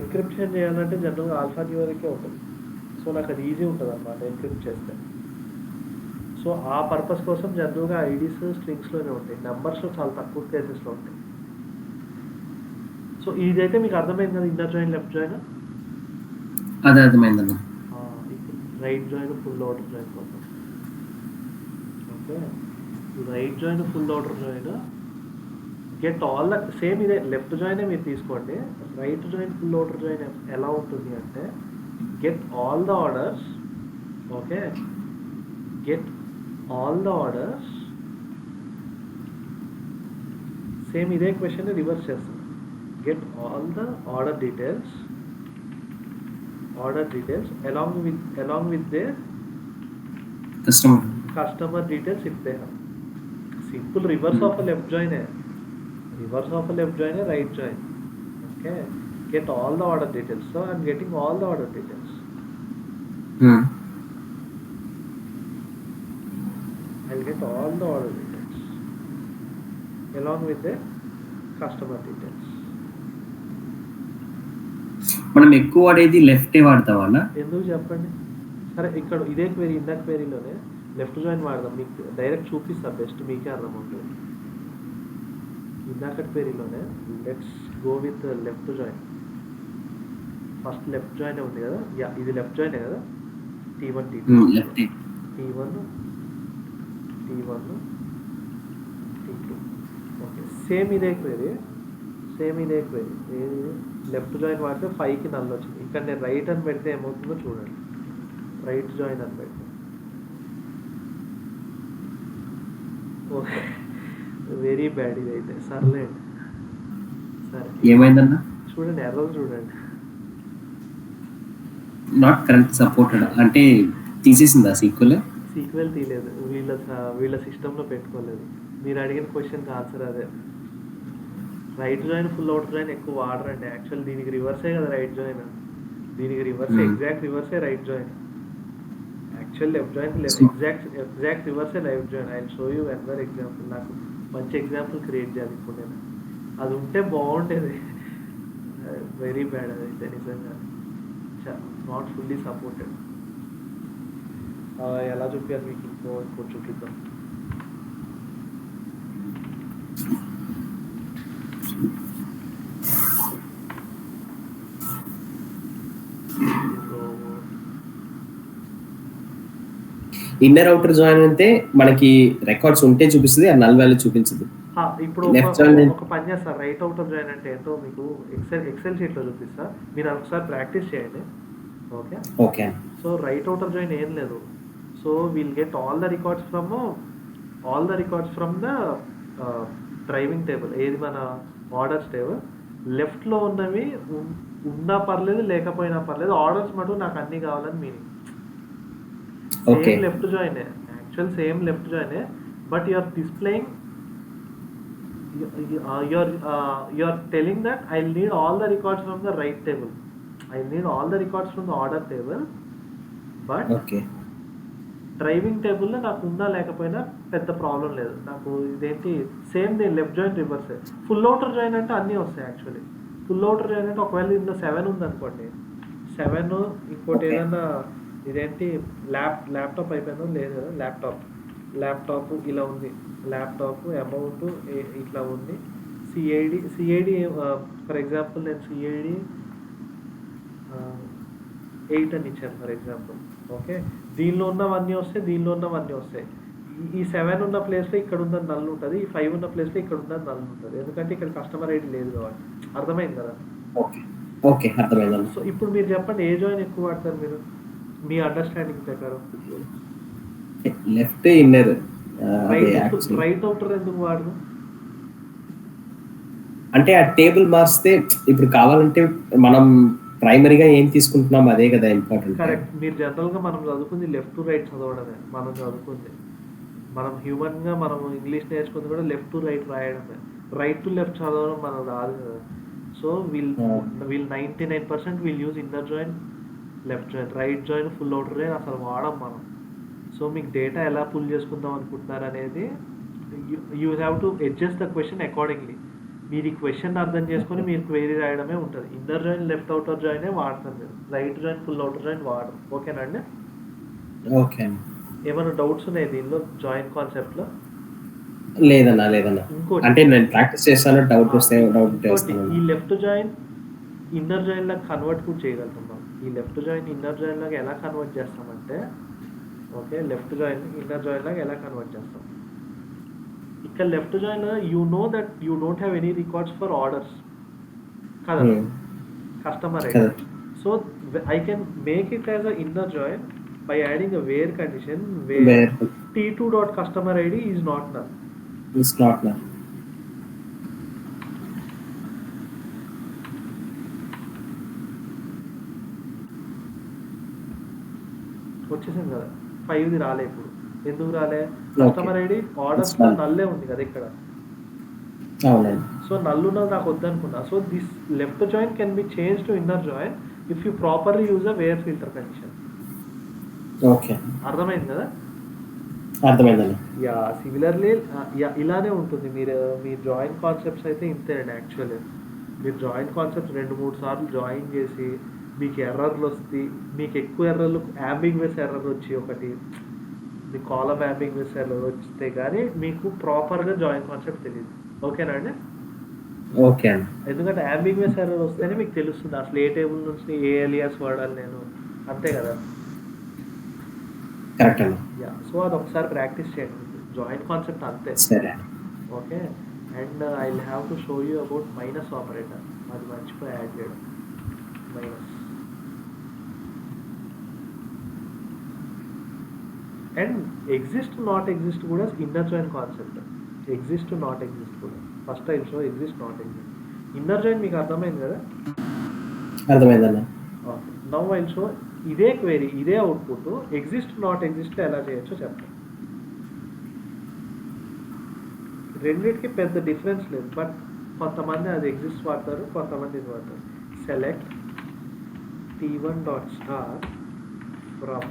ఎన్క్రిప్షన్ చేయాలంటే జనరల్గా ఆల్ఫా న్యూమరికే ఉంటుంది. సో నాకు అది ఈజీ ఉంటుంది అనమాట ఎన్క్రిప్ట్ చేస్తే. సో ఆ పర్పస్ కోసం జనరల్గా ఐడీస్ స్ట్రింగ్స్లోనే ఉంటాయి, నెంబర్స్లో చాలా తక్కువ కేసెస్లో ఉంటాయి. సో ఇదైతే మీకు అర్థమైంది కదా, ఇన్నర్ జాయిన్ లెఫ్ట్ జాయిన్. అదే అర్థమైందన్న. ఇప్పుడు right join full order join కోసం. Okay, right join full order join get all the same ఇదే లెఫ్ట్ జాయినే మీరు తీసుకోండి. Right join full order join ఎలా ఉంటుంది అంటే get all the orders. Okay, get all the orders. Same ఇదే question reverse చేస్తాం. Get all the order details along with their customer details if they have. Simple reverse of a left join hai, right join. Okay, get all the order details. So I'm getting all the order details. I'll get all the order details along with the customer details. మనం ఎక్కువ వాడేది left వాడతావా అన్న? ఎందుకు చెప్పండి. సరే, ఇక్కడ ఇదే query, ఇందాక క్వెరీలోనే లెఫ్ట్ జాయిన్ వాడదాం, మీకు డైరెక్ట్ చూపిస్తా, బెస్ట్ మీకే అర్థమవుతుంది. ఇందాక క్వెరీలోనే let's go with left join. First left join ఉంది కదా, యా ఇది లెఫ్ట్ జాయిన్ కదా. T1 T2 T1 T2. Okay, same ఇదే క్వెరీ. లెఫ్ట్ జాయిన్ వాడితే 5కి నల్ వచ్చింది. ఇక్కడ నేను రైట్ అని పెడితే ఏమవుతుందో చూడండి. రైట్ జాయిన్ అని పెడితే ఓకే, వెరీ బ్యాడ్ ఇది అయితే. సర్లేండి, సరే ఏమైందన్నా చూడండి, ఎర్రర్ చూడండి. నాట్ కరెక్ట్ సపోర్టెడ్ అంటే తీసేసిందా సీక్వెల్ తీయలేదు, వీళ్ళ సిస్టంలో పెట్టుకోలేదు. మీరు అడిగిన క్వశ్చన్కి ఆన్సర్ అదే. Right join full out join ఎక్కువ వాడరండి యాక్చువల్. దీనికి రివర్సే కదా రైట్ జాయిన్, దీనికి రివర్సే, ఎగ్జాక్ట్ రివర్సే right join. Actual left join exact రివర్సే left join. I show you another example. నాకు మంచి ఎగ్జాంపుల్ క్రియేట్ చేయాలి ఇప్పుడు నేను, అది ఉంటే బాగుండేది. వెరీ బ్యాడ్ అదైతే నిజంగా, నాట్ ఫుల్లీ సపోర్టెడ్. ఎలా చూపించాలి మీకు, ఇంకో చూపిద్దాం. ఇన్నర్ అవుటర్ జాయిన్ అంటే మనకి రికార్డ్స్ ఉంటే చూపిస్తుంది, ఆ నల్ వాల్యూ చూపించదు. ఇప్పుడు ఒక పని చేస్తా, రైట్ అవుటర్ జాయిన్ అంటే ఏంటో మీకు ఎక్సెల్ షీట్లో చూపిస్తా, మీరు ఒకసారి ప్రాక్టీస్ చేయండి. Okay, so right outer join ఏం లేదు. So will get all the records from the driving table, ఏది మన ఆర్డర్స్ టేబుల్. లెఫ్ట్లో ఉన్నవి ఉన్నా పర్లేదు, లేకపోయినా పర్లేదు, ఆర్డర్స్ మటు నాకు అన్నీ కావాలని meaning. Same left join, actual same left join, but you are displaying, you are telling that I'll need all the records from the right table, I'll need all the records from the order table, but driving టేబుల్లో నాకు ఉన్నా లేకపోయినా పెద్ద problem లేదు. నాకు ఇదేంటి same నేను left join రివర్సే. ఫుల్ అవుటర్ జాయిన్ అంటే అన్నీ వస్తాయి యాక్చువల్లీ. ఫుల్ అవుటర్ జాయిన్ అంటే ఒకవేళ ఇందులో 7 ఉందనుకోండి, 7 ఇంకోటి ఏదన్నా ఇదేంటి ల్యాప్టాప్ అయిపోయిందో లేదు కదా, ల్యాప్టాప్ ఇలా ఉంది, ల్యాప్టాప్ అమౌంట్ ఇట్లా ఉంది, సిఐడి ఫర్ ఎగ్జాంపుల్ నేను సిఐడి 8 అని ఇచ్చాను ఫర్ ఎగ్జాంపుల్. ఓకే, దీనిలో ఉన్నవన్నీ వస్తాయి, దీనిలో ఉన్నవన్నీ వస్తాయి. ఈ 7 ఉన్న ప్లేస్లో ఇక్కడ ఉన్న నల్ ఉంటుంది, ఈ 5 ఉన్న ప్లేస్లో ఇక్కడ ఉన్న నల్ ఉంటుంది, ఎందుకంటే ఇక్కడ కస్టమర్ ఐడి లేదు కాబట్టి. అర్థమైంది కదా? Okay okay అర్థమైందన్న. సో ఇప్పుడు మీరు చెప్పండి, ఏ జాయిన్ ఎక్కువ వాడతారు మీరు మీ అండర్స్టాండింగ్ ప్రకారం? లెఫ్ట్ ఇన్నర్ రైట్ అవుటర్ ఎందుకు వాడరు? అంటే ఆ టేబుల్ మారిస్తే ఇప్పుడు కావాలంటే మనం ప్రైమరీగా ఏం తీసుకుంటున్నాం అదే కదా ఇంపార్టెంట్. కరెక్ట్. మీరు జనరల్గా మనం చదువుకుంది లెఫ్ట్ టు రైట్ చదవడమే. మనం చదువుకుంది, మనం హ్యూమన్గా మనం ఇంగ్లీష్ నేర్చుకుంది కూడా లెఫ్ట్ టు రైట్ రాయడమే. రైట్ టు లెఫ్ట్ చదవడం మనం రాదు కదా. So we'll 99% we'll use inner join, left join, right join, full outer join అసలు వాడం మనం. సో మీకు డేటా ఎలా పుల్ చేసుకుందాం అనుకుంటున్నారు అనేది you have to adjust the question accordingly. మీరు ఈ క్వశ్చన్ అర్థం చేసుకొని మీరు క్వైరీ రాయడమే ఉంటుంది. ఇన్నర్ జాయిన్, లెఫ్ట్ అవుటర్ జాయినే వాడతారు మీరు, right join, full outer join వాడరు. ఓకేనా అండి? ఓకే. ఏమైనా డౌట్స్ ఉన్నాయి దీనిలో జాయిన్ కాన్సెప్ట్లో? లేదన్నా ఇంకోటి అంటే నేను ప్రాక్టీస్ చేస్తాను, డౌట్ వస్తే డౌట్ చేస్తాను. ఈ లెఫ్ట్ జాయిన్ ఇన్నర్ జాయిన్ లాగా కన్వర్ట్ కూడా చేయగలుగుతాం. ఈ లెఫ్ట్ జాయిన్ ఇన్నర్ జాయిన్ లాగా ఎలా కన్వర్ట్ చేస్తామంటే, okay, left join inner join లాగా ఎలా కన్వర్ట్ చేస్తాం? ఇక్కడ left join you know that you don't have any records for orders కదా, customer ID. So I can make it as a inner join by adding a where condition where t2.customer id is not null. It's not null. వచ్చేసింది కదా, 5ది రాలే. ఇప్పుడు ఎందుకు రాలే? Customer ID orders నల్లే ఉంది కదా ఇక్కడ. సో నల్ ఉన్నది నాకు వద్దనుకున్నా. So this left join can be change to inner join if you properly use a where filter condition. Okay, అర్థమైంది కదా? అర్థమైందండి. యా, సిమిలర్లీ ఇలానే ఉంటుంది. మీ జాయిన్ కాన్సెప్ట్స్ అయితే ఇంతేనండి. యాక్చువల్లీ మీరు జాయిన్ కాన్సెప్ట్స్ 2-3 సార్లు జాయిన్ చేసి మీకు ఎర్రర్లు వస్తాయి. మీకు ఎక్కువ ఎర్రర్లు యాంబిగ్వస్ ఎర్రర్ వచ్చి ఒకటి, మీ కాలమ్ యాంబిగ్వస్ ఎర్రర్ వస్తే కానీ మీకు ప్రాపర్గా జాయిన్ కాన్సెప్ట్ తెలియదు. ఓకేనా అండి? ఓకే అండి. ఎందుకంటే యాంబిగ్వస్ ఎర్రర్ వస్తేనే మీకు తెలుస్తుంది అసలు ఏ టేబుల్ నుంచి ఏ ఎలియాస్ వాడాలి నేను, అంతే కదా? కరెక్ట్ అండి. యా, సో అది ఒకసారి ప్రాక్టీస్ చేయండి. జాయిన్ కాన్సెప్ట్ అంతే. సరే. Okay, and I will have to show you about minus operator. అది మర్చిపోయి యాడ్ చేయడం. Minus and exist not exist కూడా inner join concept. Exist not exist కూడా first I show exist not exist. Inner join మీకు అర్థమైంది కదా? అర్థమైందన్న. Okay, now I show ఇదే క్వెరీ, ఇదే అవుట్పుట్ ఎగ్జిస్ట్ నాట్ ఎగ్జిస్ట్లో ఎలా చేయొచ్చో చెప్తాను. రెండింటికి పెద్ద డిఫరెన్స్ లేదు, బట్ కొంతమంది అది ఎగ్జిస్ట్ వాడతారు, కొంతమంది ఇది వాడతారు. Select t1.star from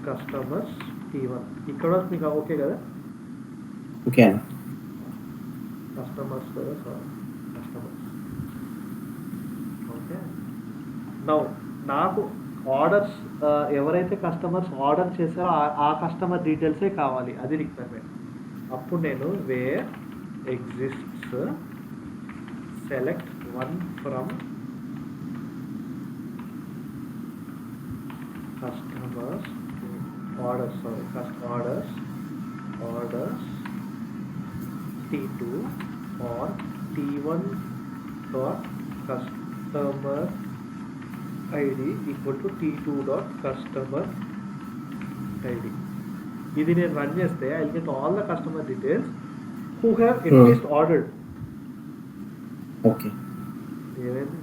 customers t1. ఇక్కడ మీకు ఓకే కదా? ఓకే, కస్టమర్స్ కదా, సారీ కస్టమర్స్. ఓకే, నౌ నాకు ఆర్డర్స్ ఎవరైతే కస్టమర్స్ ఆర్డర్ చేశారో ఆ కస్టమర్ డీటెయిల్సే కావాలి, అది రిక్వైర్మెంట్. అప్పుడు నేను where exists select 1 from customers orders, orders t2 or t1 dot customer id equal to t2 dot customer id. ఇది నేను రన్ చేస్తే I will get all the customer details who have at least ordered. Okay, ఏమైంది?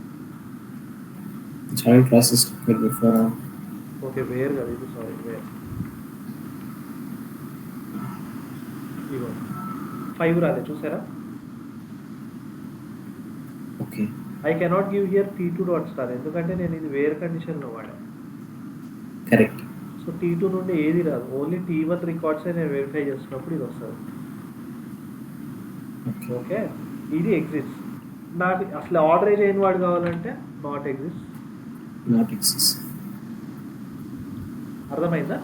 Join process before. Okay, where కదా ఇది, sorry where. ఇగో 5 రాలే, చూసారా? Okay, I cannot give here t2.star ఎందుకంటే నేను ఇది వేర్ కండిషన్లో వాడా. కరెక్ట్. సో t2 నుండి ఏది రాదు, ఓన్లీ t1 రికార్డ్సే నేను వెరిఫై చేస్తున్నప్పుడు ఇది వస్తుంది. ఓకే, ఇది ఎగ్జిస్ట్. నాకు అసలు ఆర్డర్ చేయని వాడు కావాలంటే నాట్ ఎగ్జిస్ట్. అర్థమైందా?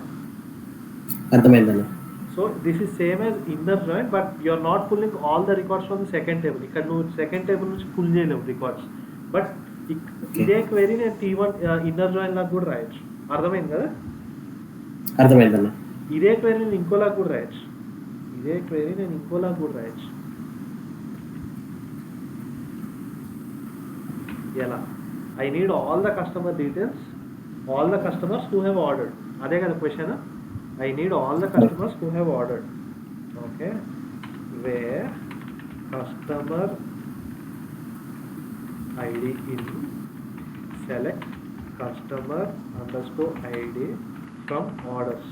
అర్థమైందన్న. So this is same as inner join, but you are not pulling all the records from the second table. ఇక్కడ నువ్వు సెకండ్ టేబుల్ నుంచి పుల్ చేయలేవు రికార్డ్స్, బట్ ఇదే క్వెరీ నేను t1 ఇన్నర్ జాయిన్ లాగా కూడా రాయొచ్చు. అర్థమైంది కదా? అర్థమైందన్న. ఇదే క్వెరీ నేను ఇంకోలా కూడా రాయొచ్చు. ఎలా? I need all the customer details, all the customers who have ordered. అదే కదా question. I need all the customers who have ordered. Okay, wear customer ID in select customer underscore ID from orders.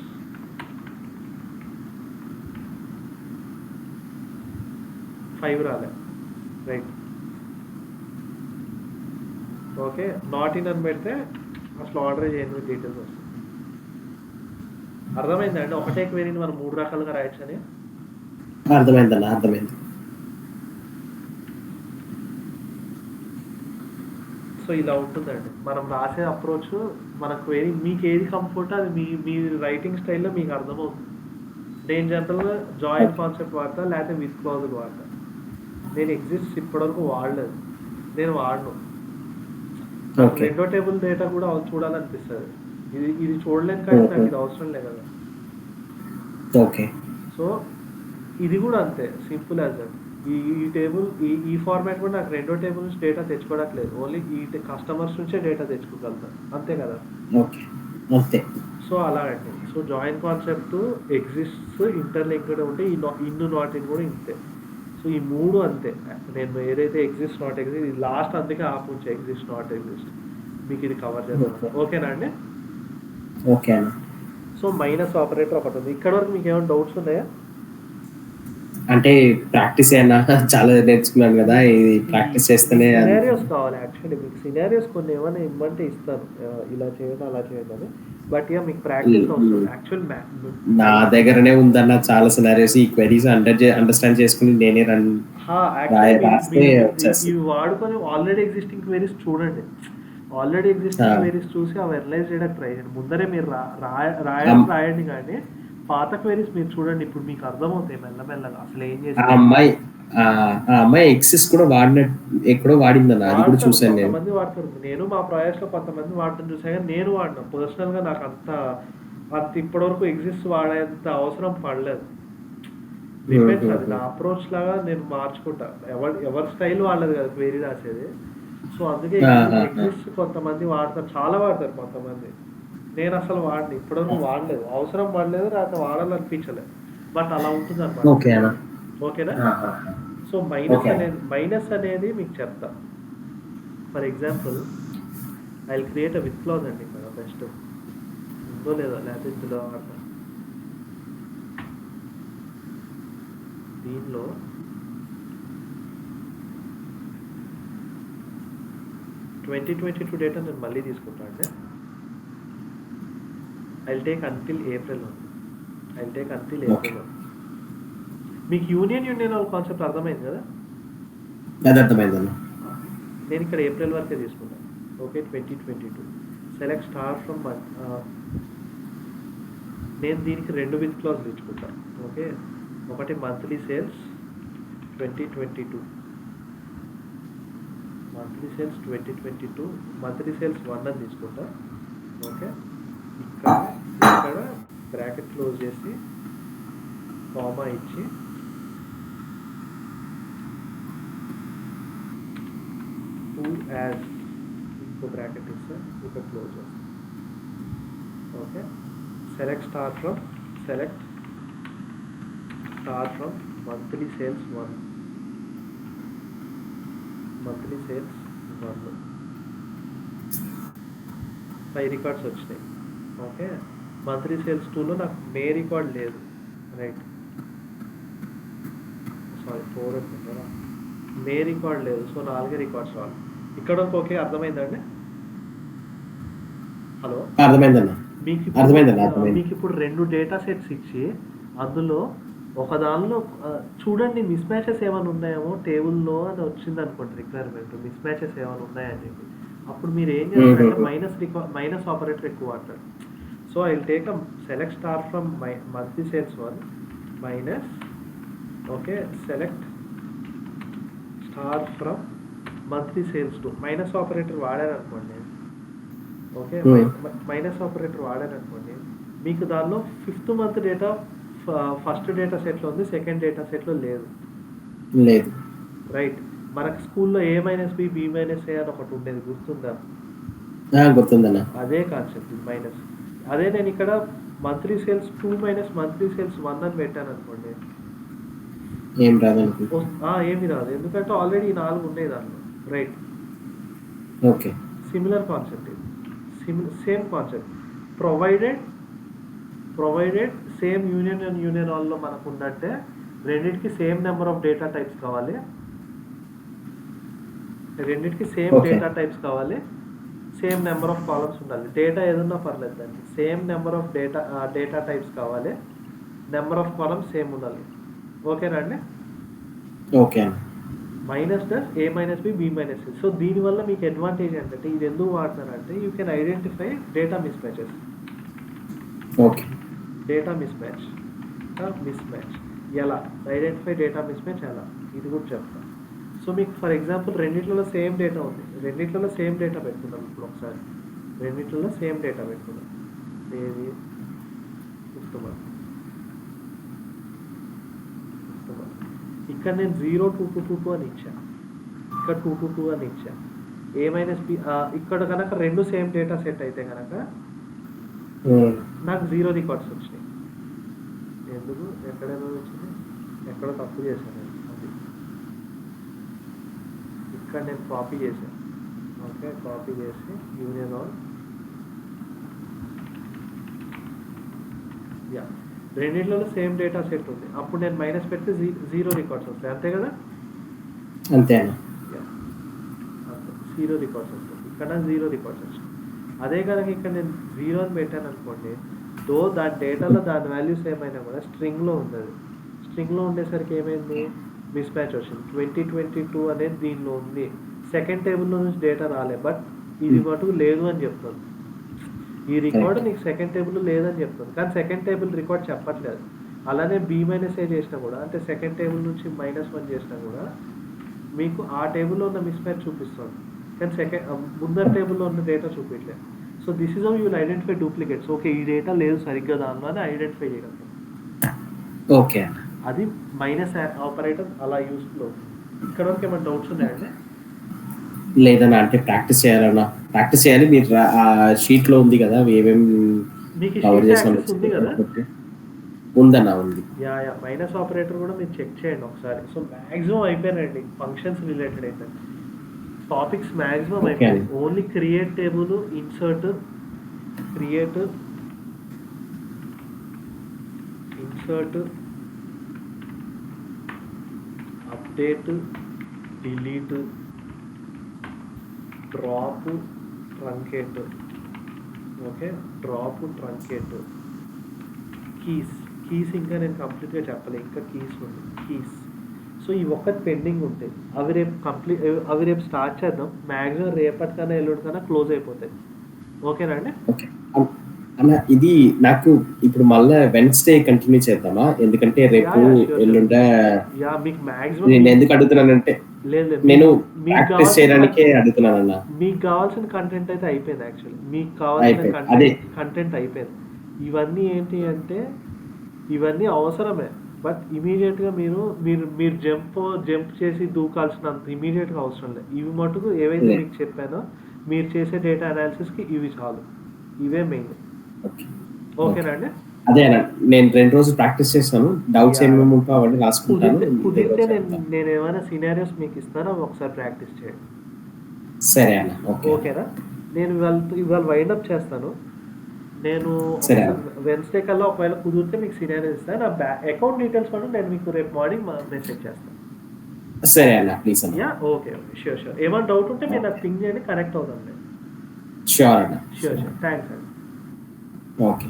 Five రాలే, right. Okay, not in అని పెడితే అసలు order చేయని details వస్తాయి. అర్థమైందండి? ఒకటే క్వెరీని మనం 3 రకాలుగా రాయొచ్చు అని. అర్థమైంది. సో ఇలా ఉంటుందండి మనం రాసే అప్రోచ్. మన క్వెరీ మీకు ఏది కంఫర్ట్ అది మీ రైటింగ్ స్టైల్లో మీకు అర్థమవుతుంది. నేను జనరల్గా జాయిన్ కాన్సెప్ట్ వాడతా, లేకపోతే విత్ క్లాజులు వాడతా. నేను ఎగ్జిస్ట్ ఇప్పటివరకు వాడలేదు, నేను వాడను. రెండో టేబుల్ డేటా కూడా చూడాలనిపిస్తుంది. ఇది చూడలేను కానీ నాకు ఇది అవసరం లేదు కదా. ఓకే, సో ఇది కూడా అంతే సింపుల్ యాజ్ దట్. ఈ టేబుల్ ఈ ఫార్మాట్ కూడా నాకు రెండో టేబుల్ నుంచి డేటా తెచ్చుకోవట్లేదు, ఓన్లీ ఈ కస్టమర్స్ నుంచే డేటా తెచ్చుకోగలుగుతాను, అంతే కదా. ఓకే, సో అలా అండి. So join concept, exist, interlinked ఉంటే ఇన్ నాట్ ఇన్ కూడా ఇంతే. సో ఈ 3 అంతే. నేను ఏదైతే ఎగ్జిస్ట్ నాట్ ఎగ్జిస్ట్, ఇది లాస్ట్ అందుకే ఆపుంచే ఎగ్జిస్ట్ నాట్ ఎగ్జిస్ట్, మీకు ఇది కవర్ చేద్దాం. ఓకేనా అండి? ఓకే అన్న. సో మైనస్ ఆపరేటర్ ఒకటి ఉంది. ఇక్కడ వరకు మీకు ఏమైనా డౌట్స్ ఉన్నాయా? అంటే ప్రాక్టీస్ అయినా చాలా నేర్చుకున్నాను కదా, ఇది ప్రాక్టీస్ చేస్తేనే. సినారియోస్ కావాలి యాక్చువల్లీ. మీకు సినారియోస్ కొన్ని ఏమైనా ఇమ్మంటే ఇస్తాను, ఇలా చేయండి అలా చేయండి అని. బట్ ఇక మీకు ప్రాక్టీస్ అవసరం. యాక్చువల్ నా దగ్గరనే ఉందన్న చాలా సినారియోస్. ఈ క్వెరీస్ అండర్స్టాండ్ చేసుకుని నేనే రాస్తే ఇవి వాడుకొని ఆల్రెడీ ఎగ్జిస్టింగ్ క్వెరీస్ చూడండి. ఆల్రెడీ ఎగ్జిస్టింగ్ క్వెరీస్ చూసి అవి అనలైజ్ చేయడానికి ట్రై చేయండి. ముందరే మీరు రాయండి కానీ పాత క్వెరీస్ మీరు చూడండి. ఇప్పుడు మీకు అర్థమవుతాయి మెల్లమెల్లగా అసలు ఏం చేసి. ఆ అమ్మాయి ఎక్సెస్ కూడా ఎక్కడో వాడిందన్న, అది కూడా చూసాను నేను. కొంతమంది వాడతారు. నేను మా ప్రాజెక్ట్స్ లో కొంతమంది వాడటం చూసాను కానీ నేను వాడినా పర్సనల్ గా. నాకు అంత ఇప్పటివరకు ఎగ్జిస్ట్ వాడేంత అవసరం పడలేదు. డిపెండ్స్, అది నా అప్రోచ్ లాగా నేను మార్చుకుంటా. ఎవరి స్టైల్ వాళ్ళది కదా క్వెరీ రాసేది. సో అందుకే ఎగ్జిస్ట్ కొంతమంది వాడతారు, చాలా వాడతారు కొంతమంది. నేను అసలు వాడిని ఇప్పటివరకు వాడలేదు, అవసరం పడలేదు, లేకపోతే వాడాలనిపించలేదు. బట్ అలా ఉంటుంది అన్నమాట. ఓకేనా? సో మైనస్ అనేది మీకు చెప్తా. For example I will create a with clause అండి. ఇక్కడ బెస్ట్ ఉందో లేదో, లేకపోతే ఇందులో వాడతా. దీనిలో (2022) డేటా నేను మళ్ళీ తీసుకుంటాను అండి. I'll take until April 1. మీకు యూనియన్ వాళ్ళ కాన్సెప్ట్ అర్థమైంది కదా? అర్థమైందన్న. నేను ఇక్కడ ఏప్రిల్ వరకే తీసుకున్నాను. Okay, 2022 select star from month. నేను దీనికి 2 విత్ క్లాజ్ తెచ్చుకుంటాను. ఓకే, ఒకటి monthly sales 2022, monthly sales 2022, monthly sales 1 అని తీసుకుంటా. ఓకే, ఇక్కడ బ్రాకెట్ క్లోజ్ చేసి కామా ఇచ్చి యాజ్ ఇంకో బ్రాకెట్ ఇస్తే ఇక్కడ క్లోజ్ చేస్తాం. Okay, select star from monthly sales 1, monthly sales 1 5 records వచ్చినాయి. ఓకే, మంత్లీ సేల్స్ 2లో నాకు మే రికార్డ్ లేదు, రైట్? సారీ 4 అనుకుంటారా, మే రికార్డ్ లేదు. సో 4 రికార్డ్స్ రావాలి. ఇక్కడ వరకు ఓకే, అర్థమైందండి? హలో, అర్థమైందన్న. మీకు ఇప్పుడు 2 డేటా సెట్స్ ఇచ్చి అందులో ఒక దానిలో చూడండి మిస్ మ్యాచెస్ ఏమైనా ఉన్నాయేమో టేబుల్లో అని వచ్చింది అనుకోండి, రిక్వైర్మెంట్ మిస్ మ్యాచెస్ ఏమైనా ఉన్నాయని చెప్పి. అప్పుడు మీరు ఏం చేస్తారంటే మైనస్ ఆపరేటర్ ఎక్కువ వాడతారు. So I will take a select star from monthly sales 1 minus, okay, select star from monthly sales 2. Minus operator వాడారనుకోండి, ఓకే, మైనస్ ఆపరేటర్ వాడారనుకోండి మీకు దానిలో 5th month data first data సెట్లో ఉంది, సెకండ్ డేటా సెట్లో లేదు. లేదు. రైట్. మనకు స్కూల్లో A - B B - A అని ఒకటి ఉండేది, గుర్తుందా? గుర్తుందన్న. అదే కాన్సెప్ట్ మైనస్. అదే నేను ఇక్కడ monthly sales 2 minus monthly sales 1 అని పెట్టాను అనుకోండి, ఏం రాదు. ఏమి రాదు, ఎందుకంటే ఆల్రెడీ 4 ఉన్నాయి దాంట్లో. రైట్. ఓకే. సిమిలర్ కాన్సెప్ట్ ఇది, same concept. Provided same union and union ఆల్లో మనకు ఉన్నట్టే రెండింటికి same number of data types కావాలి, సేమ్ నెంబర్ ఆఫ్ కాలమ్స్ ఉండాలి. డేటా ఏదన్నా పర్లేదు దానికి, same number of data types కావాలి, నెంబర్ ఆఫ్ కాలమ్స్ సేమ్ ఉండాలి. ఓకేనా అండి? Okay. Minus does A - B B - C. So దీనివల్ల మీకు అడ్వాంటేజ్ ఏంటంటే, ఇది ఎందుకు వాడతారంటే you can identify data miss matches. Okay. Data miss match ఎలా ఐడెంటిఫై డేటా మిస్ మ్యాచ్ ఎలా, ఇది కూడా చెప్తాను. సో మీకు ఫర్ ఎగ్జాంపుల్ రెండిట్లలో సేమ్ డేటా ఉంది, రెండిట్లలో సేమ్ డేటా పెట్టుకుందాం. ఇప్పుడు ఒకసారి రెండిట్లలో సేమ్ డేటా పెట్టుకుందాం. ఏది 5th మంత్. ఇక్కడ నేను 02222 అని ఇచ్చాను, ఇక్కడ 222 అని ఇచ్చాను. A - B ఇక్కడ కనుక రెండు సేమ్ డేటా సెట్ అయితే కనుక నాకు 0 రికార్డ్స్ వచ్చినాయి. ఎందుకు? ఎక్కడైనా వచ్చింది, ఎక్కడో తప్పు చేశాను అది. ఇక్కడ నేను కాపీ చేశాను. ఓకే, కాపీ చేసి యూనియన్ ఆల్, యా రెండిట్లలో సేమ్ డేటా సెట్ ఉంది. అప్పుడు నేను మైనస్ పెడితే 0 రికార్డ్స్ వస్తాయి, అంతే కదా? అంతే. 0 రికార్డ్స్ వస్తాయి. ఇక్కడ 0 రికార్డ్స్ వచ్చాయి. అదే కనుక ఇక్కడ నేను 0 అని పెట్టాను అనుకోండి, దాని డేటాలో దాని వాల్యూస్ ఏమైనా కూడా స్ట్రింగ్లో ఉంది. స్ట్రింగ్లో ఉండేసరికి ఏమైంది, మిస్ మ్యాచ్ వచ్చింది. 2022 అనేది దీనిలో ఉంది, సెకండ్ టేబుల్లో నుంచి డేటా రాలే, బట్ ఇది మటుకు లేదు అని చెప్తుంది. ఈ రికార్డు నీకు సెకండ్ టేబుల్లో లేదని చెప్తుంది, కానీ సెకండ్ టేబుల్ రికార్డ్ చెప్పట్లేదు. అలానే B - A చేసినా కూడా, అంటే సెకండ్ టేబుల్ నుంచి -1 చేసినా కూడా మీకు ఆ టేబుల్లో ఉన్న మిస్ మ్యాచ్ చూపిస్తుంది, కానీ ముందర టేబుల్లో ఉన్న డేటా చూపించలేదు. So this is how you will identify duplicates. Okay, ఈ డేటా లేదు సరిగ్గా దానిలో అని ఐడెంటిఫై చేయగలుగుతాం. ఓకే. అది మైనస్ ఆపరేటర్ అలా యూస్ఫుల్ అవుతుంది. ఇక్కడ వరకు ఏమైనా డౌట్స్ ఉన్నాయండి? లేదన్నా, అంటే ప్రాక్టీస్ చేయాలి. మీరు ఆ షీట్ లో ఉంది కదా, ఏమేమి కవర్ చేసాం ఉంది కదా? ఉందన్నా, ఉంది. మైనస్ ఆపరేటర్ కూడా మీరు చెక్ చేయండి ఒకసారి. సో మ్యాక్సిమం అయిపోయినాయండి ఫంక్షన్స్ రిలేటెడ్ అయితే టాపిక్స్ మ్యాక్సిమం అయిపోయింది. Only create table, insert, update, delete, drop, truncate. Okay, drop, truncate, keys ఇంకా నేను కంప్లీట్గా చెప్పలేదు, ఇంకా కీస్ ఉంది. సో ఈ ఒక్కటి పెండింగ్ ఉంటాయి, అవి రేపు స్టార్ట్ చేద్దాం. మ్యాక్సిమం రేపటికన్నా ఎల్లుడికన్నా క్లోజ్ అయిపోతాయి. ఓకేనా అండి? ఓకే అన్న, ఇది నాకు ఇప్పుడు మళ్ళీ వెన్స్డే కంటిన్యూ చేద్దామా? ఎందుకంటే రేపు ఎల్లుండే మీకు మ్యాక్సిమం నేను ఎందుకు అడుగుతున్నానంటే, నేను ప్రాక్టీస్ చేయడానికే అడుగుతున్నానన్న. మీకు కావాల్సిన కంటెంట్ అయితే అయిపోయింది. యాక్చువల్లీ మీకు కావాల్సిన కంటెంట్ అయిపోయింది. ఇవన్నీ ఏంటి అంటే ఇవన్నీ అవసరమే, బట్ ఇమీడియట్గా మీరు జంప్ చేసి దూకాల్సినంత ఇమీడియట్గా అవసరం లేదు. ఇవి మటుకు ఏవైతే మీకు చెప్పానో మీరు చేసే డేటా అనాలిసిస్కి ఇవి చాలు, ఇవే మెయిన్. ఓకేనా అండి? అదే నేను 2 రోజులు ప్రాక్టీస్ చేస్తాను. డౌట్స్ ఏమేమి ఉంటాయో అవన్నీ రాసుకుంటాను. కుదిరితే నేను ఏమైనా సినారియోస్ మీకు ఇస్తాను, అవి ఒకసారి ప్రాక్టీస్ చేయండి. సరే అన్న. ఓకేనా? నేను ఇవాళ వైండ్ అప్ చేస్తాను. నేను వెన్స్డే కల్లా ఒకవేళ కుదిరితే మీకు సినారియోస్ ఇస్తాను. నా అకౌంట్ డీటెయిల్స్ కూడా నేను మీకు రేపు మార్నింగ్ మెసేజ్ చేస్తాను. సరే అన్న, ప్లీజ్ అన్న. Okay, sure. ఏమైనా డౌట్ ఉంటే మీరు నాకు పింగ్ చేయండి, కనెక్ట్ అవుతాను నేను. షూర్ అన్న. షూర్. థ్యాంక్స్ అండి. ఓకే.